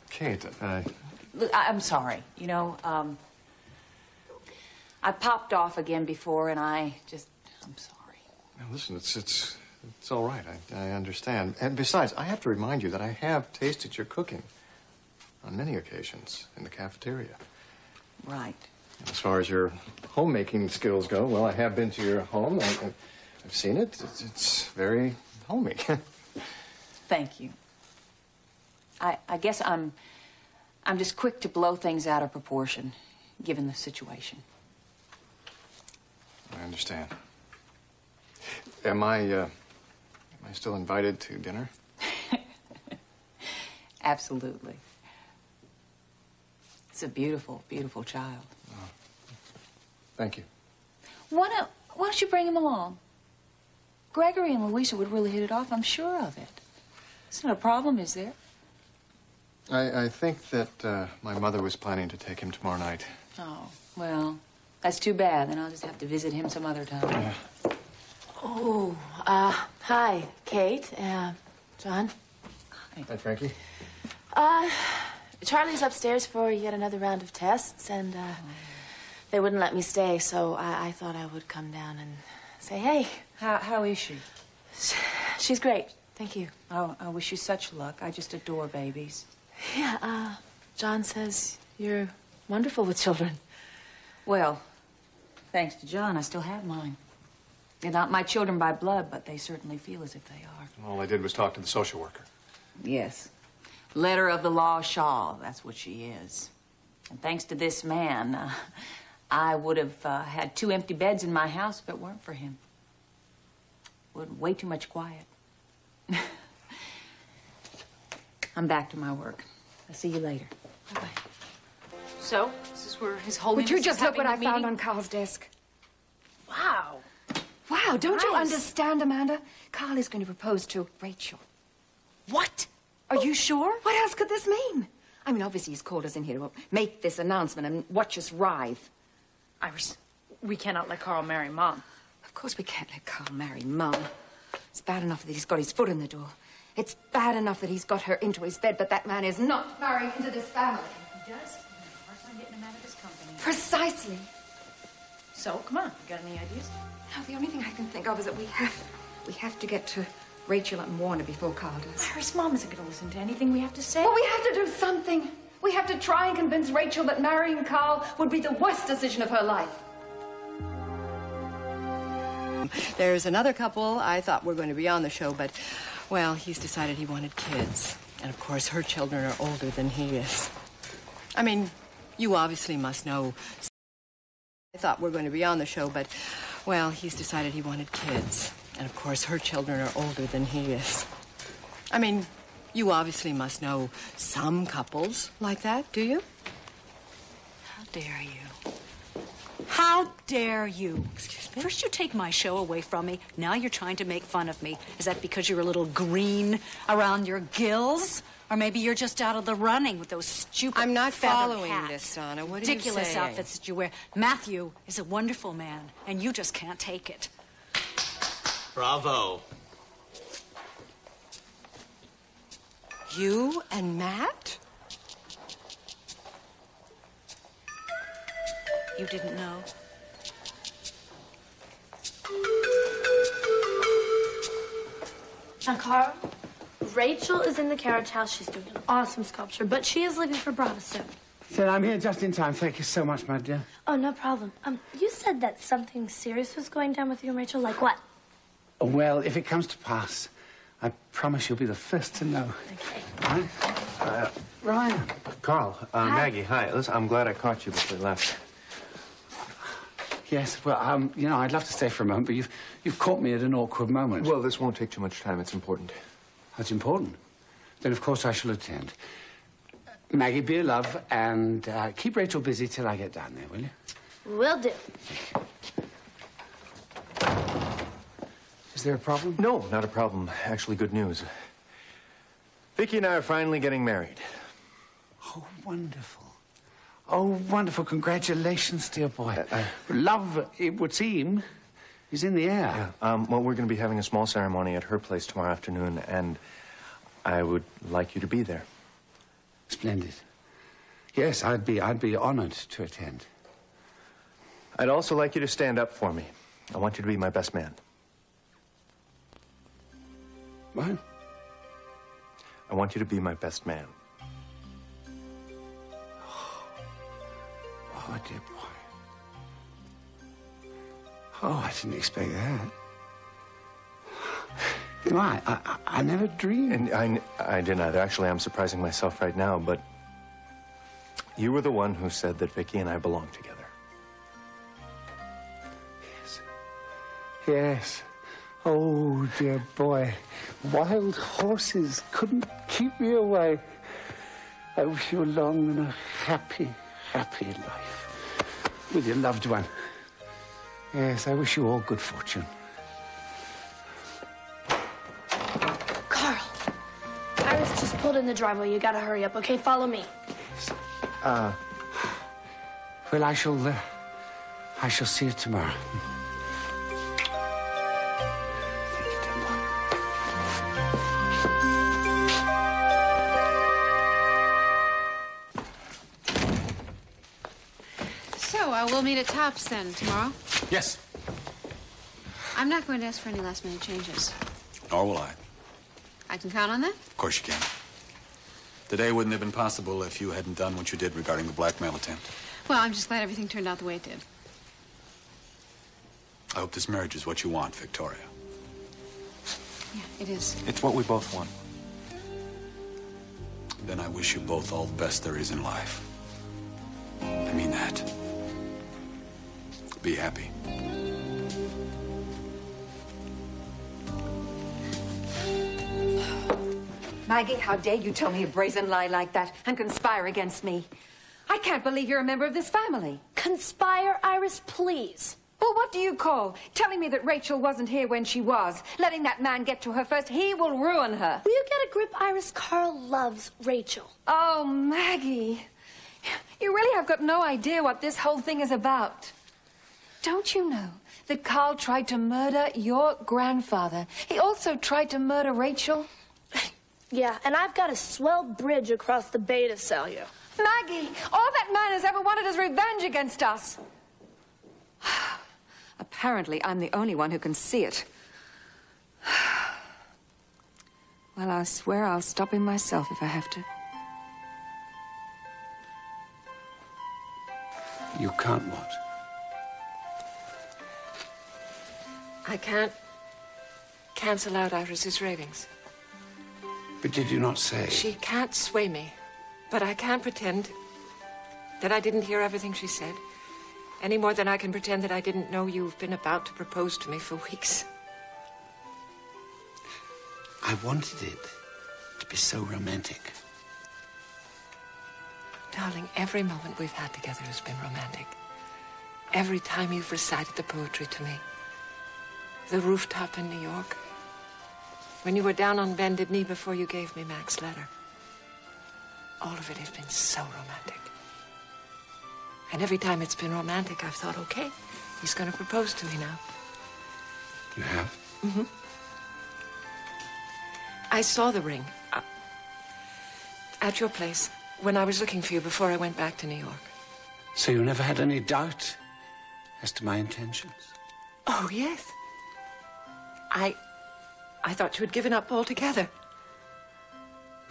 S17: Kate,
S2: Look, I'm sorry. You know, I popped off again before, and I'm sorry.
S17: Now, listen, it's all right. I understand. And besides, I have to remind you that I have tasted your cooking on many occasions in the cafeteria.
S2: Right.
S17: And as far as your homemaking skills go, well, I have been to your home. I've seen it. It's very homey.
S2: Thank you. I guess I'm just quick to blow things out of proportion, given the situation.
S17: I understand. Am I still invited to dinner?
S2: Absolutely. It's a beautiful, beautiful child.
S17: Oh. Thank you.
S2: Why don't you bring him along? Gregory and Louisa would really hit it off, I'm sure of it. It's not a problem, is there?
S17: I think that my mother was planning to take him tomorrow night.
S2: Oh, well, that's too bad. Then I'll just have to visit him some other time.
S17: Yeah.
S1: Oh, hi, Kate, John.
S17: Hi, Frankie.
S1: Charlie's upstairs for yet another round of tests, and they wouldn't let me stay, so I thought I would come down and say hey.
S2: How is she?
S1: She's great, thank you.
S2: Oh, I wish you such luck. I just adore babies.
S1: Yeah, John says you're wonderful with children.
S2: Well, thanks to John, I still have mine. They're not my children by blood, but they certainly feel as if they are.
S17: All I did was talk to the social worker.
S2: Yes. Letter of the law shawl, that's what she is. And thanks to this man, I would have had 2 empty beds in my house if it weren't for him. Way too much quiet. I'm back to my work. I'll see you later.
S1: Bye-bye.
S2: So, this is where his holiness
S18: Would you just
S2: is
S18: look
S2: having
S18: what I
S2: the meeting?
S18: found on Carl's desk?
S2: Wow.
S18: Wow, don't you
S2: Nice.
S18: understand, Amanda? Carl is going to propose to Rachel.
S2: What?
S18: Are you sure? What else could this mean? I mean, obviously he's called us in here to make this announcement and watch us writhe.
S2: Iris, we cannot let Carl marry Mom.
S18: Of course we can't let Carl marry Mum. It's bad enough that he's got his foot in the door. It's bad enough that he's got her into his bed, but that man is not marrying into this family.
S2: If he does, we're hard time getting him out of this company.
S18: Precisely.
S2: So, come on. You got any ideas?
S18: No, the only thing I can think of is that we have to get to Rachel and Warner before Carl does.
S2: Iris, Mom isn't going to listen to anything we have to say.
S18: Well, we have to do something.
S3: We have to try and convince Rachel that marrying Carl would be the worst decision of her life.
S14: There's another couple I thought were going to be on the show, but, well, he's decided he wanted kids. And, of course, her children are older than he is. I mean, you obviously must know. I thought we're going to be on the show, but, well, he's decided he wanted kids. And, of course, her children are older than he is. I mean, you obviously must know some couples like that, do you?
S5: How dare you? How dare you? Excuse me? First you take my show away from me. Now you're trying to make fun of me. Is that because you're a little green around your gills? Or maybe you're just out of the running with those stupid
S14: I'm not
S5: feathered
S14: following
S5: hats.
S14: this, Donna. What are you
S5: Ridiculous
S14: saying?
S5: outfits that you wear. Matthew is a wonderful man, and you just can't take it.
S17: Bravo.
S14: You and Matt?
S5: You didn't know?
S23: Now, Carl, Rachel is in the carriage house. She's doing an awesome sculpture, but she is leaving for Bravo soon.
S6: So I'm here just in time. Thank you so much, my dear.
S23: Oh, no problem. You said that something serious was going down with you and Rachel. Like what?
S6: Well, if it comes to pass, I promise you'll be the first to know.
S23: Okay.
S6: Ryan.
S17: Carl, Maggie, hi. Listen, I'm glad I caught you before you left.
S6: Yes, well, you know, I'd love to stay for a moment, but you've caught me at an awkward moment.
S17: Well, this won't take too much time. It's important.
S6: That's important. Then, of course, I shall attend. Maggie, be a love, and keep Rachel busy till I get down there, will you?
S23: Will do.
S6: Is there a problem?
S17: No, not a problem. Actually, good news. Vicky and I are finally getting married.
S6: Oh, wonderful. Oh, wonderful. Congratulations, dear boy. Love, it would seem, is in the air.
S17: Yeah. Well, we're going to be having a small ceremony at her place tomorrow afternoon, and I would like you to be there.
S6: Splendid. Yes, I'd be honored to attend.
S17: I'd also like you to stand up for me. I want you to be my best man.
S6: What?
S17: I want you to be my best man.
S6: Oh, dear boy. Oh, I didn't expect that. You know, I never dreamed.
S17: And I didn't either. Actually, I'm surprising myself right now, but you were the one who said that Vicky and I belong together.
S6: Yes. Yes. Oh, dear boy. Wild horses couldn't keep me away. I wish you a long and a happy life with your loved one. Yes, I wish you all good fortune.
S23: Carl, Iris just pulled in the driveway. You gotta hurry up, okay? Follow me.
S6: Well, I shall see you tomorrow.
S10: So, we'll meet at Tops then tomorrow.
S7: Yes.
S10: I'm not going to ask for any last-minute changes.
S7: Nor will I.
S10: I can count on that?
S7: Of course you can. Today wouldn't have been possible if you hadn't done what you did regarding the blackmail attempt.
S10: Well, I'm just glad everything turned out the way it did.
S7: I hope this marriage is what you want, Victoria.
S10: Yeah, it is.
S17: It's what we both want.
S7: Then I wish you both all the best there is in life. I mean that. Be happy.
S3: Maggie, how dare you tell me a brazen lie like that and conspire against me? I can't believe you're a member of this family.
S23: Conspire, Iris, please.
S3: Well, what do you call telling me that Rachel wasn't here when she was? Letting that man get to her first, he will ruin her.
S23: Will you get a grip, Iris? Carl loves Rachel.
S3: Oh, Maggie. You really have got no idea what this whole thing is about. Don't you know that Carl tried to murder your grandfather? He also tried to murder Rachel.
S23: Yeah, and I've got a swell bridge across the bay to sell you.
S3: Maggie, all that man has ever wanted is revenge against us. Apparently, I'm the only one who can see it. Well, I swear I'll stop him myself if I have to.
S6: You can't what?
S3: I can't cancel out Iris's ravings.
S6: But did you not say?
S3: She can't sway me, but I can't pretend that I didn't hear everything she said, any more than I can pretend that I didn't know you've been about to propose to me for weeks.
S6: I wanted it to be so romantic.
S3: Darling, every moment we've had together has been romantic. Every time you've recited the poetry to me. The rooftop in New York. When you were down on bended knee before you gave me Mac's letter. All of it has been so romantic. And every time it's been romantic, I've thought, okay, he's going to propose to me now.
S6: You have?
S3: Mm-hmm. I saw the ring at your place when I was looking for you before I went back to New York.
S6: So you never had any doubt as to my intentions?
S3: Oh, yes. I thought you had given up altogether.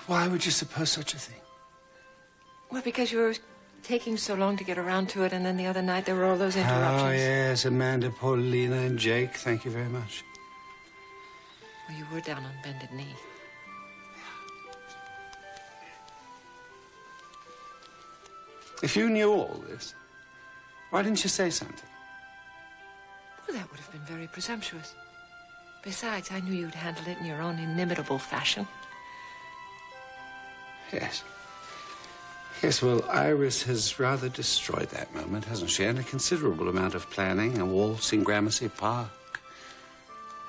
S6: Why would you suppose such a thing?
S3: Well, because you were taking so long to get around to it, and then the other night there were all those interruptions.
S6: Oh, yes, Amanda, Paulina, and Jake. Thank you very much.
S3: Well, you were down on bended knee.
S6: If you knew all this, why didn't you say something?
S3: Well, that would have been very presumptuous. Besides, I knew you'd handle it in your own inimitable fashion.
S6: Yes. Yes, well, Iris has rather destroyed that moment, hasn't she? And a considerable amount of planning, a waltz in Gramercy Park,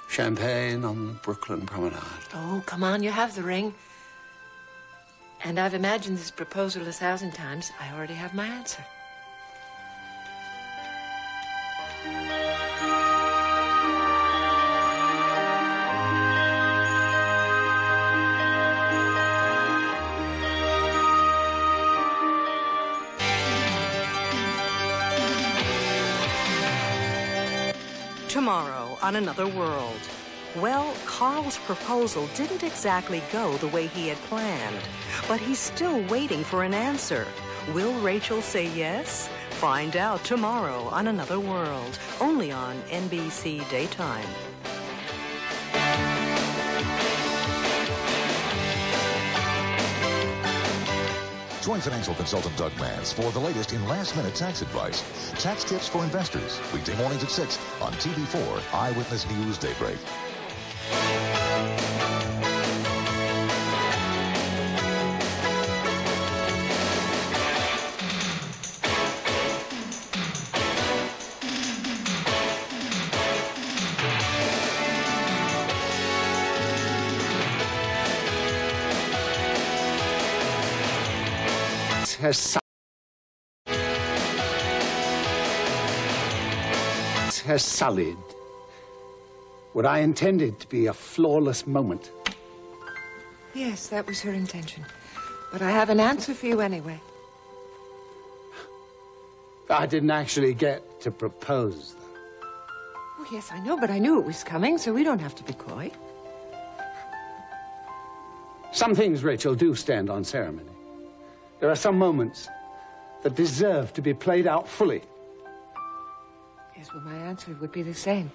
S6: champagne on the Brooklyn Promenade.
S3: Oh, come on, you have the ring. And I've imagined this proposal 1,000 times. I already have my answer.
S20: Tomorrow on Another World. Well, Carl's proposal didn't exactly go the way he had planned, but he's still waiting for an answer. Will Rachel say yes? Find out tomorrow on Another World, only on NBC Daytime.
S12: Join financial consultant Doug Mans for the latest in last-minute tax advice. Tax tips for investors. Weekday mornings at 6 on TV4 Eyewitness News Daybreak.
S6: Has sullied what I intended to be a flawless moment.
S3: Yes, that was her intention. But I have an answer for you anyway.
S6: I didn't actually get to propose, though.
S3: Oh, yes, I know, but I knew it was coming, so we don't have to be coy.
S6: Some things, Rachel, do stand on ceremony. There are some moments that deserve to be played out fully.
S3: Yes, well, my answer would be the same.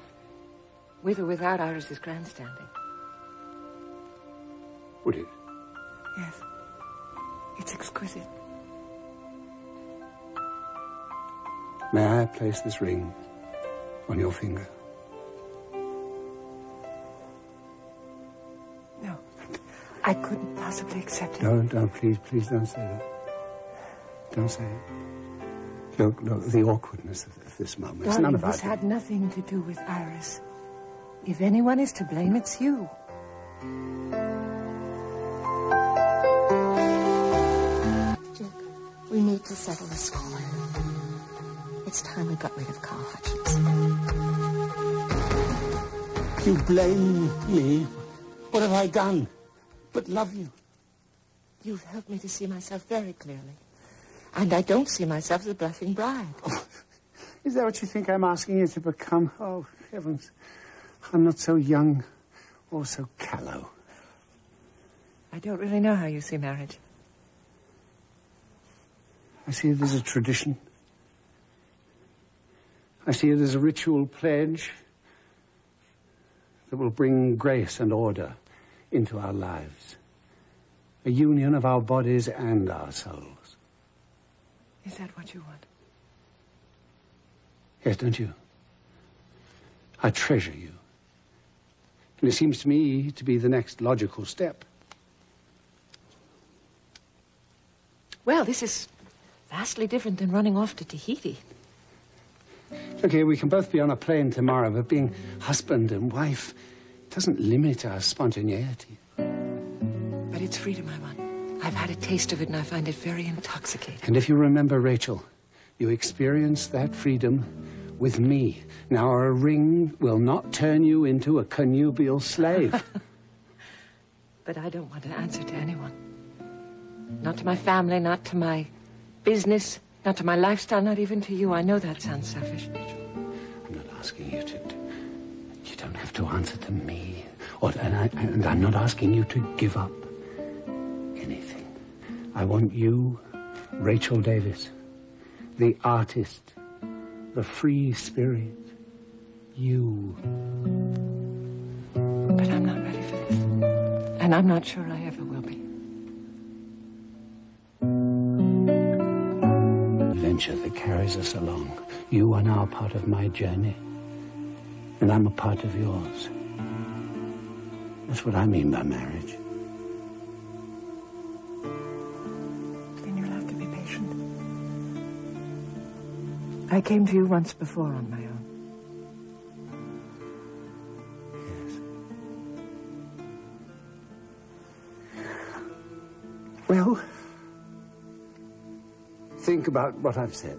S3: With or without Iris's grandstanding.
S6: Would it?
S3: Yes. It's exquisite.
S6: May I place this ring on your finger?
S3: No. I couldn't possibly accept it.
S6: No, please don't say that. Don't say it. Look, the awkwardness of this moment. It's none of
S3: this had nothing to do with Iris. If anyone is to blame, it's you.
S18: Jake, we need to settle the score. It's time we got rid of Carl Hutchins.
S6: You blame me? What have I done but love you?
S3: You've helped me to see myself very clearly. And I don't see myself as a blushing bride.
S6: Oh, is that what you think I'm asking you to become? Oh, heavens. I'm not so young or so callow.
S3: I don't really know how you see marriage.
S6: I see it as a tradition. I see it as a ritual pledge that will bring grace and order into our lives. A union of our bodies and our souls.
S14: Is that what you want?
S6: Yes, don't you? I treasure you. And it seems to me to be the next logical step.
S14: Well, this is vastly different than running off to Tahiti.
S6: Okay, we can both be on a plane tomorrow, but being husband and wife doesn't limit our spontaneity.
S14: But it's freedom I want. I've had a taste of it, and I find it very intoxicating.
S6: And if you remember, Rachel, you experienced that freedom with me. Now, a ring will not turn you into a connubial slave.
S14: But I don't want to answer to anyone. Not to my family, not to my business, not to my lifestyle, not even to you. I know that sounds selfish, Rachel.
S6: I'm not asking you to... You don't have to answer to me. And I'm not asking you to give up anything. I want you, Rachel Davis, the artist, the free spirit, you.
S14: But I'm not ready for this. And I'm not sure I ever will be.
S6: Adventure that carries us along. You are now part of my journey, and I'm a part of yours. That's what I mean by marriage.
S14: Then you'll have to be patient. I came to you once before on my own.
S6: Well, think about what I've said.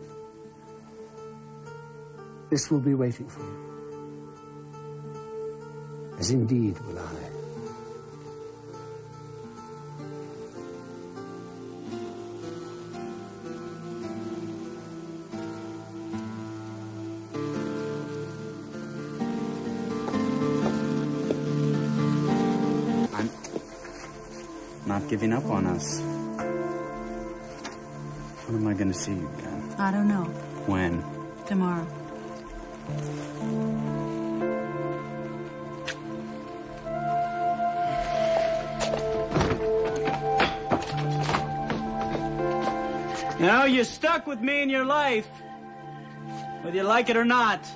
S6: This will be waiting for you. As indeed will I.
S19: I'm not giving up on us. When am I going to see you again?
S11: I don't know.
S19: When?
S11: Tomorrow.
S19: You know, you're stuck with me in your life, whether you like it or not.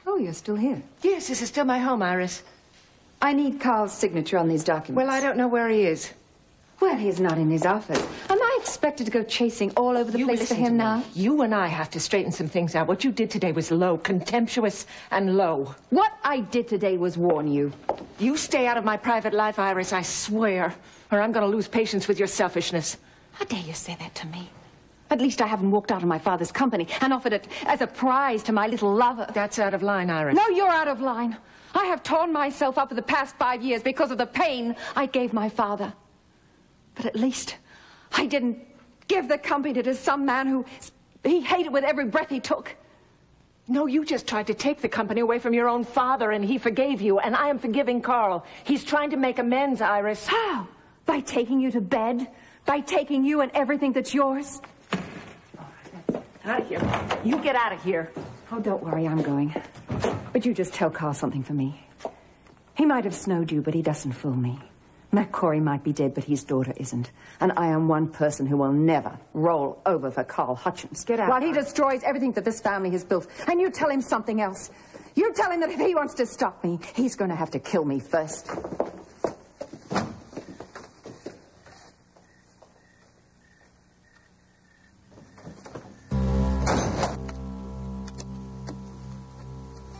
S18: Oh, you're still here.
S14: Yes, this is still my home, Iris.
S18: I need Carl's signature on these documents.
S14: Well, I don't know where he is.
S18: Well, he's not in his office. Am I expected to go chasing all over the place for him now?
S14: You and I have to straighten some things out. What you did today was low, contemptuous and low.
S18: What I did today was warn you.
S14: You stay out of my private life, Iris, I swear, or I'm going to lose patience with your selfishness.
S18: How dare you say that to me? At least I haven't walked out of my father's company and offered it as a prize to my little lover.
S14: That's out of line, Iris.
S18: No, you're out of line. I have torn myself up for the past 5 years because of the pain I gave my father. But at least I didn't give the company to some man who he hated with every breath he took.
S14: No, you just tried to take the company away from your own father, and he forgave you, and I am forgiving Carl. He's trying to make amends, Iris.
S18: How? By taking you to bed? By taking you and everything that's yours?
S14: Out of here. You get out of here.
S18: Oh, don't worry, I'm going. But you just tell Carl something for me. He might have snowed you, but he doesn't fool me. Matt Corey might be dead, but his daughter isn't. And I am one person who will never roll over for Carl Hutchins.
S14: Get out.
S18: While he destroys everything that this family has built. And you tell him something else. You tell him that if he wants to stop me, he's going to have to kill me first.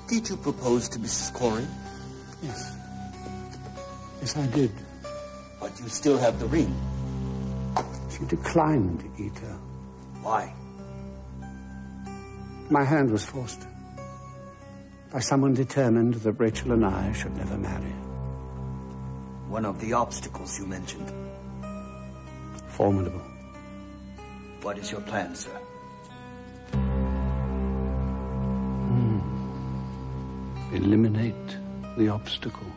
S21: Did you propose to Mrs. Corey?
S6: Yes. Yes, I did.
S21: But you still have the ring.
S6: She declined, Ita.
S21: Why?
S6: My hand was forced. By someone determined that Rachel and I should never marry.
S21: One of the obstacles you mentioned.
S6: Formidable.
S21: What is your plan, sir?
S6: Eliminate the obstacle.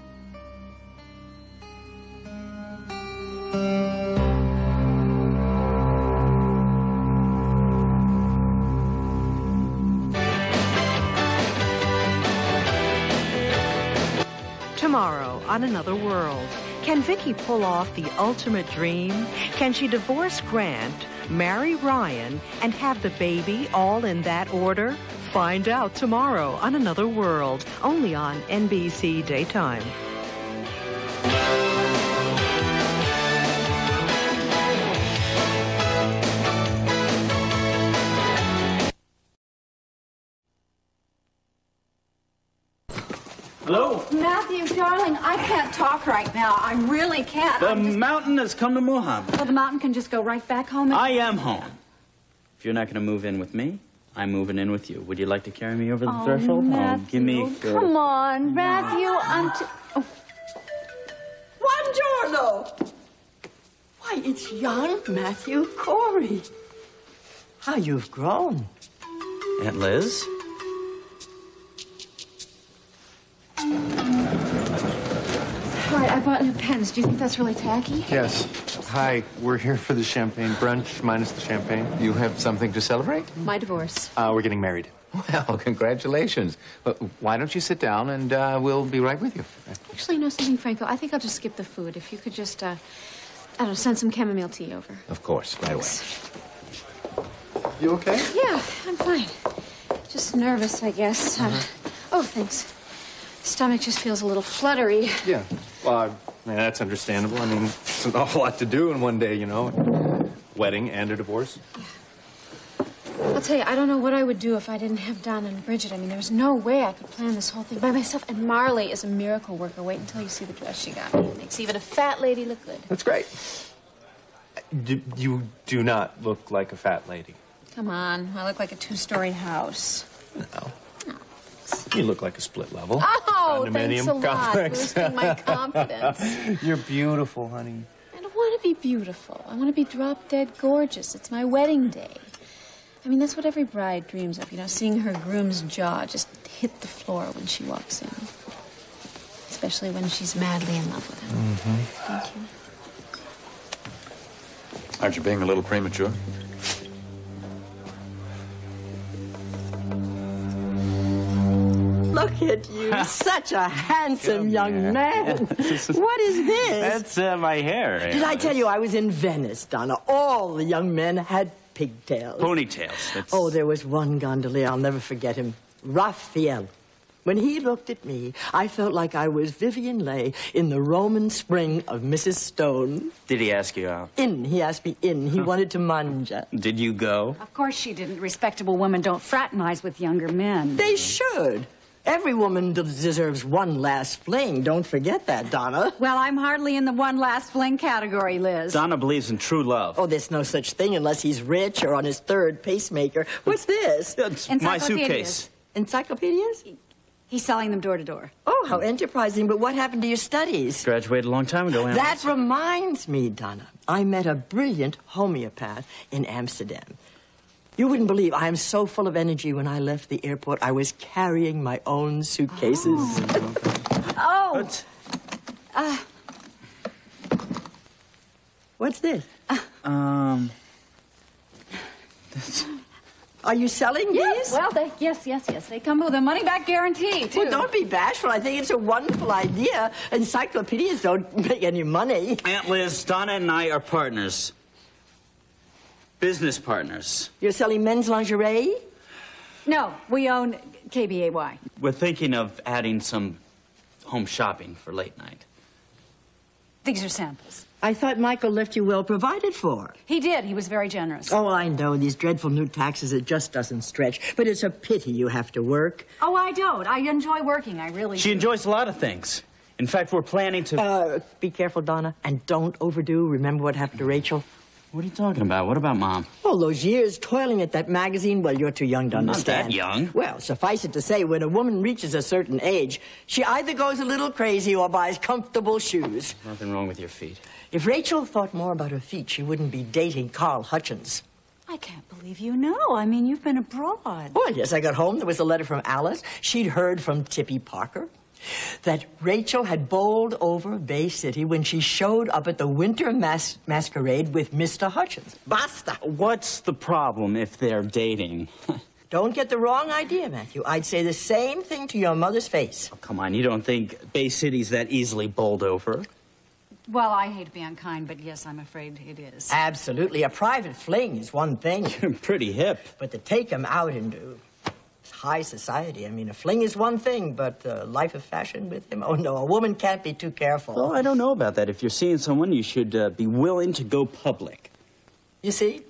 S20: Tomorrow on Another World, can Vicky pull off the ultimate dream? Can she divorce Grant, marry Ryan, and have the baby all in that order? Find out tomorrow on Another World, only on NBC Daytime.
S11: Hello?
S16: Matthew, darling, I can't talk right now. I really can't.
S11: The mountain has come to Muhammad.
S16: Well, the mountain can just go right back home.
S11: I am home. If you're not going to move in with me, I'm moving in with you. Would you like to carry me over the threshold?
S16: Matthew,
S11: give me...
S16: Come on, Matthew. Oh.
S13: Buongiorno. Why, it's young Matthew Corey. How you've grown.
S11: Aunt Liz?
S3: All right, I bought new pens. Do you think that's really tacky?
S17: Yes. Hi, we're here for the champagne brunch, minus the champagne.
S19: You have something to celebrate?
S3: My divorce.
S17: We're getting married.
S19: Well, congratulations. But why don't you sit down and we'll be right with you.
S3: Actually, you know something, Franco? I think I'll just skip the food. If you could just, I don't know, send some chamomile tea over.
S19: Of course, right away.
S17: You okay?
S3: Yeah, I'm fine. Just nervous, I guess. Oh, thanks. Stomach just feels a little fluttery.
S17: Yeah. Well, that's understandable. I mean, it's an awful lot to do in one day, you know. Wedding and a divorce.
S3: I'll tell you, I don't know what I would do if I didn't have Don and Bridget. I mean, there's no way I could plan this whole thing by myself. And Marley is a miracle worker. Wait until you see the dress she got me. It makes even a fat lady look good.
S17: That's great. You do not look like a fat lady.
S3: Come on, I look like a two-story house.
S17: No. You look like a split level.
S3: Oh,
S17: condominium
S3: thanks a lot.
S17: complex.
S3: Boosting my confidence.
S17: You're beautiful, honey.
S3: I don't want to be beautiful. I want to be drop-dead gorgeous. It's my wedding day. I mean, that's what every bride dreams of, you know, seeing her groom's jaw just hit the floor when she walks in. Especially when she's madly in love with him. Thank you.
S7: Aren't you being a little premature?
S13: Look at you, such a handsome young man. What is this?
S11: That's my hair.
S13: Did I tell you I was in Venice, Donna? All the young men had pigtails.
S11: Ponytails. That's...
S13: Oh, there was one gondolier, I'll never forget him. Raphael. When he looked at me, I felt like I was Vivian Leigh in the Roman spring of Mrs. Stone.
S11: Did he ask you out?
S13: He asked me in. He wanted to manja.
S11: Did you go?
S16: Of course she didn't. Respectable women don't fraternize with younger men.
S13: They should. Every woman deserves one last fling. Don't forget that, Donna.
S16: Well, I'm hardly in the one last fling category, Liz.
S11: Donna believes in true love.
S13: Oh, there's no such thing unless he's rich or on his third pacemaker. What's this?
S11: It's my suitcase.
S13: Encyclopedias?
S16: He's selling them door to door.
S13: Oh, how enterprising. But what happened to your studies?
S11: Graduated a long time ago, Aunt
S13: That
S11: Liz.
S13: reminds me, Donna. I met a brilliant homeopath in Amsterdam. You wouldn't believe I am so full of energy. When I left the airport, I was carrying my own suitcases.
S16: Oh.
S13: What's this? Are you selling
S16: Yes.
S13: these?
S16: Well, yes. They come with a money-back guarantee, too.
S13: Well, don't be bashful. I think it's a wonderful idea. Encyclopedias don't make any money.
S11: Aunt Liz, Donna and I are partners. Business partners.
S13: You're selling men's lingerie?
S16: No, we own KBAY.
S11: We're thinking of adding some home shopping for late night.
S16: These are samples.
S13: I thought Michael left you well provided for.
S16: He did. He was very generous.
S13: Oh, I know. These dreadful new taxes, it just doesn't stretch. But it's a pity you have to work.
S16: Oh, I don't. I enjoy working. I really
S11: She
S16: do.
S11: enjoys a lot of things. In fact, we're planning to...
S13: Be careful, Donna, and don't overdo. Remember what happened to Rachel?
S11: What are you talking about? What about Mom?
S13: All those years toiling at that magazine, well, you're too young to
S11: I'm not
S13: understand.
S11: that young.
S13: Well, suffice it to say, when a woman reaches a certain age, she either goes a little crazy or buys comfortable shoes.
S11: Nothing wrong with your feet.
S13: If Rachel thought more about her feet, she wouldn't be dating Carl Hutchins.
S16: I can't believe you know. I mean, you've been abroad.
S13: Oh, yes, I got home. There was a letter from Alice. She'd heard from Tippy Parker. that Rachel had bowled over Bay City when she showed up at the winter masquerade with Mr. Hutchins. Basta.
S11: What's the problem if they're dating?
S13: Don't get the wrong idea, Matthew. I'd say the same thing to your mother's face.
S11: Oh, come on, you don't think Bay City's that easily bowled over?
S5: Well, I hate to be unkind, but yes, I'm afraid it is.
S13: Absolutely. A private fling is one thing.
S11: You're pretty hip.
S13: But to take him out into high society, I mean, a fling is one thing, but life of fashion with him? Oh, no, a woman can't be too careful.
S11: Well, I don't know about that. If you're seeing someone, you should be willing to go public.
S13: You see?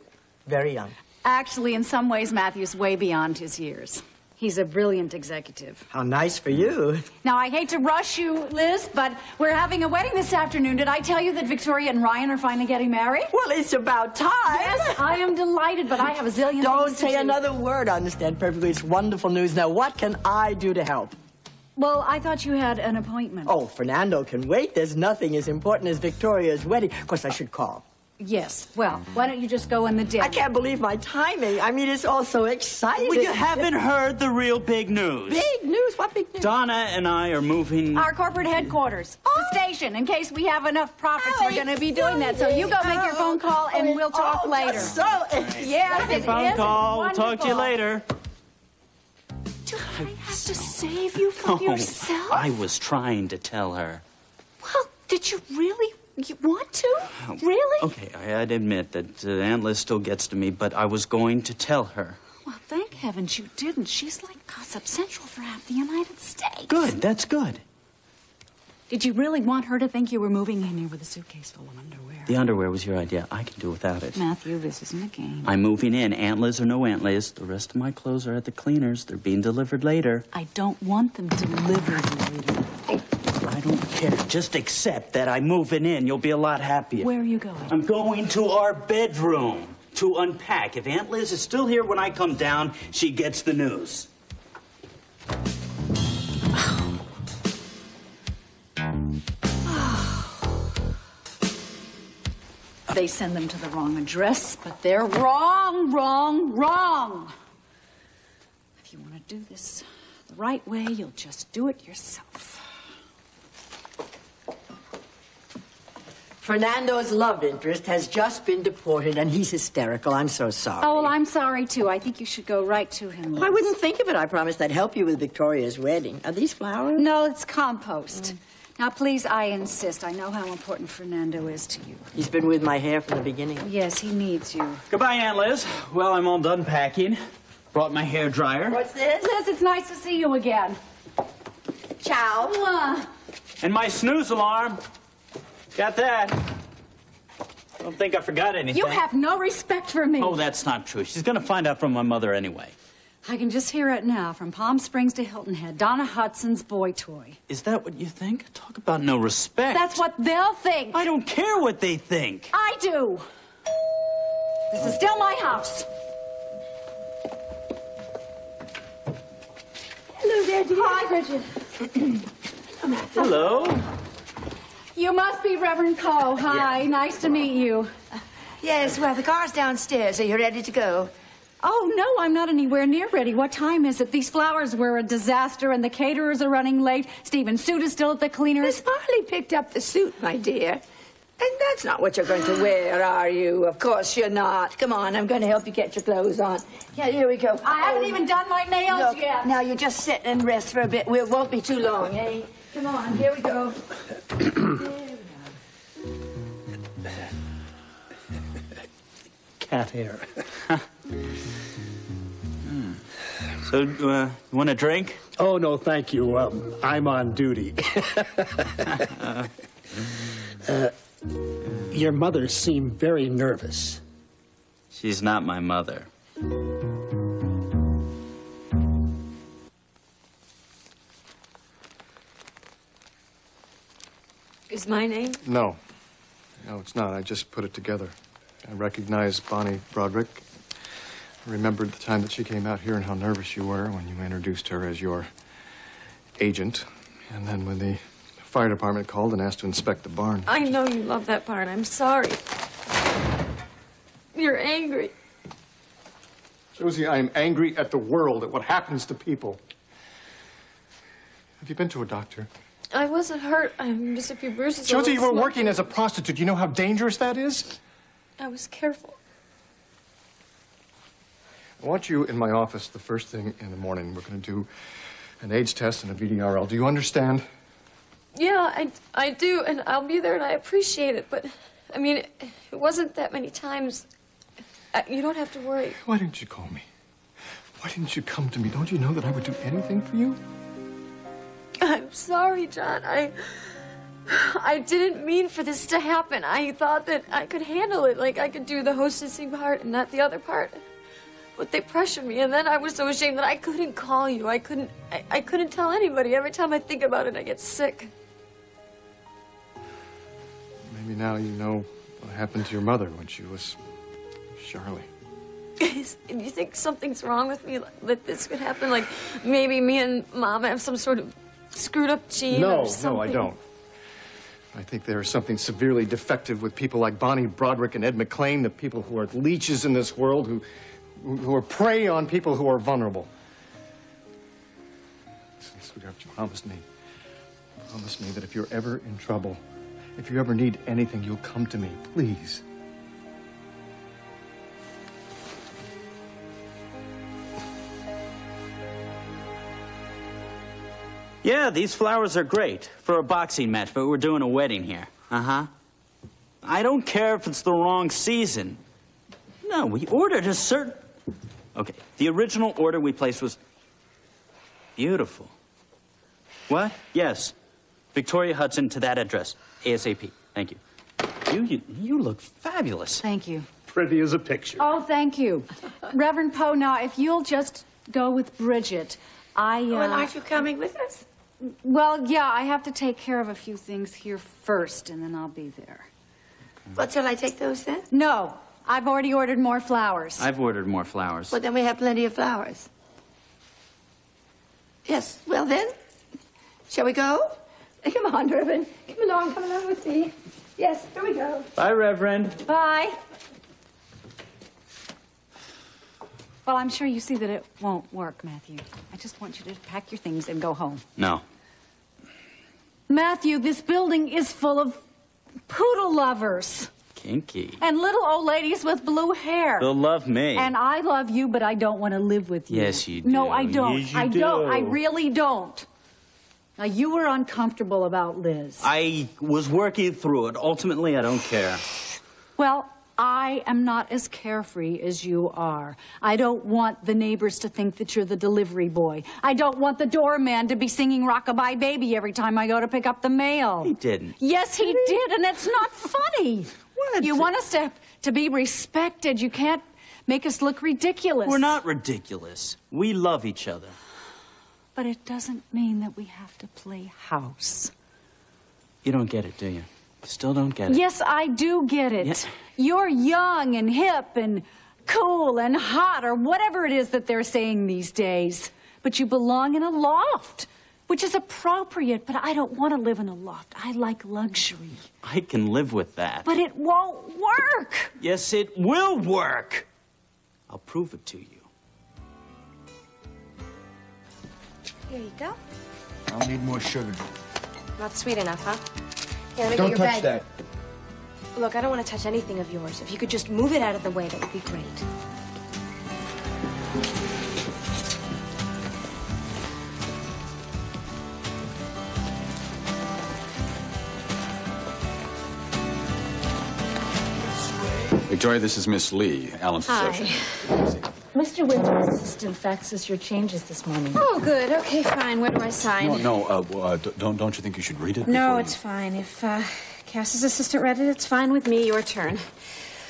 S13: Very young.
S5: Actually, in some ways, Matthew's way beyond his years. He's a brilliant executive.
S13: How nice for you.
S5: Now, I hate to rush you, Liz, but we're having a wedding this afternoon. Did I tell you that Victoria and Ryan are finally getting married?
S13: Well, it's about time.
S5: Yes, I am delighted, but I have a zillion
S13: Don't
S5: things to
S13: say
S5: do.
S13: another word. I understand perfectly. It's wonderful news. Now, what can I do to help?
S5: Well, I thought you had an appointment.
S13: Oh, Fernando can wait. There's nothing as important as Victoria's wedding. Of course, I should call.
S5: Yes. Well, why don't you just go in the dim?
S13: I can't believe my timing. I mean, it's all so exciting.
S11: Well, you haven't heard the real big news.
S13: Big news? What big news?
S11: Donna and I are moving...
S5: Our corporate headquarters, the station. In case we have enough profits, we're going to be doing that. So you go make your phone call, and we'll talk later.
S13: So
S5: yes, it
S11: phone
S5: is
S11: call. We'll talk to you later.
S5: Do I have to save you from yourself?
S11: I was trying to tell her.
S5: Well, did you really want to? Really?
S11: Okay, I'd admit that Aunt Liz still gets to me, but I was going to tell her.
S5: Well, thank heavens you didn't. She's like Gossip Central for half the United States.
S11: Good, that's good.
S5: Did you really want her to think you were moving in here with a suitcase full of underwear?
S11: The underwear was your idea. I can do without it.
S5: Matthew, this isn't a game.
S11: I'm moving in, Aunt Liz or no Aunt Liz. The rest of my clothes are at the cleaners. They're being delivered later.
S5: I don't want them delivered later.
S11: I don't care. Just accept that I'm moving in. You'll be a lot happier.
S5: Where are you going?
S11: I'm going to our bedroom to unpack. If Aunt Liz is still here when I come down, she gets the news.
S5: They send them to the wrong address, but they're wrong, wrong, wrong. If you want to do this the right way, you'll just do it yourself.
S13: Fernando's love interest has just been deported, and he's hysterical. I'm so sorry.
S5: Oh, well, I'm sorry, too. I think you should go right to him, Liz.
S13: I wouldn't think of it. I promised I'd help you with Victoria's wedding. Are these flowers?
S5: No, it's compost. Now, please, I insist. I know how important Fernando is to you.
S13: He's been with my hair from the beginning.
S5: Yes, he needs you.
S11: Goodbye, Aunt Liz. Well, I'm all done packing. Brought my hair dryer.
S13: What's this?
S5: Liz, it's nice to see you again.
S13: Ciao.
S11: And my snooze alarm. Got that. Don't think I forgot anything.
S5: You have no respect for me.
S11: Oh, that's not true. She's going to find out from my mother anyway.
S5: I can just hear it now. From Palm Springs to Hilton Head. Donna Hudson's boy toy.
S11: Is that what you think? Talk about no respect.
S5: That's what they'll think.
S11: I don't care what they think.
S5: I do. This is still my house.
S18: Hello there, dear.
S5: Hi, Bridget.
S11: Hello.
S5: You must be Reverend Coe. Hi, nice to meet you.
S18: Yes, well, the car's downstairs. Are you ready to go?
S5: Oh, no, I'm not anywhere near ready. What time is it? These flowers were a disaster, and the caterers are running late. Stephen's suit is still at the cleaners.
S18: Miss Harley picked up the suit, my dear. And that's not what you're going to wear, are you? Of course you're not. Come on, I'm going to help you get your clothes on. Yeah, here we go.
S5: I haven't even done my nails
S18: Look,
S5: yet.
S18: Now, you just sit and rest for a bit. We won't be too long, eh? Come on, here we go.
S11: Cat hair. So, you want a drink?
S4: Oh, no, thank you. I'm on duty. Your mother seemed very nervous.
S11: She's not my mother.
S18: Is my name?
S8: No. No, it's not. I just put it together. I recognize Bonnie Broderick. I remembered the time that she came out here and how nervous you were when you introduced her as your agent. And then when the fire department called and asked to inspect the barn.
S18: I know you love that part. I'm sorry. You're angry.
S8: Josie, I am angry at the world, at what happens to people. Have you been to a doctor?
S23: I wasn't hurt. I'm just a few bruises.
S8: Josie, you were working as a prostitute. You know how dangerous that is?
S23: I was careful.
S8: I want you in my office the first thing in the morning. We're going to do an AIDS test and a VDRL. Do you understand?
S23: Yeah, I do, and I'll be there, and I appreciate it. But, I mean, it wasn't that many times. You don't have to worry.
S8: Why didn't you call me? Why didn't you come to me? Don't you know that I would do anything for you?
S23: I'm sorry, John. I didn't mean for this to happen. I thought that I could handle it. Like, I could do the hostessing part and not the other part. But they pressured me, and then I was so ashamed that I couldn't call you. I couldn't tell anybody. Every time I think about it, I get sick.
S8: Maybe now you know what happened to your mother when she was Charlie.
S23: And you think something's wrong with me, that this could happen? Like, maybe me and Mom have some sort of screwed up gene or something?
S8: No, I don't. I think there is something severely defective with people like Bonnie Broderick and Ed McClain, the people who are leeches in this world, who are prey on people who are vulnerable. Listen, sweetheart, you promised me that if you're ever in trouble, if you ever need anything, you'll come to me, please.
S11: Yeah, these flowers are great for a boxing match, but we're doing a wedding here. Uh-huh. I don't care if it's the wrong season. No, we ordered a certain... Okay, the original order we placed was beautiful. What? Yes. Victoria Hudson to that address. ASAP. Thank you. You look fabulous.
S2: Thank you.
S4: Pretty as a picture.
S16: Oh, thank you. Reverend Poe, now, if you'll just go with Bridget,
S23: Well, aren't you coming with us?
S16: Well, yeah, I have to take care of a few things here first, and then I'll be there.
S23: Well, shall I take those then?
S16: No, I've already ordered more flowers.
S11: I've ordered more flowers.
S23: Well, then we have plenty of flowers. Yes, well then, shall we go? Come on, Reverend. Come along with me. Yes, here we go.
S11: Bye, Reverend.
S16: Bye. Well, I'm sure you see that it won't work, Matthew. I just want you to pack your things and go home.
S11: No.
S16: Matthew, this building is full of poodle lovers.
S11: Kinky.
S16: And little old ladies with blue hair.
S11: They'll love me.
S16: And I love you, but I don't want to live with you.
S11: Yes, you do.
S16: No, I don't.
S11: Yes, you
S16: I
S11: do.
S16: don't. I really don't. Now, you were uncomfortable about Liz.
S11: I was working through it. Ultimately, I don't care.
S16: Well, I am not as carefree as you are. I don't want the neighbors to think that you're the delivery boy. I don't want the doorman to be singing Rockabye Baby every time I go to pick up the mail.
S11: He didn't.
S16: Yes, he did, and it's not funny. What? You want us to be respected. You can't make us look ridiculous.
S11: We're not ridiculous. We love each other.
S16: But it doesn't mean that we have to play house.
S11: You don't get it, do you? Still don't get it.
S16: Yes, I do get it.
S11: Yeah.
S16: You're young and hip and cool and hot, or whatever it is that they're saying these days. But you belong in a loft, which is appropriate, but I don't want to live in a loft. I like luxury.
S11: I can live with that.
S16: But it won't work.
S11: Yes, it will work. I'll prove it to you.
S23: Here you go.
S19: I'll need more sugar.
S23: Not sweet enough, huh? Here, let me
S19: Don't
S23: get your
S19: touch
S23: bag.
S19: that.
S23: Look, I don't want to touch anything of yours. If you could just move it out of the way, that would be great.
S7: Victoria, this is Miss Lee, Alan's
S23: Hi.
S7: associate.
S1: Mr. Windsor's assistant faxes your changes this morning.
S10: Oh, good. Okay, fine. Where do I sign?
S7: Don't you think you should read it?
S10: No,
S7: before
S10: it's fine. If Cass's assistant read it, it's fine with me. Your turn.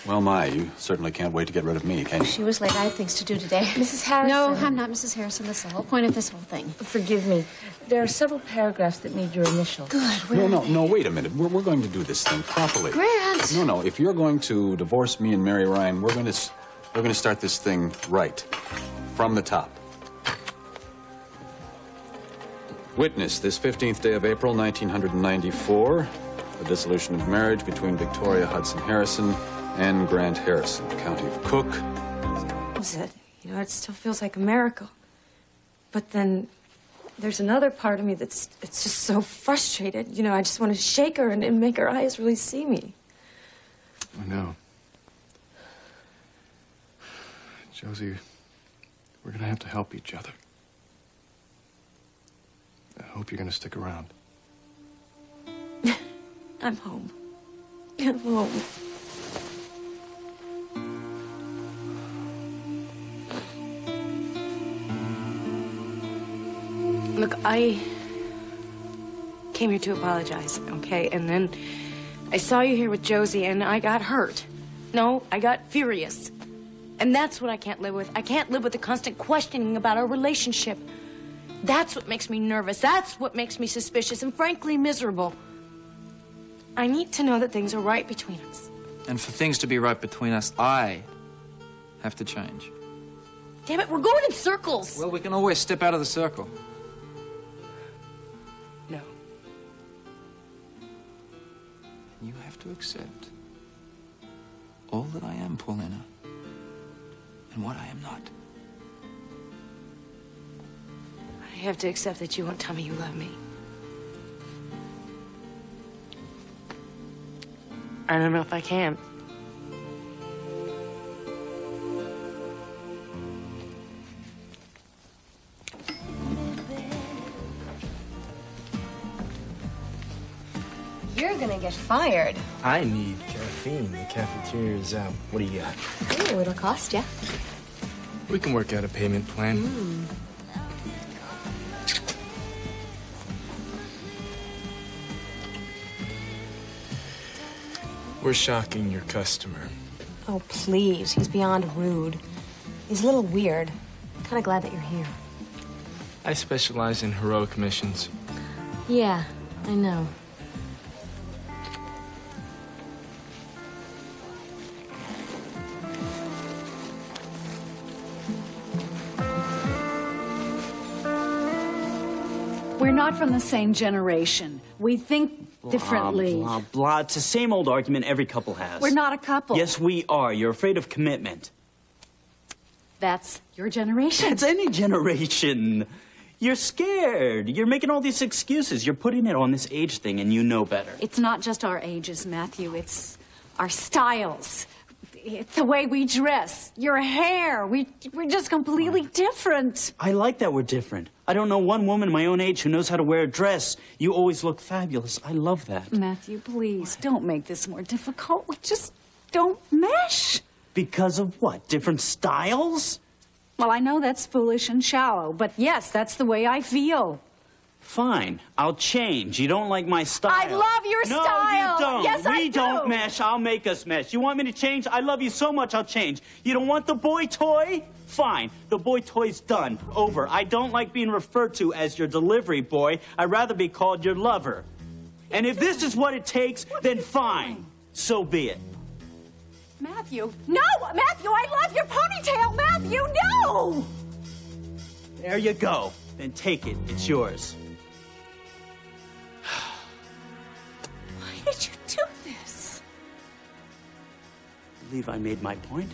S7: Well, my, you certainly can't wait to get rid of me, can you?
S10: She was late. I have things to do today.
S1: Mrs. Harrison.
S10: No, I'm not Mrs. Harrison. That's the whole point of this whole thing.
S1: Forgive me. There are several paragraphs that need your initials.
S10: Good.
S7: No, wait a minute. We're going to do this thing properly.
S10: Grant!
S7: No, if you're going to divorce me and marry Ryan, we're going to start this thing right. From the top. Witness, this 15th day of April, 1994, the dissolution of marriage between Victoria Hudson Harrison and Grant Harrison, County of Cook.
S23: Was it? You know, it still feels like a miracle. But then,
S9: there's another part of me it's just so frustrated. You know, I just want to shake her and make her eyes really see me.
S8: I know. Josie, we're gonna have to help each other. I hope you're gonna stick around.
S9: I'm home. I'm home. Look, I came here to apologize, okay? And then I saw you here with Josie, and I got hurt. No, I got furious. And that's what I can't live with. I can't live with the constant questioning about our relationship. That's what makes me nervous. That's what makes me suspicious and frankly miserable. I need to know that things are right between us.
S15: And for things to be right between us, I have to change.
S9: Damn it, we're going in circles.
S15: Well, we can always step out of the circle.
S9: No.
S15: You have to accept all that I am, Paulina, and what I am not.
S9: I have to accept that you won't tell me you love me. I don't know if I can.
S18: You're gonna get fired.
S19: I need caffeine. The cafeteria's out. What do you got?
S18: Ooh, it'll cost ya.
S8: We can work out a payment plan.
S19: We're shocking your customer.
S16: Oh, please. He's beyond rude. He's a little weird. I'm kind of glad that you're here.
S19: I specialize in heroic missions.
S16: Yeah, I know.
S5: We're not from the same generation. We think differently.
S11: Blah, blah, blah. It's the same old argument every couple has.
S5: We're not a couple.
S11: Yes, we are. You're afraid of commitment.
S5: That's your generation.
S11: It's any generation. You're scared. You're making all these excuses. You're putting it on this age thing, and you know better.
S5: It's not just our ages, Matthew. It's our styles. It's the way we dress. Your hair. We're just completely different.
S11: I like that we're different. I don't know one woman my own age who knows how to wear a dress. You always look fabulous. I love that.
S5: Matthew, please, don't make this more difficult. We just don't mesh.
S11: Because of what? Different styles?
S5: Well, I know that's foolish and shallow, but yes, that's the way I feel.
S11: Fine. I'll change. You don't like my style.
S5: I love your
S11: no,
S5: style.
S11: No, you don't.
S5: Yes, I do.
S11: We don't mesh. I'll make us mesh. You want me to change? I love you so much, I'll change. You don't want the boy toy? Fine. The boy toy's done. Over. I don't like being referred to as your delivery boy. I'd rather be called your lover. And if this is what it takes, then fine. So be it.
S5: Matthew. No! Matthew, I love your ponytail! Matthew, no!
S11: There you go. Then take it. It's yours.
S5: Why did you do this?
S11: I believe I made my point.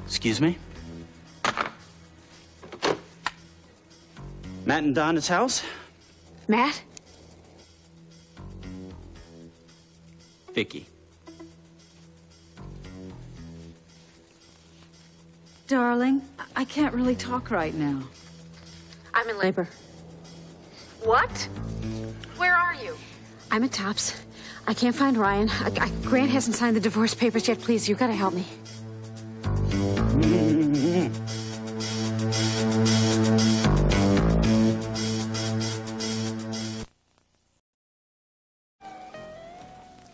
S11: Excuse me? Matt and Donna's house?
S5: Matt?
S11: Vicky.
S5: Darling, I can't really talk right now.
S10: I'm in labor.
S5: What?
S10: Where are you? I'm at Tops. I can't find Ryan. Grant hasn't signed the divorce papers yet. Please, you've got to help me.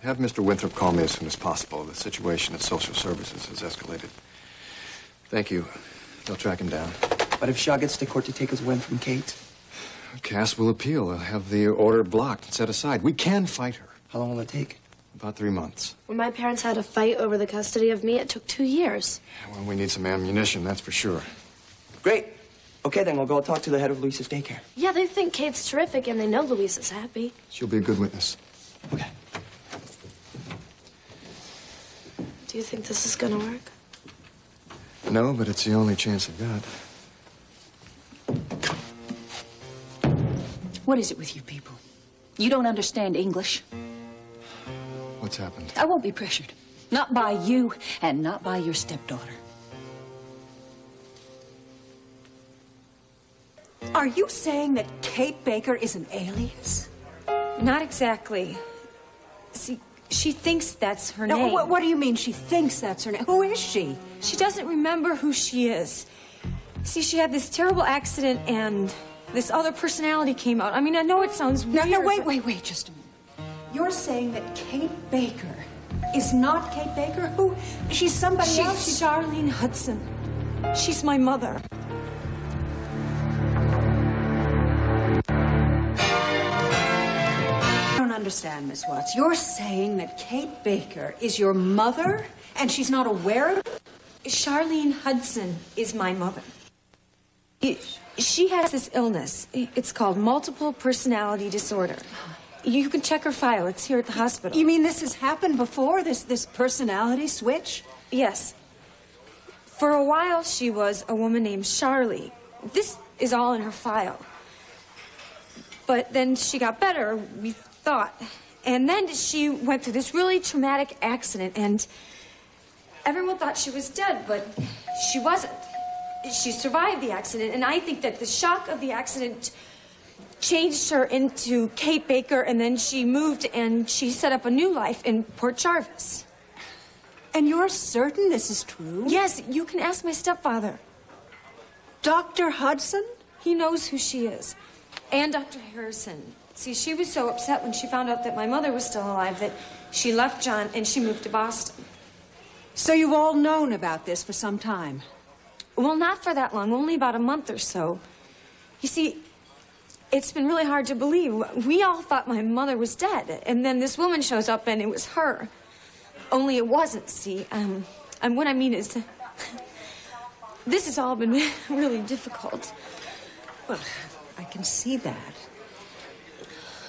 S8: Have Mr. Winthrop call me as soon as possible. The situation at social services has escalated. Thank you. They'll track him down.
S22: But if Shaw gets to court to take us away from Kate?
S8: Cass will appeal. They'll have the order blocked and set aside. We can fight her.
S22: How long will it take?
S8: About 3 months.
S23: When my parents had a fight over the custody of me, it took 2 years.
S8: Well, we need some ammunition, that's for sure.
S22: Great. Okay, then we'll go talk to the head of Luisa's daycare.
S23: Yeah, they think Kate's terrific, and they know Louisa's happy.
S8: She'll be a good witness.
S23: Do you think this is gonna work?
S8: No, but it's the only chance I've got.
S2: What is it with you people? You don't understand English.
S8: What's happened?
S2: I won't be pressured. Not by you and not by your stepdaughter.
S16: Are you saying that Kate Baker is an alias?
S9: Not exactly. See, she thinks that's her name.
S16: What do you mean she thinks that's her name? Who is she?
S9: She doesn't remember who she is. See, she had this terrible accident and this other personality came out. I mean, I know it sounds weird.
S16: No, wait, just a minute. You're saying that Kate Baker is not Kate Baker? Who? She's somebody else?
S9: She's Charlene Hudson. She's my mother.
S16: I don't understand, Miss Watts. You're saying that Kate Baker is your mother and she's not aware of it?
S9: Charlene Hudson is my mother. She has this illness. It's called multiple personality disorder. You can check her file. It's here at the hospital.
S16: You mean this has happened before, this personality switch?
S9: Yes. For a while, she was a woman named Charlie. This is all in her file. But then she got better, we thought. And then she went through this really traumatic accident, and everyone thought she was dead, but she wasn't. She survived the accident, and I think that the shock of the accident changed her into Kate Baker, and then she moved and she set up a new life in Port Jarvis.
S16: And you're certain this is true?
S9: Yes, you can ask my stepfather.
S16: Dr. Hudson?
S9: He knows who she is. And Dr. Harrison. See, she was so upset when she found out that my mother was still alive that she left John and she moved to Boston.
S16: So you've all known about this for some time?
S9: Well, not for that long, only about a month or so. You see, it's been really hard to believe. We all thought my mother was dead, and then this woman shows up and it was her. Only it wasn't, see. And what I mean is, this has all been really difficult.
S16: Well, I can see that.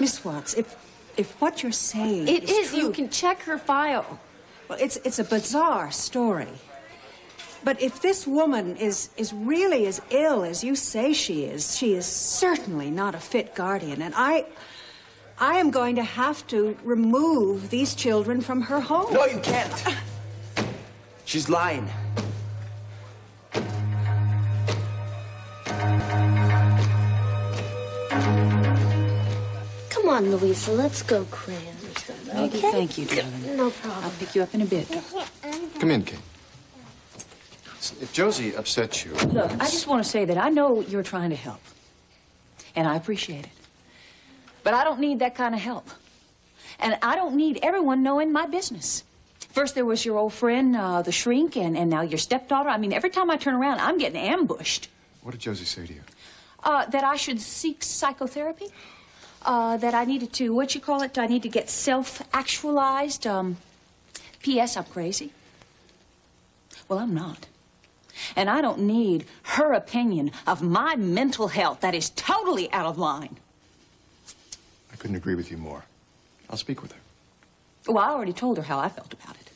S16: Miss Watts, if what you're saying is true,
S9: you can check her file.
S16: Well, it's a bizarre story. But if this woman is really as ill as you say she is certainly not a fit guardian. And I am going to have to remove these children from her home.
S22: No, you can't. She's lying.
S23: Come on, Louisa, let's go crayon.
S2: Maggie,
S23: Okay?
S2: thank you, darling.
S23: No problem.
S2: I'll pick you up in a bit.
S8: Come in, Kate. If Josie upsets you...
S2: Look, I just want to say that I know you're trying to help. And I appreciate it. But I don't need that kind of help. And I don't need everyone knowing my business. First there was your old friend, the shrink, and now your stepdaughter. I mean, every time I turn around, I'm getting ambushed.
S8: What did Josie say to you?
S2: That I should seek psychotherapy. That I needed to, what you call it? I need to get self-actualized. P.S. I'm crazy. Well, I'm not. And I don't need her opinion of my mental health. That is totally out of line.
S8: I couldn't agree with you more. I'll speak with her.
S2: Well, I already told her how I felt about it.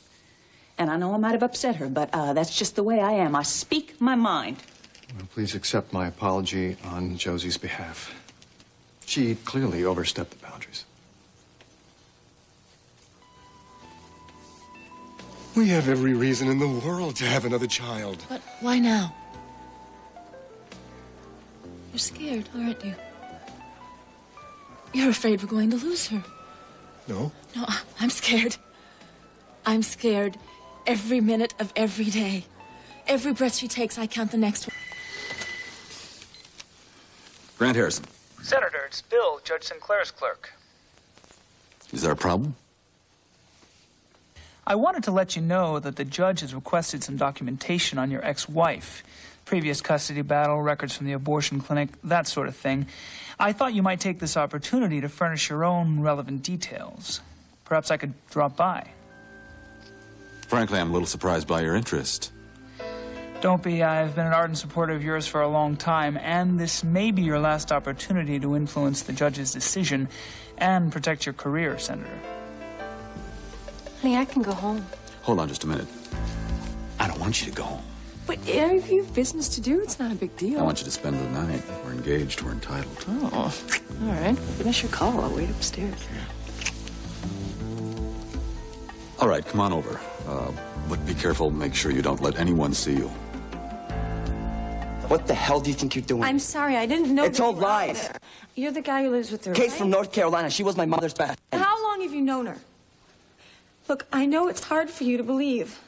S2: And I know I might have upset her, but that's just the way I am. I speak my mind.
S8: Well, please accept my apology on Josie's behalf. She clearly overstepped the boundaries. We have every reason in the world to have another child.
S1: But why now? You're scared, aren't you? You're afraid we're going to lose her.
S8: No?
S1: No, I'm scared. I'm scared every minute of every day. Every breath she takes, I count the next one.
S7: Grant Harrison.
S12: Senator, it's Bill, Judge Sinclair's clerk.
S7: Is there a problem?
S12: I wanted to let you know that the judge has requested some documentation on your ex-wife. Previous custody battle, records from the abortion clinic, that sort of thing. I thought you might take this opportunity to furnish your own relevant details. Perhaps I could drop by.
S7: Frankly, I'm a little surprised by your interest.
S12: Don't be. I've been an ardent supporter of yours for a long time, and this may be your last opportunity to influence the judge's decision and protect your career, Senator.
S9: Honey, I can go home.
S7: Hold on just a minute. I don't want you to go home.
S9: But if you have business to do, it's not a big deal.
S7: I want you to spend the night. We're engaged. We're entitled.
S9: Oh. All right. Finish your call. I'll wait upstairs.
S7: All right, come on over. But be careful. Make sure you don't let anyone see you.
S22: What the hell do you think you're doing?
S9: I'm sorry. I didn't know.
S22: It's all lies.
S9: You're the guy who lives with her.
S22: Kate's
S9: right?
S22: from North Carolina. She was my mother's best friend.
S9: How long have you known her? Look, I know it's hard for you to believe.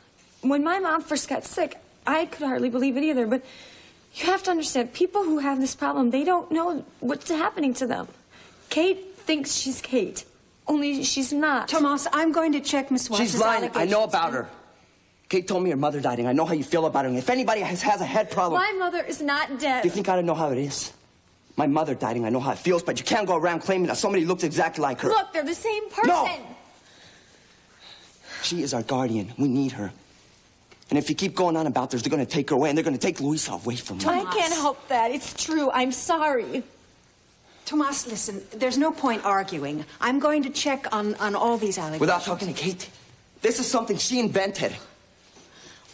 S9: When my mom first got sick, I could hardly believe it either, but you have to understand, people who have this problem, they don't know what's happening to them. Kate thinks she's Kate, only she's not.
S16: Tomas, I'm going to check Miss Watts'
S22: She's lying. I know about
S16: allegations.
S22: her. Kate told me her mother died, and I know how you feel about her. And if anybody has a head problem...
S9: My mother is not dead.
S22: Do you think I don't know how it is? My mother died, and I know how it feels, but you can't go around claiming that somebody looks exactly like her.
S9: Look, they're the same person.
S22: No! She is our guardian. We need her. And if you keep going on about this, they're going to take her away, and they're going to take Luisa away from me.
S9: I can't help that. It's true. I'm sorry.
S16: Tomas, listen, there's no point arguing. I'm going to check on all these allegations.
S22: Without talking to Kate, this is something she invented.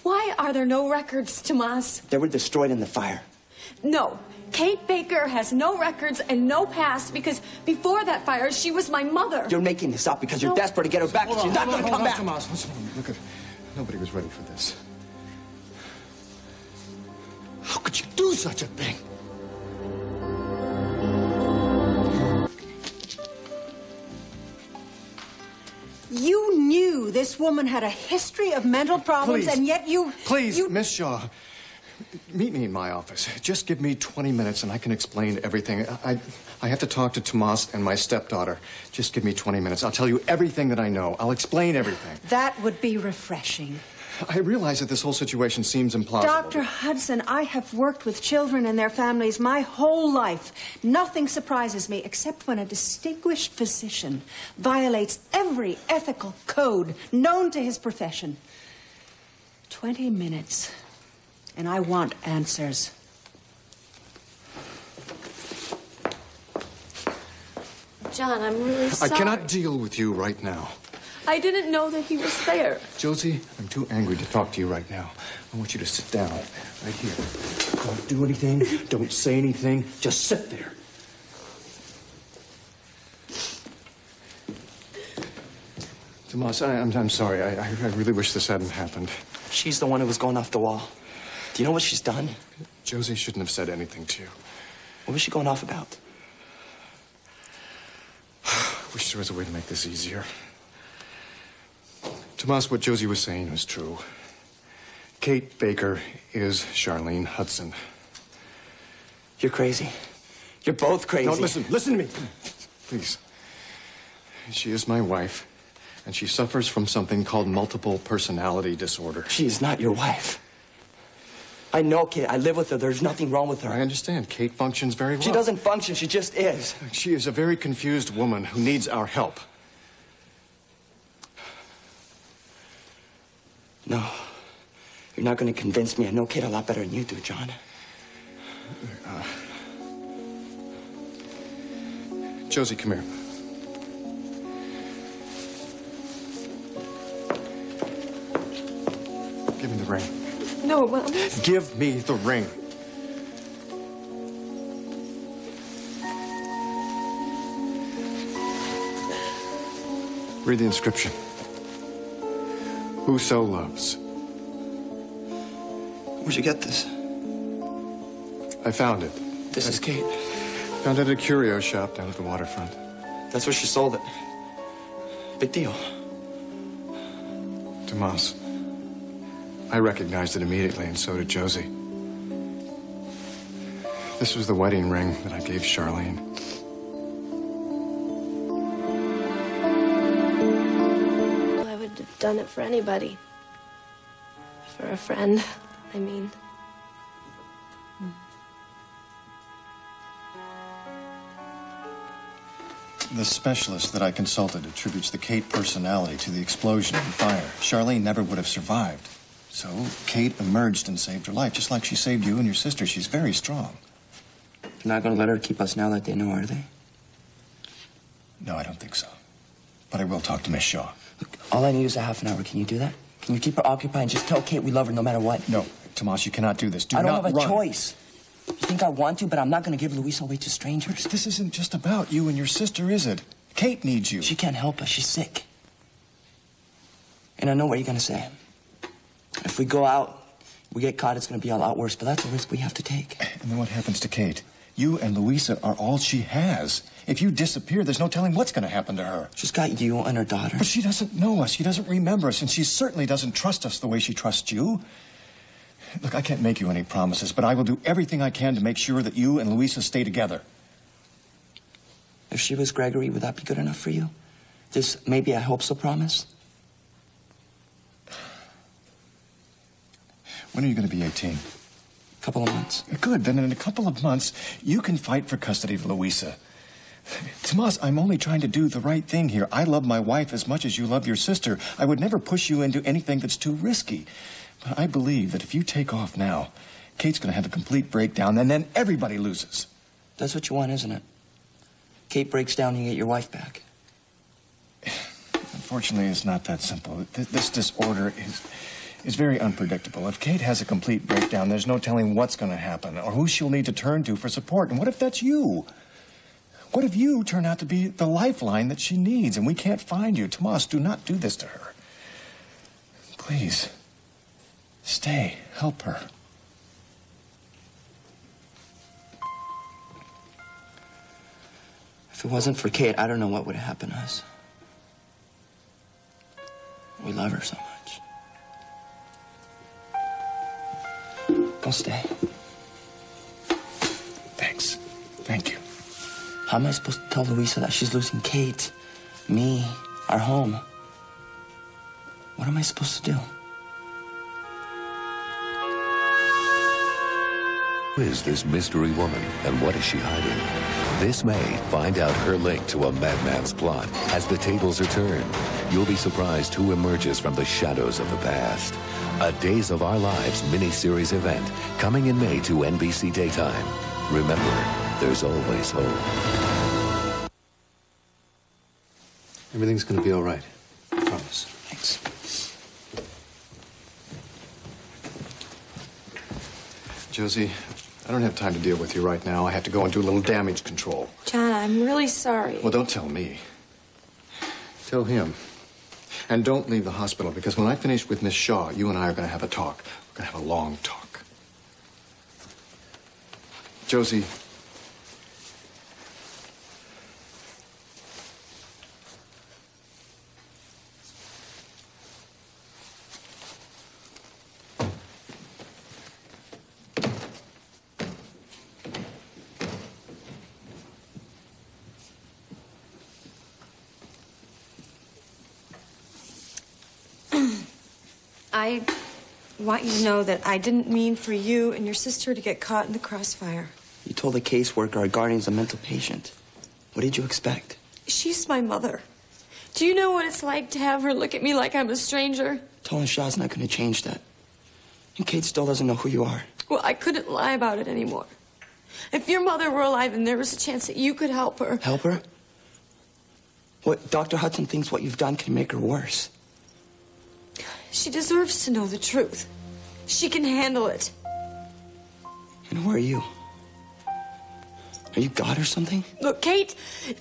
S9: Why are there no records, Tomas?
S22: They were destroyed in the fire.
S9: No. Kate Baker has no records and no past because before that fire, she was my mother.
S22: You're making this up because you're
S9: No.
S22: desperate to get her back, and she's not going to come back.
S8: Tomas, listen to me. Look, nobody was ready for this. How could you do such a thing?
S16: You knew this woman had a history of mental problems,
S8: Please.
S16: and yet you...
S8: Please,
S16: you...
S8: Miss Shaw, meet me in my office. Just give me 20 minutes and I can explain everything. I have to talk to Tomas and my stepdaughter. Just give me 20 minutes. I'll tell you everything that I know. I'll explain everything.
S16: That would be refreshing.
S8: I realize that this whole situation seems implausible.
S16: Dr. Hudson, I have worked with children and their families my whole life. Nothing surprises me except when a distinguished physician violates every ethical code known to his profession. 20 minutes, and I want answers.
S1: John, I'm really sorry.
S8: I cannot deal with you right now.
S1: I didn't know that he was there.
S8: Josie, I'm too angry to talk to you right now. I want you to sit down right here. Don't do anything. Don't say anything. Just sit there. Tomas, I'm sorry. I really wish this hadn't happened.
S22: She's the one who was going off the wall. Do you know what she's done?
S8: Josie shouldn't have said anything to you.
S22: What was she going off about?
S8: Wish there was a way to make this easier. Tomas, what Josie was saying was true. Kate Baker is Charlene Hudson.
S22: You're crazy. You're both crazy.
S8: No, listen to me. Please. She is my wife, and she suffers from something called multiple personality disorder.
S22: She is not your wife. I know Kate. I live with her. There's nothing wrong with her.
S8: I understand. Kate functions very well.
S22: She doesn't function. She just is.
S8: She is a very confused woman who needs our help.
S22: No. You're not going to convince me. I know Kate a lot better than you do, John.
S8: Josie, come here. Give me the ring.
S9: No, Mom.
S8: Give me the ring. Read the inscription. Whoso loves.
S22: Where'd you get this?
S8: I found it.
S22: This is Kate.
S8: Found it at a curio shop down at the waterfront.
S22: That's where she sold it. Big deal.
S8: Tomas, I recognized it immediately, and so did Josie. This was the wedding ring that I gave Charlene.
S23: I would have done it for anybody. For a friend, I mean.
S8: The specialist that I consulted attributes the Kate personality to the explosion and fire. Charlene never would have survived. So Kate emerged and saved her life, just like she saved you and your sister. She's very strong.
S22: They're not going to let her keep us now that they know, are they?
S8: No, I don't think so. But I will talk to Miss Shaw.
S22: Look, all I need is a half an hour. Can you do that? Can you keep her occupied and just tell Kate we love her no matter what?
S8: No, Tomas, you cannot do this.
S22: I don't have a choice. You think I want to, but I'm not going to give Luisa away to strangers.
S8: This isn't just about you and your sister, is it? Kate needs you.
S22: She can't help us. She's sick. And I know what you're going to say. If we go out, we get caught, it's going to be a lot worse, but that's a risk we have to take.
S8: And then what happens to Kate? You and Luisa are all she has. If you disappear, there's no telling what's going to happen to her.
S22: She's got you and her daughter.
S8: But she doesn't know us. She doesn't remember us, and she certainly doesn't trust us the way she trusts you. Look, I can't make you any promises, but I will do everything I can to make sure that you and Luisa stay together.
S22: If she was Gregory, would that be good enough for you? This maybe I hope so promise?
S8: When are you going to be 18?
S22: A couple of months.
S8: Good. Then in a couple of months, you can fight for custody of Luisa. Tomas, I'm only trying to do the right thing here. I love my wife as much as you love your sister. I would never push you into anything that's too risky. But I believe that if you take off now, Kate's going to have a complete breakdown, and then everybody loses.
S22: That's what you want, isn't it? Kate breaks down and you get your wife back.
S8: Unfortunately, it's not that simple. This disorder is very unpredictable. If Kate has a complete breakdown, there's no telling what's going to happen or who she'll need to turn to for support. And what if that's you? What if you turn out to be the lifeline that she needs and we can't find you? Tomas, do not do this to her. Please. Stay. Help her.
S22: If it wasn't for Kate, I don't know what would have happened to us. We love her so much. I'll stay.
S8: Thanks. Thank you.
S22: How am I supposed to tell Luisa that she's losing Kate, me, our home? What am I supposed to do?
S6: Who is this mystery woman, and what is she hiding? This May, find out her link to a madman's plot. As the tables are turned, you'll be surprised who emerges from the shadows of the past. A Days of Our Lives miniseries event coming in May to NBC Daytime. Remember, there's always hope.
S17: Everything's gonna be all right. I promise.
S22: Thanks.
S8: Josie, I don't have time to deal with you right now. I have to go and do a little damage control.
S9: John, I'm really sorry.
S8: Well, don't tell me. Tell him. And don't leave the hospital, because when I finish with Miss Shaw, you and I are going to have a talk. We're going to have a long talk. Josie.
S9: I want you to know that I didn't mean for you and your sister to get caught in the crossfire.
S22: You told the caseworker our guardian's a mental patient. What did you expect?
S9: She's my mother. Do you know what it's like to have her look at me like I'm a stranger?
S22: Tolan Shah's not going to change that. And Kate still doesn't know who you are.
S9: Well, I couldn't lie about it anymore. If your mother were alive and there was a chance that you could help her...
S22: Help her? What Dr. Hudson thinks what you've done can make her worse.
S9: She deserves to know the truth. She can handle it.
S22: And who are you? Are you God or something?
S9: Look, Kate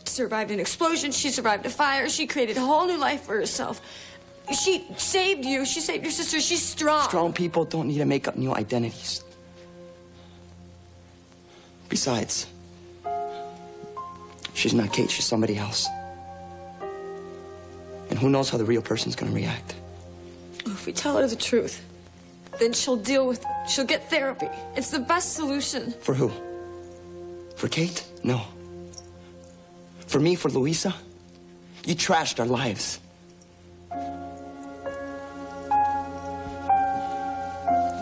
S9: survived an explosion. She survived a fire. She created a whole new life for herself. She saved you. She saved your sister. She's strong.
S22: Strong people don't need to make up new identities. Besides, she's not Kate. She's somebody else. And who knows how the real person's going to react.
S9: If we tell her the truth, then she'll deal with it. She'll get therapy. It's the best solution.
S22: For who? For Kate? No. For me, for Luisa? You trashed our lives.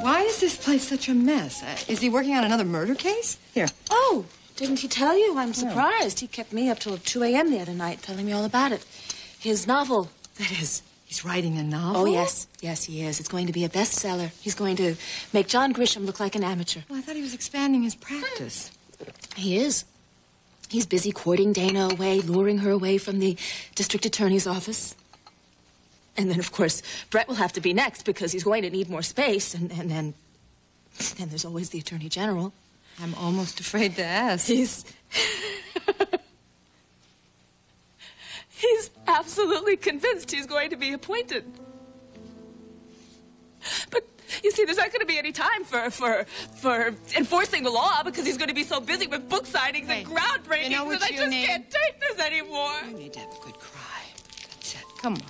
S13: Why is this place such a mess? Is he working on another murder case? Here.
S5: Oh, didn't he tell you? I'm surprised. He kept me up till 2 a.m. the other night telling me all about it. His novel, that is.
S13: He's writing a novel?
S5: Oh, yes. Yes, he is. It's going to be a bestseller. He's going to make John Grisham look like an amateur.
S13: Well, I thought he was expanding his practice.
S5: He is. He's busy courting Dana away, luring her away from the district attorney's office. And then, of course, Brett will have to be next because he's going to need more space. And then there's always the attorney general.
S3: I'm almost afraid to ask.
S1: He's absolutely convinced he's going to be appointed. But you see, there's not going to be any time for enforcing the law because he's going to be so busy with book signings and groundbreakings
S3: you know what
S1: that I
S3: you
S1: just
S3: need?
S1: can't take this anymore.
S3: You need to have a good cry. That's it. Come on.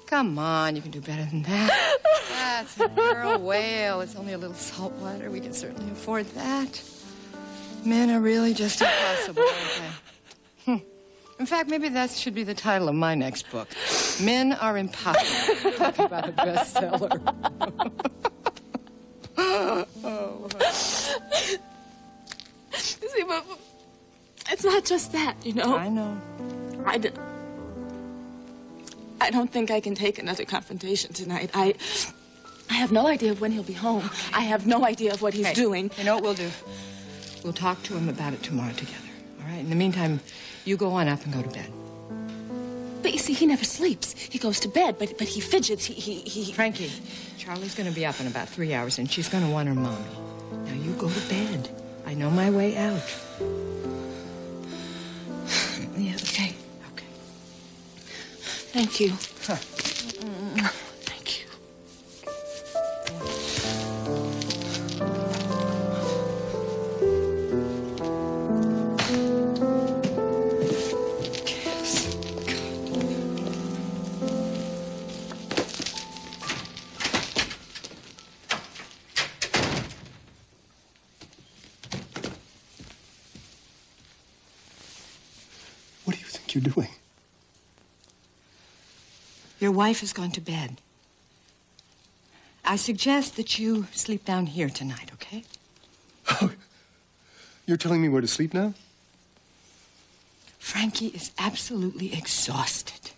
S3: Come on, you can do better than that. That's a girl whale. It's only a little salt water. We can certainly afford that. Men are really just impossible, aren't they? In fact, maybe that should be the title of my next book. Men Are Impossible. Talk about a bestseller. Oh.
S1: You see, but it's not just that, you know.
S3: I know.
S1: I don't think I can take another confrontation tonight. I have no idea of when he'll be home. I have no idea of what he's doing.
S3: You know what we'll do? We'll talk to him about it tomorrow together. All right? In the meantime, you go on up and go to bed.
S1: But you see, he never sleeps. He goes to bed, but he fidgets. He...
S3: Frankie, Charlie's going to be up in about 3 hours, and she's going to want her mommy. Now, you go to bed. I know my way out.
S1: Yeah, okay. Thank you.
S3: Huh.
S1: Thank you.
S8: What do you think you're doing?
S3: Your wife has gone to bed. I suggest that you sleep down here tonight, okay?
S8: You're telling me where to sleep now?
S3: Frankie is absolutely exhausted.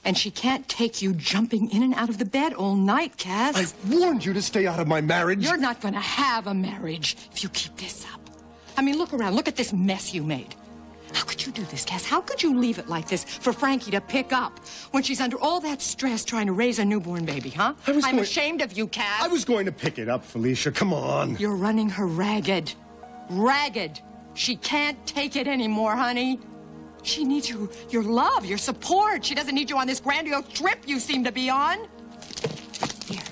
S3: And she can't take you jumping in and out of the bed all night, Cass.
S8: I warned you to stay out of my marriage.
S3: You're not going to have a marriage if you keep this up. I mean, look around. Look at this mess you made. How could you do this, Cass? How could you leave it like this for Frankie to pick up when she's under all that stress trying to raise a newborn baby, huh? I'm ashamed of you, Cass.
S8: I was going to pick it up, Felicia. Come on.
S3: You're running her ragged. Ragged. She can't take it anymore, honey. She needs your love, your support. She doesn't need you on this grandiose trip you seem to be on. Here,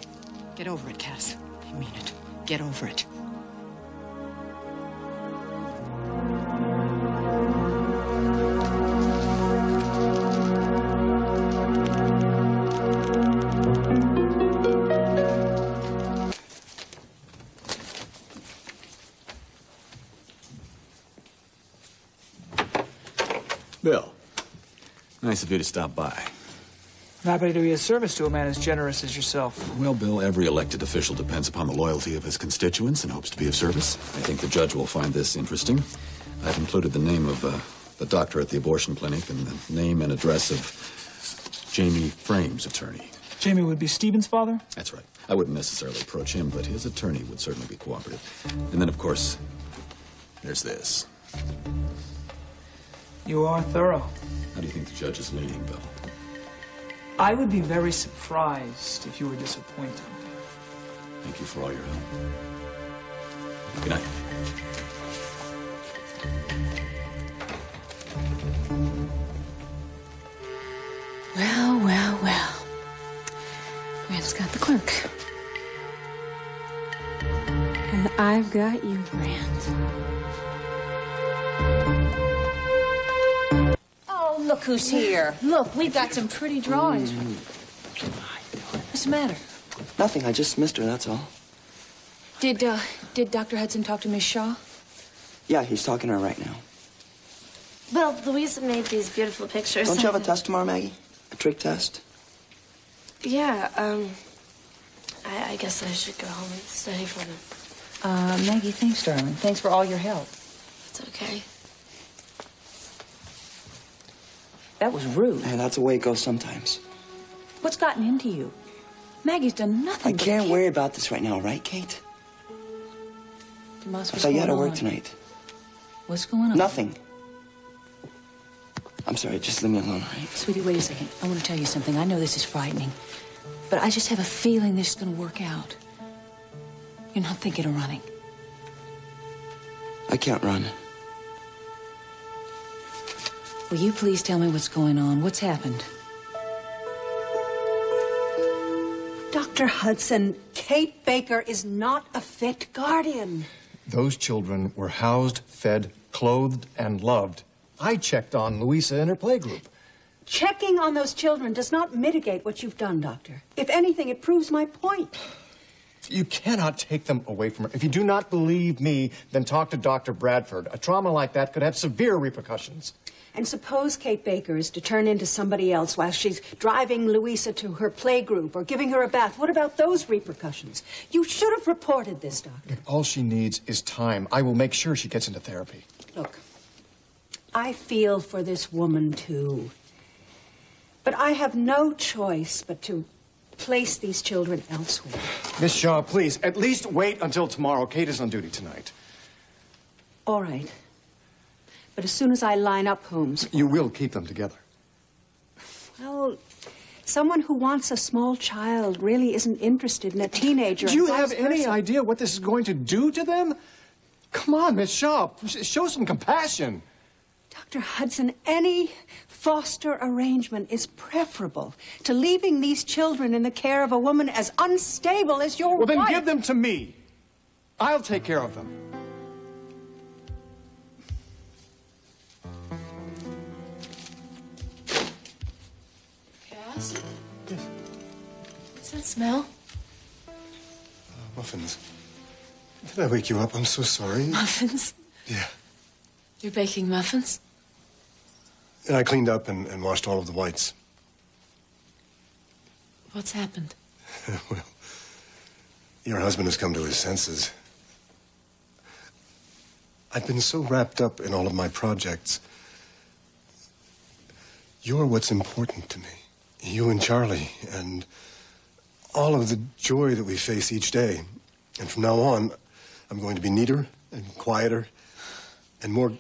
S3: get over it, Cass. I mean it. Get over it.
S7: Bill, nice of you to stop by.
S12: I'm happy to be of service to a man as generous as yourself.
S7: Well, Bill, every elected official depends upon the loyalty of his constituents and hopes to be of service. I think the judge will find this interesting. I've included the name of the doctor at the abortion clinic and the name and address of Jamie Frame's attorney.
S12: Jamie would be Stephen's father?
S7: That's right. I wouldn't necessarily approach him, but his attorney would certainly be cooperative. And then, of course, there's this.
S12: You are thorough.
S7: How do you think the judge is leaning, Bill?
S12: I would be very surprised if you were disappointed.
S7: Thank you for all your help. Good night.
S1: Well, well, well. Grant's got the clerk. And I've got you, Grant.
S2: Oh, look who's here. Look, we've got some pretty drawings. What's the matter?
S22: Nothing. I just missed her, that's all.
S2: Did Dr. Hudson talk to Miss Shaw?
S22: Yeah, he's talking to her right now.
S23: Well, Louisa made these beautiful pictures.
S22: Don't you have a test tomorrow, Maggie? A trig test?
S23: Yeah, I guess I should go home and study for them.
S2: Maggie, thanks, darling. Thanks for all your help.
S23: It's okay.
S2: That was rude.
S22: Hey, that's the way it goes sometimes.
S2: What's gotten into you? Maggie's done nothing.
S22: I can't worry about this right now, right, Kate?
S2: Tomas,
S22: I thought you had to work tonight.
S2: What's going on?
S22: Nothing. I'm sorry, just leave me alone, all right?
S2: Sweetie, wait a second. I want to tell you something. I know this is frightening, but I just have a feeling this is going to work out. You're not thinking of running.
S22: I can't run.
S2: Will you please tell me what's going on? What's happened?
S16: Dr. Hudson, Kate Baker is not a fit guardian.
S8: Those children were housed, fed, clothed, and loved. I checked on Louisa in her playgroup.
S16: Checking on those children does not mitigate what you've done, Doctor. If anything, it proves my point.
S8: You cannot take them away from her. If you do not believe me, then talk to Dr. Bradford. A trauma like that could have severe repercussions.
S16: And suppose Kate Baker is to turn into somebody else while she's driving Louisa to her playgroup or giving her a bath. What about those repercussions? You should have reported this, Doctor.
S8: All she needs is time. I will make sure she gets into therapy.
S16: Look, I feel for this woman, too. But I have no choice but to place these children elsewhere.
S8: Miss Shaw, please, at least wait until tomorrow. Kate is on duty tonight.
S16: All right. But as soon as I line up homes...
S8: You will keep them together.
S16: Well, someone who wants a small child really isn't interested in a teenager.
S8: Do you have any idea what this is going to do to them? Come on, Miss Shaw, show some compassion.
S16: Dr. Hudson, any foster arrangement is preferable to leaving these children in the care of a woman as unstable as your wife.
S8: Well, then give them to me. I'll take care of them.
S23: Cass? Yes. What's that smell?
S8: Muffins. Did I wake you up? I'm so sorry.
S23: Muffins?
S8: Yeah.
S23: You're baking muffins?
S8: And I cleaned up and washed all of the whites.
S23: What's happened?
S8: Well, your husband has come to his senses. I've been so wrapped up in all of my projects. You're what's important to me. You and Charlie, and all of the joy that we face each day. And from now on, I'm going to be neater and quieter and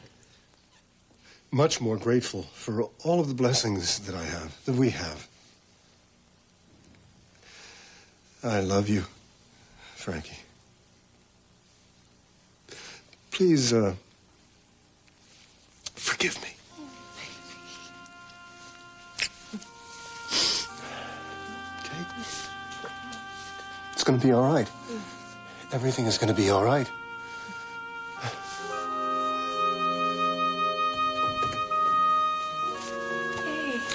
S8: much more grateful for all of the blessings that I have, that we have. I love you, Frankie. Please, forgive me. It's going to be all right. Everything is going to be all right.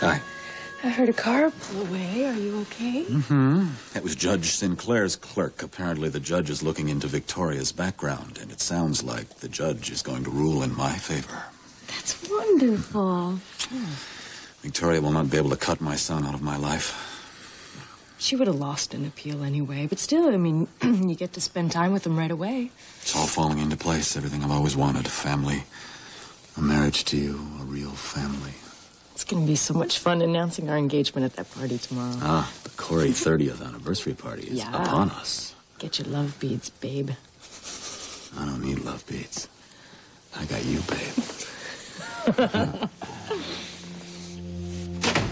S14: Hi.
S23: I heard a car pull away. Are you okay?
S14: Mm-hmm. That was Judge Sinclair's clerk. Apparently the judge is looking into Victoria's background, and it sounds like the judge is going to rule in my favor.
S23: That's wonderful.
S14: Victoria will not be able to cut my son out of my life.
S9: She would have lost an appeal anyway, but still, I mean, you get to spend time with him right away.
S14: It's all falling into place, everything I've always wanted. A family, a marriage to you, a real family.
S9: It's going to be so much fun announcing our engagement at that party tomorrow.
S14: Ah, the Corey 30th anniversary party is upon us.
S9: Get your love beads, babe.
S14: I don't need love beads. I got you, babe.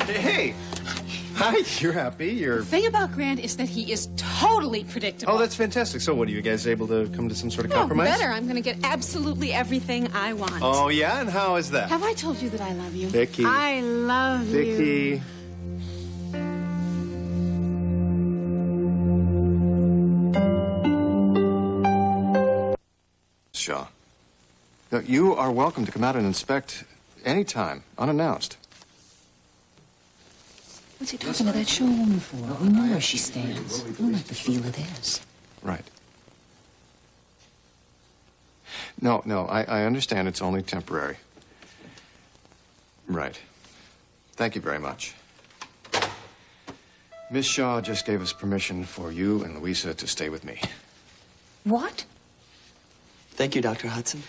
S17: Hey! Hi, you're happy,
S10: The thing about Grant is that he is totally predictable.
S17: Oh, that's fantastic. So what, are you guys able to come to some sort of
S10: Oh,
S17: compromise?
S10: better. I'm going to get absolutely everything I want.
S17: Oh, yeah? And how is that?
S10: Have I told you that I love you?
S17: Vicky.
S10: I love you.
S17: Vicky.
S8: Shaw. Now, you are welcome to come out and inspect anytime, unannounced.
S2: What's he talking to that show woman for? We know where she stands. We don't like the feel of this.
S8: Right. No, I understand it's only temporary. Right. Thank you very much. Miss Shaw just gave us permission for you and Louisa to stay with me.
S2: What?
S22: Thank you, Dr. Hudson.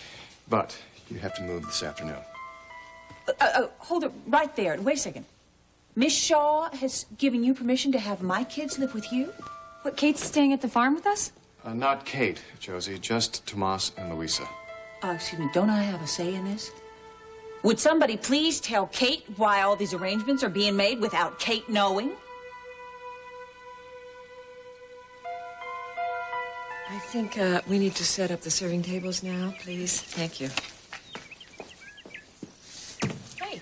S8: But you have to move this afternoon.
S2: Hold it right there. Wait a second. Miss Shaw has given you permission to have my kids live with you?
S9: What, Kate's staying at the farm with us?
S8: Not Kate, Josie, just Tomas and Louisa.
S2: Excuse me, don't I have a say in this? Would somebody please tell Kate why all these arrangements are being made without Kate knowing?
S16: I
S13: I think we need to set up the serving tables now, please. Thank you.
S2: Hey.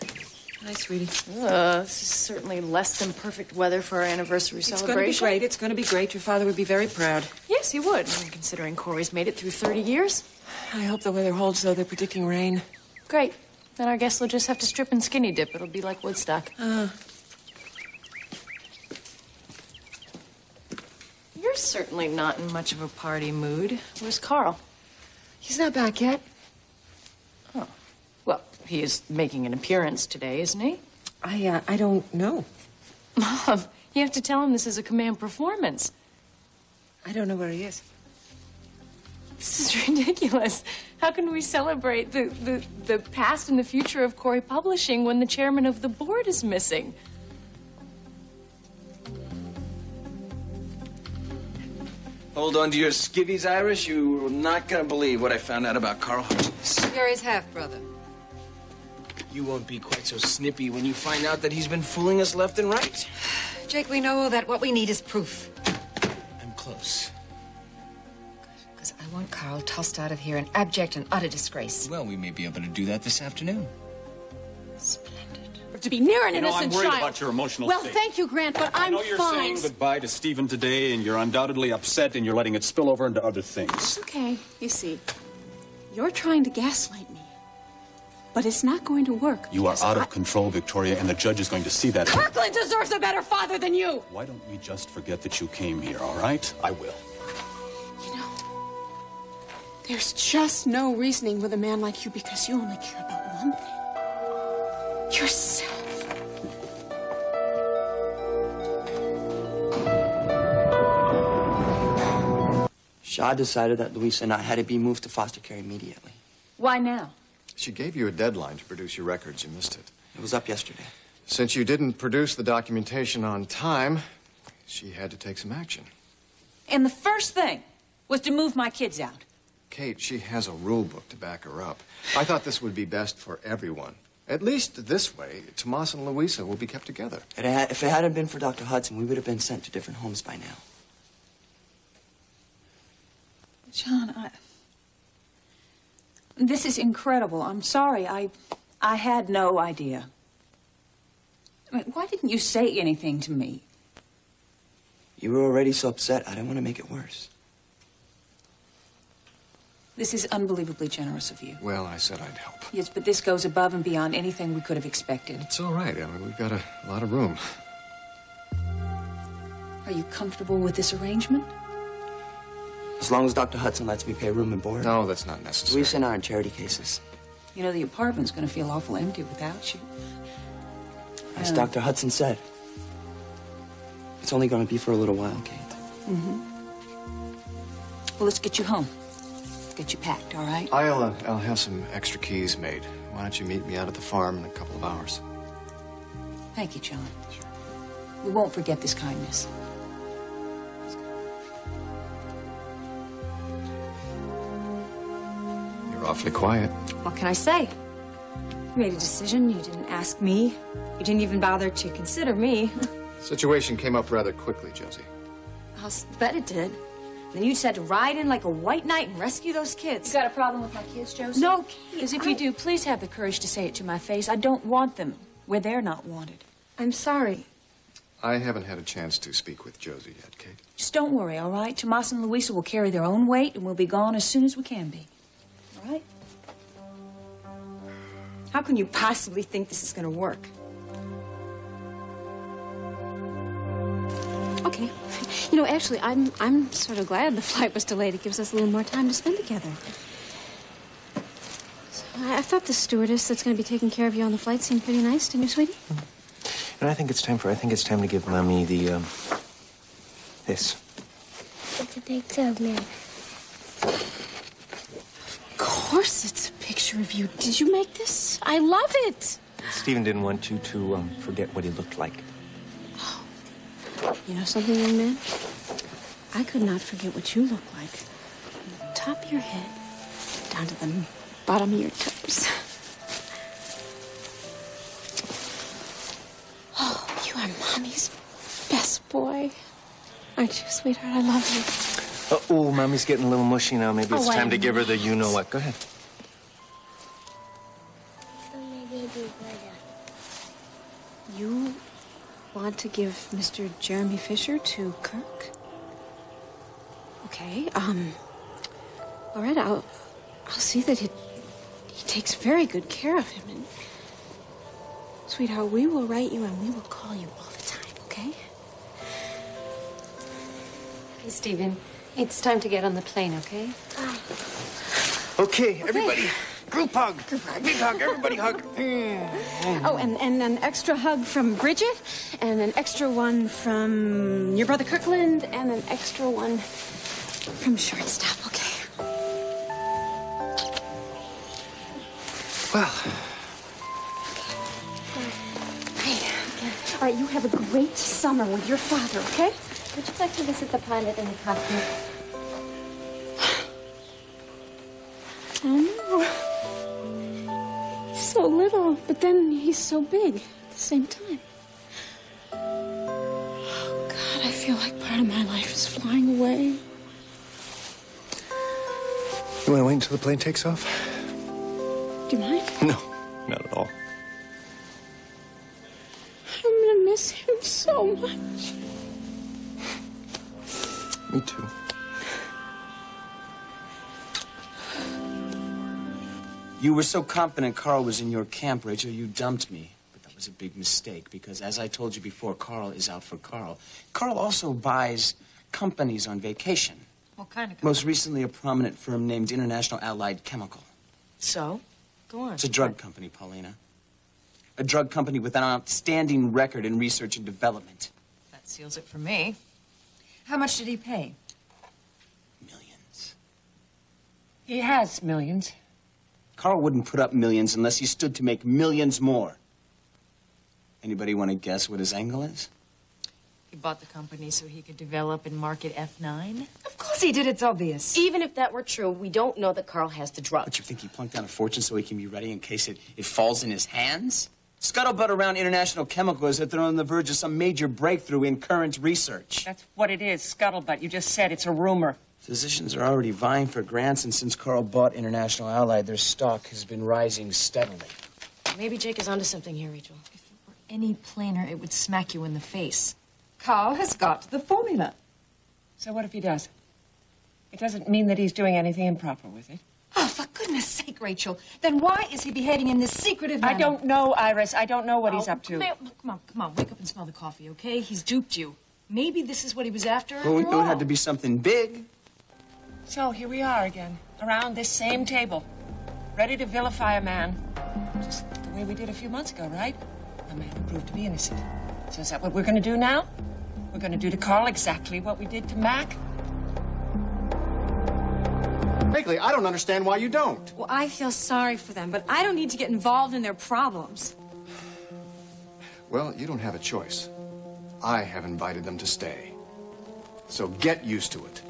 S13: Hi, sweetie.
S2: This is certainly less than perfect weather for our anniversary celebration.
S13: It's going to be great. It's going to be great. Your father would be very proud.
S2: Yes, he would, considering Corey's made it through 30 years.
S13: I hope the weather holds, though. They're predicting rain.
S2: Great. Then our guests will just have to strip and skinny dip. It'll be like Woodstock. You're certainly not in much of a party mood. Where's Carl?
S13: He's not back yet.
S2: Oh. Well, he is making an appearance today, isn't he?
S13: I don't know.
S2: Mom, you have to tell him this is a command performance.
S13: I don't know where he is.
S2: This is ridiculous. How can we celebrate the past and the future of Corey Publishing when the chairman of the board is missing?
S19: Hold on to your skivvies, Irish. You're not gonna believe what I found out about Carl Hutchins.
S3: You're his half-brother.
S19: You won't be quite so snippy when you find out that he's been fooling us left and right.
S3: Jake, we know that what we need is proof.
S19: I'm close.
S3: Because I want Carl tossed out of here in abject and utter disgrace.
S19: Well, we may be able to do that this afternoon.
S5: To be near an
S7: I'm
S5: innocent
S7: worried
S5: child.
S7: about your emotional
S5: Well,
S7: state.
S5: thank you, Grant, but
S7: I
S5: I'm
S7: know you're
S5: fine.
S7: saying goodbye to Stephen today, and you're undoubtedly upset, and you're letting it spill over into other things.
S10: It's okay. You see, you're trying to gaslight me. But it's not going to work.
S7: You are out of control, Victoria, and the judge is going to see that.
S10: Kirkland deserves a better father than you.
S7: Why don't we just forget that you came here, all right? I will.
S10: You know, there's just no reasoning with a man like you because you only care about one thing. Yourself.
S22: Shaw decided that Louisa and I had to be moved to foster care immediately.
S2: Why now?
S8: She gave you a deadline to produce your records. You missed it.
S22: It was up yesterday.
S8: Since you didn't produce the documentation on time, she had to take some action.
S2: And the first thing was to move my kids out.
S8: Kate, she has a rule book to back her up. I thought this would be best for everyone. At least this way, Tomas and Louisa will be kept together.
S22: If it hadn't been for Dr. Hudson, we would have been sent to different homes by now.
S2: John, this is incredible. I'm sorry. I had no idea. I mean, why didn't you say anything to me?
S22: You were already so upset, I didn't want to make it worse.
S2: This is unbelievably generous of you.
S8: Well, I said I'd help.
S2: Yes, but this goes above and beyond anything we could have expected.
S8: It's all right. I mean, we've got a lot of room.
S2: Are you comfortable with this arrangement?
S22: As long as Dr. Hudson lets me pay room and board.
S8: No, that's not necessary.
S22: Louisa and I are in charity cases.
S2: You know, the apartment's going to feel awful empty without you.
S22: As Dr. Hudson said, it's only going to be for a little while, Kate.
S2: Mm-hmm. Well, let's get you home. Let's get you packed, all right?
S8: I'll have some extra keys made. Why don't you meet me out at the farm in a couple of hours?
S2: Thank you, John. Sure. We won't forget this kindness.
S8: You're awfully quiet.
S9: What can I say? You made a decision. You didn't ask me. You didn't even bother to consider me.
S8: The situation came up rather quickly, Josie.
S9: I'll bet it did. Then you said to ride in like a white knight and rescue those kids.
S2: You got a problem with my kids, Josie?
S9: No, Kate.
S2: Because if you do, please have the courage to say it to my face. I don't want them where they're not wanted.
S9: I'm sorry.
S8: I haven't had a chance to speak with Josie yet, Kate.
S2: Just don't worry, all right? Tomas and Louisa will carry their own weight, and we'll be gone as soon as we can be. All right?
S9: How can you possibly think this is going to work?
S10: Okay. You know, actually, I'm sort of glad the flight was delayed. It gives us a little more time to spend together. So I thought the stewardess that's going to be taking care of you on the flight seemed pretty nice, didn't you, sweetie?
S15: And I think it's time to give Mommy the, this.
S23: It's a picture of me.
S10: Of course it's a picture of you. Did you make this? I love it.
S15: Stephen didn't want you to forget what he looked like.
S10: You know something, young man? I could not forget what you look like. From the top of your head down to the bottom of your toes. Oh, you are Mommy's best boy. Aren't you, sweetheart? I love you.
S17: Oh, Mommy's getting a little mushy now. Maybe it's
S10: Oh,
S17: time
S10: I'm
S17: to give her the you-know-what. Go ahead.
S10: You want to give Mr. Jeremy Fisher to Kirk? Okay, all right, I'll see that he takes very good care of him. And, sweetheart, we will write you and we will call you all the time, okay?
S3: Hey, Stephen, it's time to get on the plane, okay?
S17: Okay, everybody, group hug. Big hug, everybody hug.
S10: Oh, and an extra hug from Bridget, and an extra one from your brother Kirkland, and an extra one from Shortstop, okay?
S17: Well.
S10: All right, you have a great summer with your father, okay?
S3: Would you like to visit the pilot in the cockpit?
S10: Oh, no. He's so little, but then he's so big at the same time. Oh, God, I feel like part of my life is flying away.
S17: You want to wait until the plane takes off?
S10: Do you mind?
S17: No, not at all.
S10: I'm gonna miss him so much.
S17: Me too.
S19: You were so confident Carl was in your camp, Rachel, you dumped me. But that was a big mistake, because as I told you before, Carl is out for Carl. Carl also buys companies on vacation.
S9: What kind of
S19: Most recently, a prominent firm named International Allied Chemical.
S9: So? Go on.
S19: It's a drug company, Paulina. A drug company with an outstanding record in research and development.
S9: That seals it for me.
S4: How much did he pay?
S19: Millions.
S4: He has millions.
S19: Carl wouldn't put up millions unless he stood to make millions more. Anybody want to guess what his angle is?
S9: He bought the company so he could develop and market F9?
S4: Of course he did, it's obvious.
S9: Even if that were true, we don't know that Carl has the drug.
S19: But you think he plunked down a fortune so he can be ready in case it falls in his hands? Scuttlebutt around International Chemical is that they're on the verge of some major breakthrough in current research.
S4: That's what it is, scuttlebutt. You just said it's a rumor.
S19: Physicians are already vying for grants, and since Carl bought International Allied, their stock has been rising steadily.
S9: Maybe Jake is onto something here, Rachel. If it were any plainer, it would smack you in the face.
S4: Carl has got the formula. So what if he does? It doesn't mean that he's doing anything improper with it.
S16: Oh, for goodness sake, Rachel. Then why is he behaving in this secretive manner?
S4: I don't know, Iris. I don't know what he's up to.
S9: Come on, wake up and smell the coffee, okay? He's duped you. Maybe this is what he was after.
S19: Well, we knew it had to be something big.
S4: So here we are again, around this same table, ready to vilify a man. Just the way we did a few months ago, right? A man who proved to be innocent. So is that what we're going to do now? We're going to do to Carl exactly what we did to Mac?
S8: Frankly, I don't understand why you don't.
S10: Well, I feel sorry for them, but I don't need to get involved in their problems.
S8: Well, you don't have a choice. I have invited them to stay. So get used to it.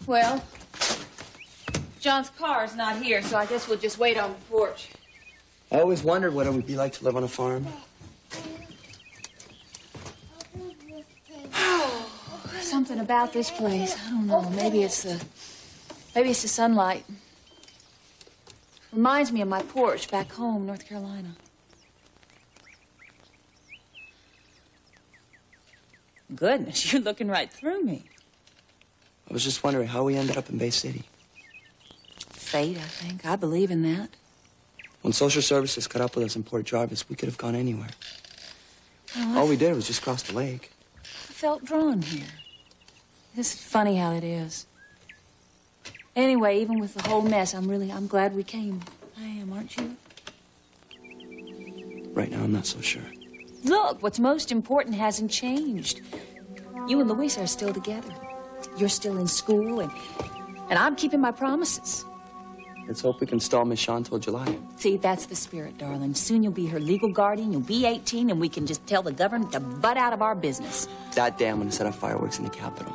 S2: Well, John's car's not here, so I guess we'll just wait on the porch.
S19: I always wondered what it would be like to live on a farm.
S2: Something about this place. I don't know. Maybe it's the sunlight. Reminds me of my porch back home, North Carolina. Goodness, you're looking right through me.
S19: I was just wondering how we ended up in Bay City.
S2: Fate, I think. I believe in that.
S19: When social services caught up with us in Port Jarvis, we could have gone anywhere.
S2: Well,
S19: All we did was just cross the lake.
S2: I felt drawn here. This is funny how it is. Anyway, even with the whole mess, I'm glad we came. I am, aren't you?
S19: Right now, I'm not so sure.
S2: Look, what's most important hasn't changed. You and Louisa are still together. You're still in school, and I'm keeping my promises.
S19: Let's hope we can stall Miss Shaw until July.
S2: See, that's the spirit, darling. Soon you'll be her legal guardian, you'll be 18, and we can just tell the government to butt out of our business.
S19: That day, I'm going to set off fireworks in the Capitol.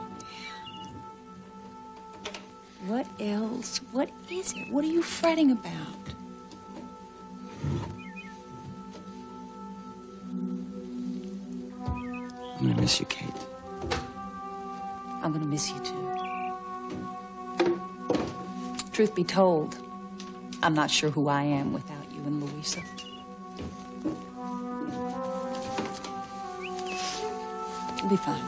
S2: What else? What is it? What are you fretting about?
S19: I'm gonna miss you, Kate.
S2: I'm gonna miss you too. Truth be told, I'm not sure who I am without you and Louisa. It'll be fine.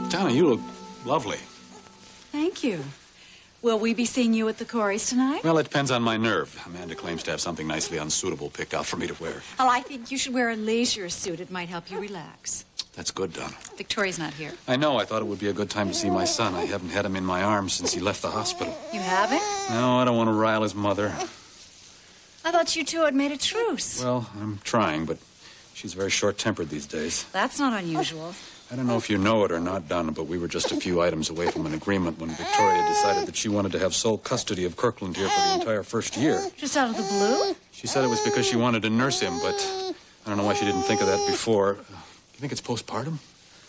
S7: Donna, you look lovely.
S5: Thank you. Will we be seeing you at the Corey's tonight?
S7: Well, it depends on my nerve. Amanda claims to have something nicely unsuitable picked out for me to wear.
S5: Well, I think you should wear a leisure suit. It might help you relax.
S7: That's good, Donna.
S5: Victoria's not here.
S7: I know. I thought it would be a good time to see my son. I haven't had him in my arms since he left the hospital.
S5: You haven't?
S7: No, I don't want to rile his mother.
S5: I thought you two had made a truce.
S7: Well, I'm trying, but she's very short-tempered these days.
S5: That's not unusual.
S7: I don't know if you know it or not, Donna, but we were just a few items away from an agreement when Victoria decided that she wanted to have sole custody of Kirkland here for the entire first year.
S5: Just out of the blue?
S7: She said it was because she wanted to nurse him, but I don't know why she didn't think of that before. You think it's postpartum?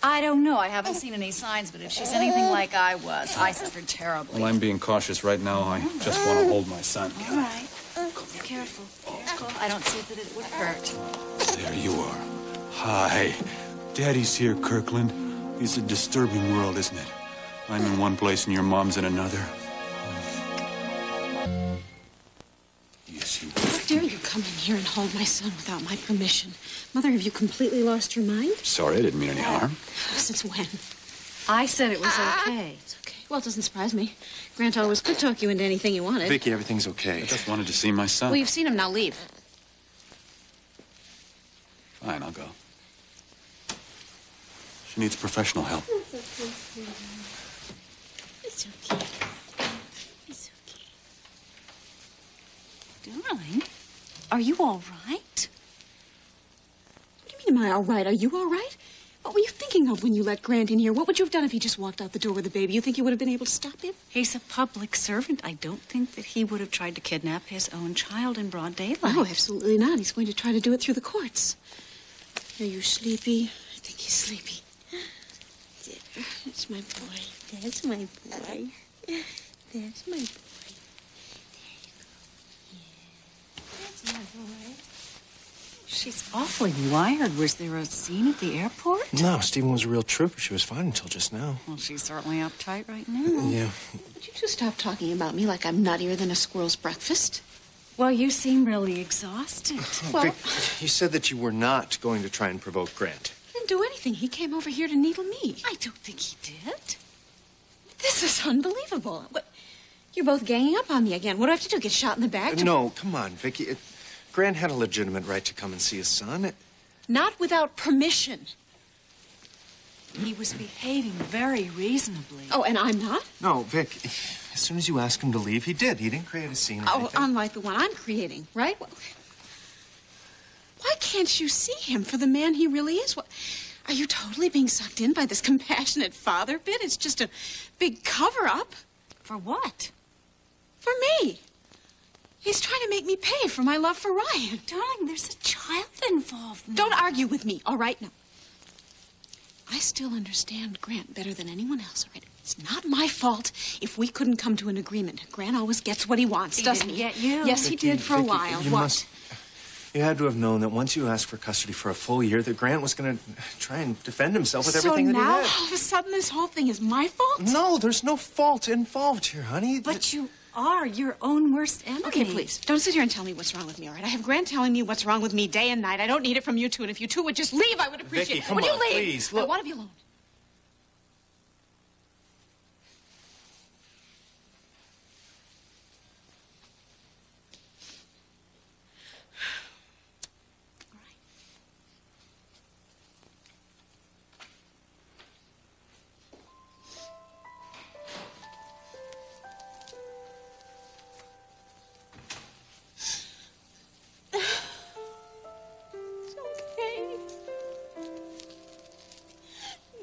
S5: I don't know. I haven't seen any signs, but if she's anything like I was, I suffered terribly.
S7: Well, I'm being cautious right now. I just want to hold my son.
S5: All right. Careful. Careful. I don't see that it would hurt.
S7: There you are. Hi. Daddy's here, Kirkland. It's a disturbing world, isn't it? I'm in one place and your mom's in another. Yes, you
S10: How dare you come in here and hold my son without my permission? Mother, have you completely lost your mind?
S7: Sorry, I didn't mean any harm.
S10: Since when?
S5: I said it was okay.
S10: It's okay. Well, it doesn't surprise me. Grant always could talk you into anything you wanted.
S17: Vicky, everything's okay.
S7: I just wanted to see my son.
S10: Well, you've seen him. Now leave.
S7: Fine, I'll go. She needs professional help.
S10: It's okay. It's okay.
S5: Darling, are you all right?
S10: What do you mean, am I all right? Are you all right? What were you thinking of when you let Grant in here? What would you have done if he just walked out the door with a baby? You think you would have been able to stop him?
S5: He's a public servant. I don't think that he would have tried to kidnap his own child in broad daylight.
S10: No, absolutely not. He's going to try to do it through the courts. Are you sleepy? I think he's sleepy. There. That's my boy. That's my boy. That's my boy. There you go. Yeah. That's my boy.
S5: She's awfully wired. Was there a scene at the airport?
S17: No, Stephen was a real trooper. She was fine until just now.
S5: Well, she's certainly uptight right now.
S17: Yeah.
S10: Would you just stop talking about me like I'm nuttier than a squirrel's breakfast?
S5: Well, you seem really exhausted.
S10: Well,
S17: Vic, you said that you were not going to try and provoke Grant.
S10: He didn't do anything. He came over here to needle me.
S5: I don't think he did.
S10: This is unbelievable. What? You're both ganging up on me again. What do I have to do? Get shot in the back?
S17: No, come on, Vicky. Grant had a legitimate right to come and see his son.
S10: Not without permission.
S5: He was behaving very reasonably.
S10: Oh, and I'm not?
S17: No, Vic, as soon as you asked him to leave, he did. He didn't create a scene or
S10: Oh,
S17: anything.
S10: unlike the one I'm creating, right? Well, why can't you see him for the man he really is? What, are you totally being sucked in by this compassionate father bit? It's just a big cover-up.
S5: For what?
S10: For me. He's trying to make me pay for my love for Ryan.
S5: Darling, there's a child involved now.
S10: Don't argue with me, all right? Now, I still understand Grant better than anyone else, all right? It's not my fault if we couldn't come to an agreement. Grant always gets what he wants, doesn't he?
S5: Get you.
S10: Yes, he did for a while. What?
S17: You had to have known that once you asked for custody for a full year, that Grant was going to try and defend himself with everything that he
S10: So
S17: had.
S10: now, all of a sudden, this whole thing is my fault?
S17: No, there's no fault involved here, honey.
S5: But you are your own worst enemy.
S10: Okay, please, don't sit here and tell me what's wrong with me, all right? I have Grant telling me what's wrong with me day and night. I don't need it from you two, and if you two would just leave, I would appreciate
S17: Vicky,
S10: it.
S17: come
S10: Would
S17: on,
S10: you leave?
S17: please, look.
S10: I want to be alone.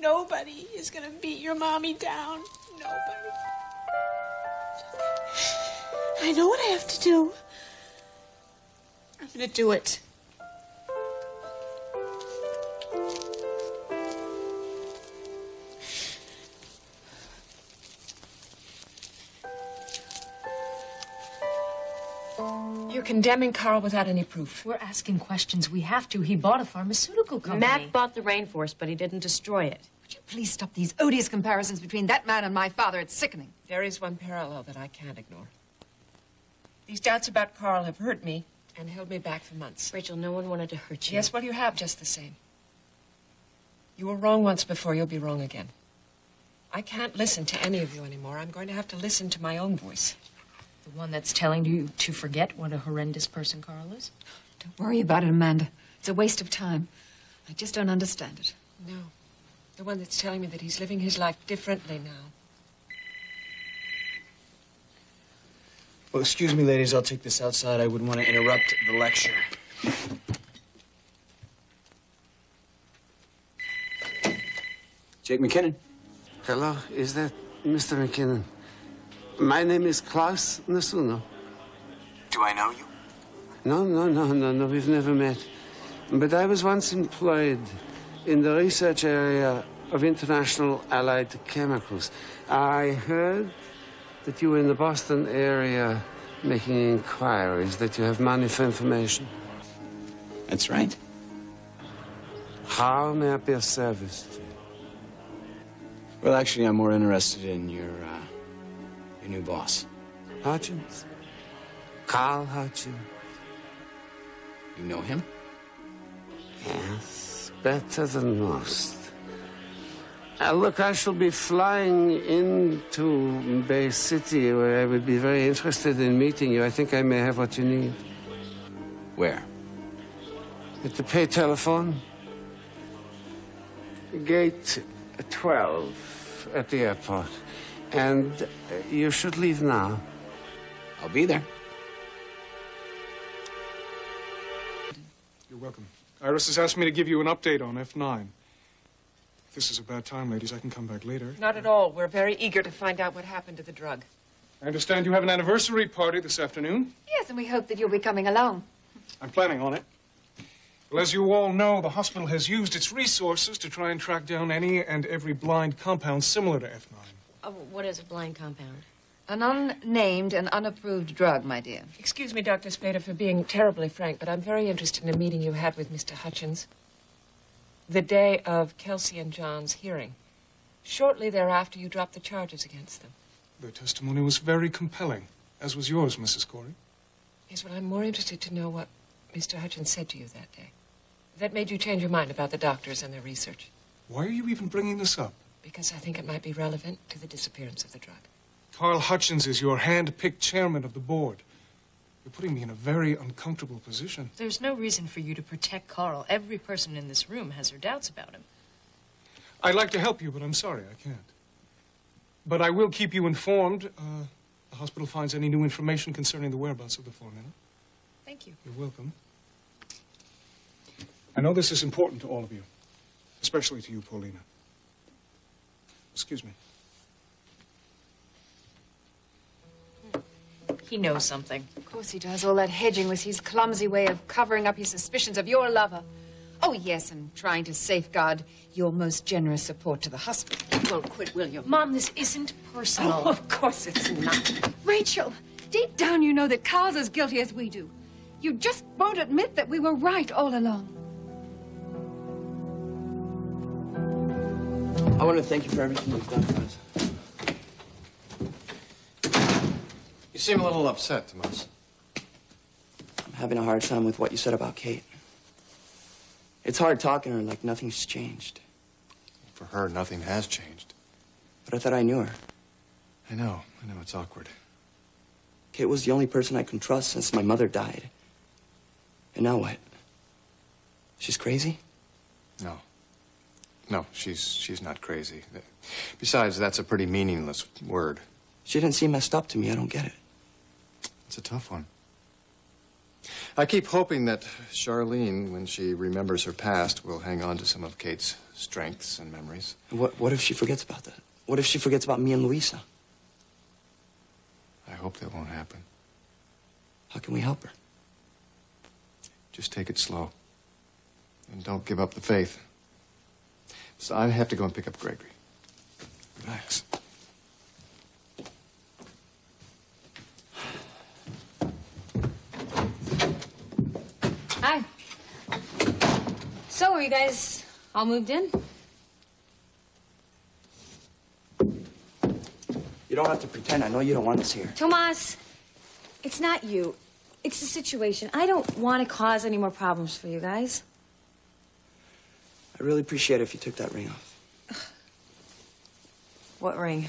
S10: Nobody is gonna beat your mommy down. Nobody. It's okay. I know what I have to do. I'm gonna do it.
S4: You're condemning Carl without any proof.
S9: We're asking questions. We have to. He bought a pharmaceutical company.
S18: Matt bought the rainforest, but he didn't destroy it.
S3: Would you please stop these odious comparisons between that man and my father? It's sickening.
S4: There is one parallel that I can't ignore. These doubts about Carl have hurt me and held me back for months.
S18: Rachel, no one wanted to hurt you.
S4: Yes, well, you have just the same. You were wrong once before, you'll be wrong again. I can't listen to any of you anymore. I'm going to have to listen to my own voice.
S9: The one that's telling you to forget what a horrendous person Carl is?
S3: Don't worry about it, Amanda. It's a waste of time. I just don't understand it.
S4: No. The one that's telling me that he's living his life differently now.
S19: Well, excuse me, ladies. I'll take this outside. I wouldn't want to interrupt the lecture. Jake McKinnon.
S20: Hello, is that Mr. McKinnon? My name is Klaus Nasuno.
S19: Do I know you?
S20: No, we've never met. But I was once employed in the research area of international allied chemicals. I heard that you were in the Boston area making inquiries, that you have money for information.
S19: That's right.
S20: How may I be of service to you?
S19: Well, actually, I'm more interested in your new boss.
S20: Hutchins? Carl Hutchins.
S19: You know him?
S20: Yes, better than most. Look, I shall be flying into Bay City, where I would be very interested in meeting you. I think I may have what you need.
S19: Where?
S20: At the pay telephone. Gate 12 at the airport. And you should leave now.
S19: I'll be there.
S8: You're welcome. Iris has asked me to give you an update on F9. If this is a bad time, ladies, I can come back later.
S4: Not at all. We're very eager to find out what happened to the drug.
S8: I understand you have an anniversary party this afternoon.
S3: Yes, and we hope that you'll be coming along.
S8: I'm planning on it. Well, as you all know, the hospital has used its resources to try and track down any and every blind compound similar to F9.
S18: What is a blind compound?
S3: An unnamed and unapproved drug, my dear.
S4: Excuse me, Dr. Spader, for being terribly frank, but I'm very interested in a meeting you had with Mr. Hutchins the day of Kelsey and John's hearing. Shortly thereafter, you dropped the charges against them.
S8: Their testimony was very compelling, as was yours, Mrs. Corey.
S4: Yes, well, I'm more interested to know what Mr. Hutchins said to you that day. That made you change your mind about the doctors and their research.
S8: Why are you even bringing this up?
S4: Because I think it might be relevant to the disappearance of the drug.
S8: Carl Hutchins is your hand-picked chairman of the board. You're putting me in a very uncomfortable position.
S9: There's no reason for you to protect Carl. Every person in this room has their doubts about him.
S8: I'd like to help you, but I'm sorry, I can't. But I will keep you informed. The hospital finds any new information concerning the whereabouts of the formula.
S9: Thank you.
S8: You're welcome. I know this is important to all of you, especially to you, Paulina. Excuse me.
S9: He knows something.
S3: Of course he does. All that hedging was his clumsy way of covering up his suspicions of your lover. Oh, yes, and trying to safeguard your most generous support to the hospital.
S9: Well, quit, will you? Mom, this isn't personal.
S3: Oh, of course it's not. Rachel, deep down you know that Carl's as guilty as we do. You just won't admit that we were right all along.
S19: I want to thank you for everything you've done for us.
S8: You seem a little upset, Tomas.
S19: I'm having a hard time with what you said about Kate. It's hard talking to her like nothing's changed.
S8: For her, nothing has changed.
S19: But I thought I knew her.
S8: I know, it's awkward.
S19: Kate was the only person I can trust since my mother died. And now what? She's crazy?
S8: No, she's not crazy. Besides, that's a pretty meaningless word.
S19: She didn't seem messed up to me. I don't get it.
S8: It's a tough one. I keep hoping that Charlene, when she remembers her past, will hang on to some of Kate's strengths and memories.
S19: What if she forgets about that? What if she forgets about me and Louisa?
S8: I hope that won't happen.
S19: How can we help her?
S8: Just take it slow. And don't give up the faith. So I have to go and pick up Gregory. Relax.
S9: guys all moved in?
S22: You don't have to pretend. I know you don't want us here.
S9: Tomas, it's not you. It's the situation. I don't want to cause any more problems for you guys.
S22: I really appreciate it if you took that ring off.
S9: What ring?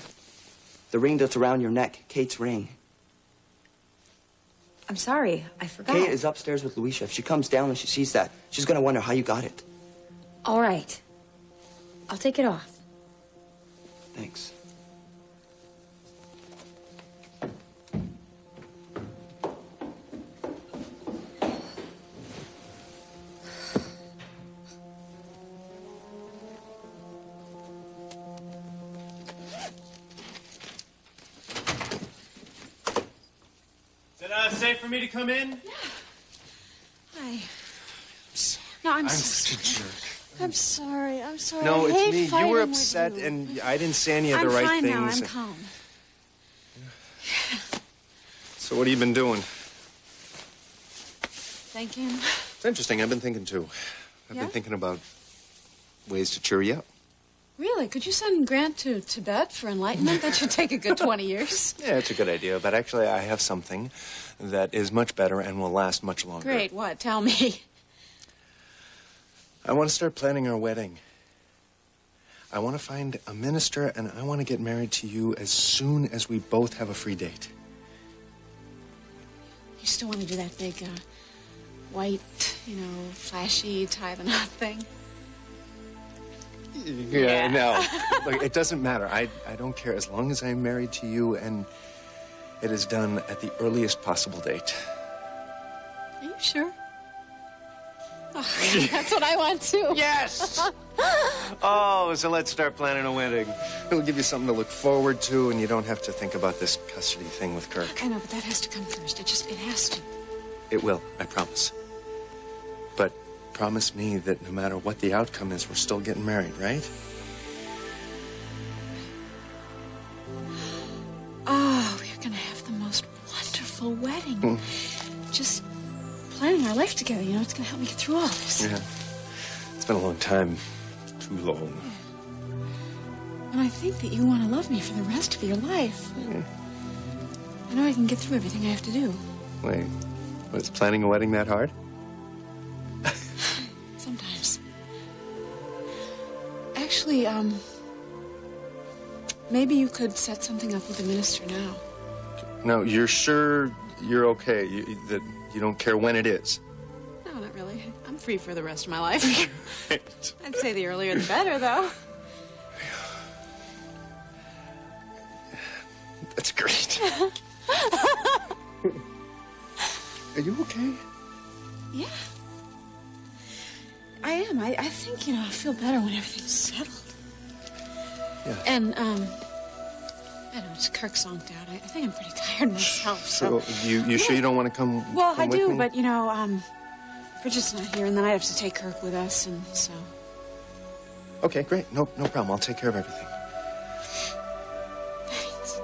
S22: The ring that's around your neck. Kate's ring.
S9: I'm sorry. I forgot.
S22: Kate is upstairs with Louisa. If she comes down and she sees that, she's gonna wonder how you got it.
S9: All right. I'll take it off.
S22: Thanks.
S17: Safe for me to come in?
S10: Hi. No, I'm
S17: such a jerk.
S10: I'm sorry. I'm sorry.
S17: No,
S10: I
S17: it's
S10: hate
S17: me. You
S10: fighting
S17: were
S10: with
S17: upset,
S10: you.
S17: and I didn't say any of the
S10: I'm
S17: right
S10: fine
S17: things.
S10: now. I'm calm.
S17: So what have you been doing?
S10: Thinking.
S17: It's interesting. I've been thinking, too. I've
S10: Yeah?
S17: been thinking about ways to cheer you up.
S10: Really? Could you send Grant to Tibet for enlightenment? That should take a good 20 years.
S17: Yeah, it's a good idea, but actually I have something that is much better and will last much longer.
S10: Great. What? Tell me.
S17: I want to start planning our wedding. I want to find a minister, and I want to get married to you as soon as we both have a free date.
S10: You still want to do that big, white, flashy tie-the-knot thing?
S17: Yeah, no. Look, it doesn't matter. I don't care as long as I'm married to you and it is done at the earliest possible date.
S10: Are you sure? Oh, that's what I want too.
S17: Yes! Oh, so let's start planning a wedding. It'll give you something to look forward to, and you don't have to think about this custody thing with Kirk.
S10: I know, but that has to come first. It has to.
S17: It will, I promise. But promise me that no matter what the outcome is, we're still getting married, right?
S10: Oh, we're gonna have the most wonderful wedding. Just planning our life together, it's gonna help me get through all this.
S17: Yeah. It's been a long time. Too long.
S10: And I think that you want to love me for the rest of your life.
S17: Yeah.
S10: I know I can get through everything I have to do.
S17: Wait, was planning a wedding that hard?
S10: Sometimes. Actually, maybe you could set something up with the minister now.
S17: No, you're sure you're okay? That you don't care when it is?
S10: No, not really. I'm free for the rest of my life. I'd say the earlier the better, though.
S17: That's great. Are you okay?
S10: Yeah. I am. I think, I feel better when everything's settled.
S17: Yeah.
S10: And, I know, it's Kirk zonked out. I think I'm pretty tired myself, so...
S17: You sure you don't want to come
S10: Well,
S17: come
S10: I
S17: with
S10: do,
S17: me?
S10: but, Bridget's not here, and then I have to take Kirk with us, and so...
S17: Okay, great. No problem. I'll take care of everything.
S10: Thanks.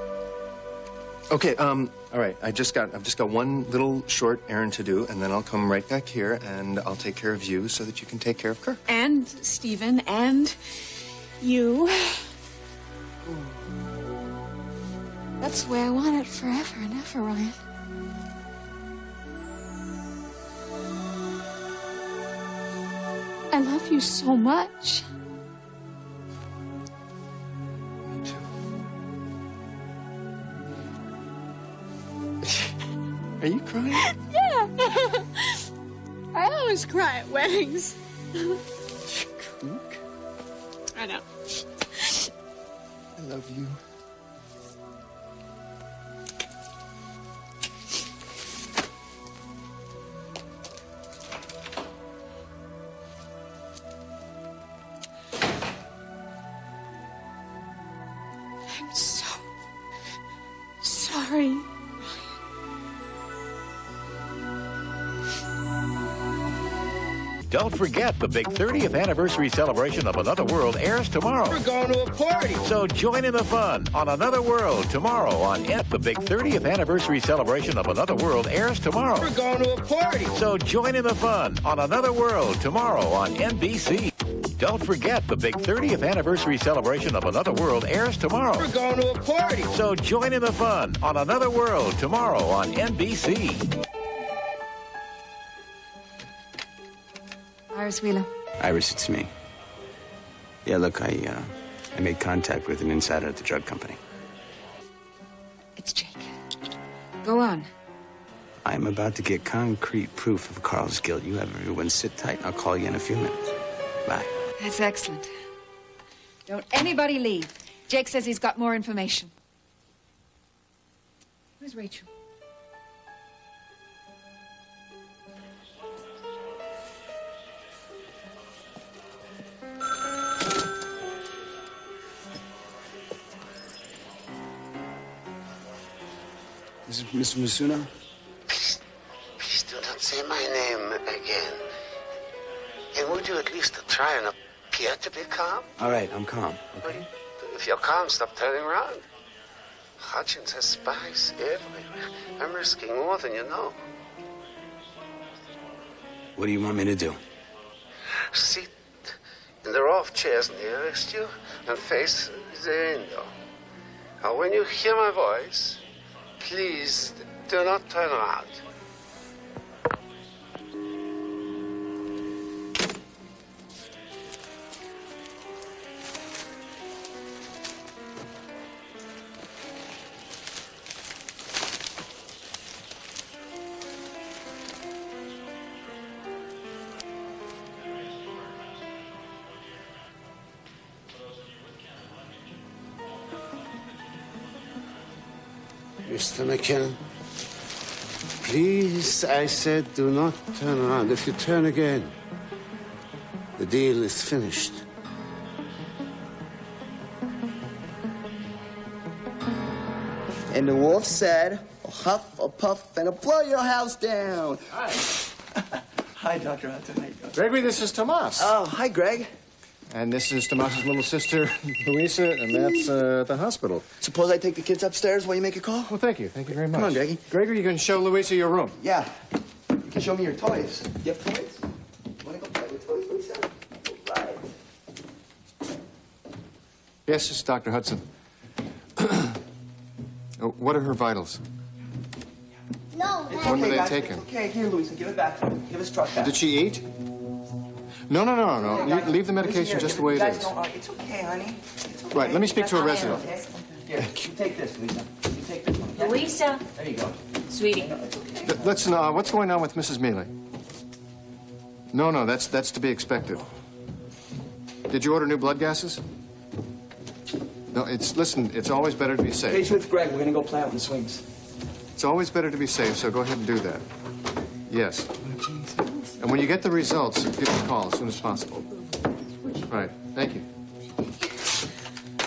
S17: Okay, all right. I've just got one little short errand to do, and then I'll come right back here, and I'll take care of you so that you can take care of Kirk.
S10: And Stephen, and you. That's the way I want it forever and ever, Ryan. I love you so much.
S17: Me too. Are you crying?
S10: Yeah. I always cry at weddings.
S17: Kook.
S10: I know.
S17: I love you.
S10: I'm so sorry.
S6: Don't forget, the big 30th anniversary celebration of Another World airs tomorrow.
S11: We're going to a party.
S6: So join in the fun on Another World tomorrow on It. The big 30th anniversary celebration of Another World airs tomorrow.
S11: We're going to a party.
S6: So join in the fun on Another World tomorrow on NBC. Don't forget, the big 30th anniversary celebration of Another World airs tomorrow.
S11: We're going to a party.
S6: So join in the fun on Another World tomorrow on NBC.
S3: Iris Wheeler.
S19: Iris, it's me. Yeah, look, I made contact with an insider at the drug company.
S3: It's Jake. Go on.
S19: I'm about to get concrete proof of Carl's guilt. You have everyone sit tight, and I'll call you in a few minutes. Bye.
S3: That's excellent. Don't anybody leave. Jake says he's got more information. Where's Rachel?
S19: Is it Mr. Masuno?
S21: Please do not say my name again. And would you at least try and appear to be calm?
S19: All right, I'm calm, okay?
S21: If you're calm, stop turning around. Hutchins has spies everywhere. I'm risking more than you know.
S19: What do you want me to do?
S21: Sit in the row of chairs nearest you and face the window. Now, when you hear my voice, please do not turn around.
S20: Mr. McKinnon, please, I said, do not turn around. If you turn again, the deal is finished.
S22: And the wolf said, a huff, a puff, and a blow your house down.
S8: Hi.
S22: Hi, Dr. Hudson. How you doing?
S8: Gregory, this is Tomas.
S22: Oh, hi, Greg.
S8: And this is Tomas's little sister, Louisa, and that's the hospital.
S22: Suppose I take the kids upstairs while you make a call?
S8: Well, thank you. Thank you very much.
S22: Come on, Greggy.
S8: Gregory, you can show Louisa your room.
S22: Yeah. You can show me your toys. You have toys? Want to go play with toys, Louisa? All right.
S8: Yes, this is Dr. Hudson. What are her vitals?
S22: No,
S8: When were they taken?
S22: Okay, here, Louisa, give it back. Give his truck back.
S8: Did she eat? No.
S22: Okay,
S8: Leave the medication just the way it is.
S22: It's okay, honey. It's okay.
S8: Right, let me speak to a resident.
S22: Okay. Here, you take this, Louisa. You take this one. Okay?
S2: Louisa.
S22: There you go.
S2: Sweetie.
S8: Listen, what's going on with Mrs. Mealy? No, that's to be expected. Did you order new blood gases? No, listen, it's always better to be safe.
S22: Case with Greg, we're gonna go play out in the swings.
S8: It's always better to be safe, so go ahead and do that. Yes. And when you get the results, give me a call as soon as possible. Right, thank you.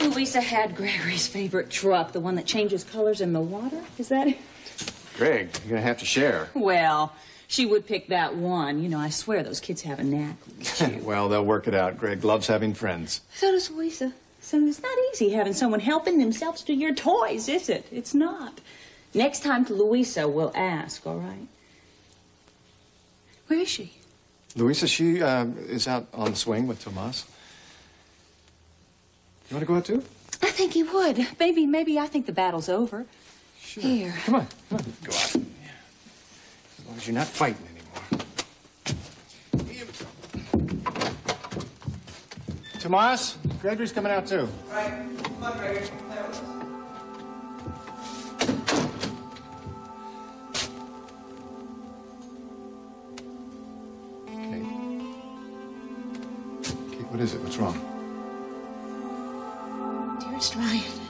S2: Louisa had Gregory's favorite truck, the one that changes colors in the water. Is that it?
S8: Greg, you're gonna have to share.
S2: Well, she would pick that one. You know, I swear those kids have a knack.
S8: Well, they'll work it out. Greg loves having friends.
S2: So does Louisa. So it's not easy having someone helping themselves to your toys, is it? It's not. Next time Louisa will ask, all right? Where is she?
S8: Louisa, she is out on the swing with Tomas. You want to go out too?
S2: I think he would. Maybe I think the battle's over.
S8: Sure.
S2: Here.
S8: Come on. Go out. As long as you're not fighting anymore. Tomas, Gregory's coming out too.
S22: All right. Come on, Gregory.
S8: What is it? What's wrong?
S10: Dearest Ryan,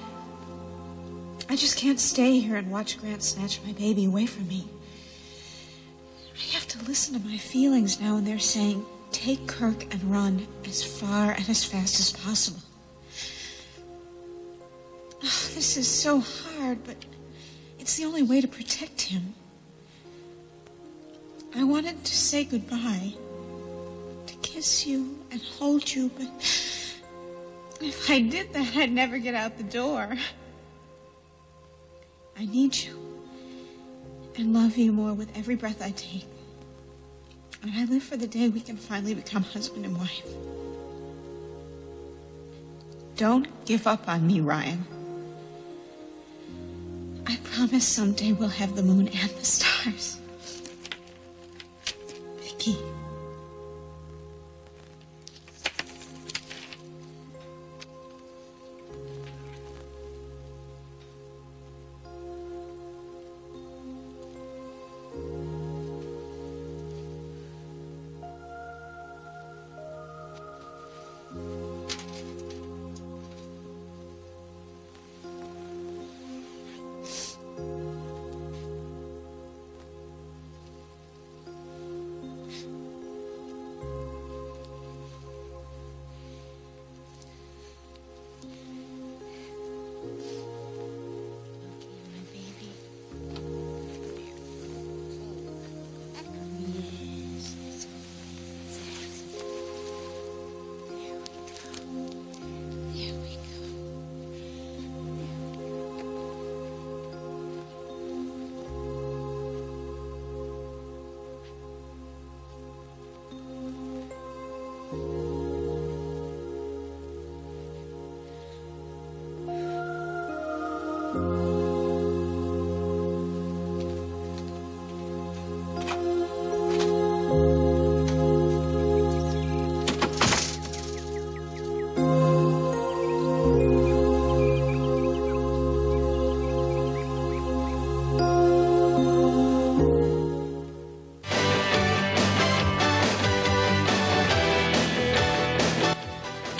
S10: I just can't stay here and watch Grant snatch my baby away from me. I have to listen to my feelings now, and they're saying, take Kirk and run as far and as fast as possible. Oh, this is so hard, but it's the only way to protect him. I wanted to say goodbye, kiss you and hold you, but if I did that, I'd never get out the door. I need you and love you more with every breath I take. And I live for the day we can finally become husband and wife. Don't give up on me, Ryan. I promise someday we'll have the moon and the stars. Vicky.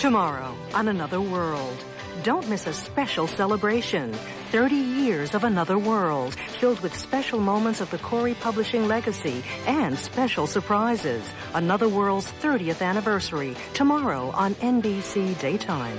S1: Tomorrow on Another World. Don't miss a special celebration. 30 years of Another World, filled with special moments of the Corey Publishing legacy and special surprises. Another World's 30th anniversary, tomorrow on NBC Daytime.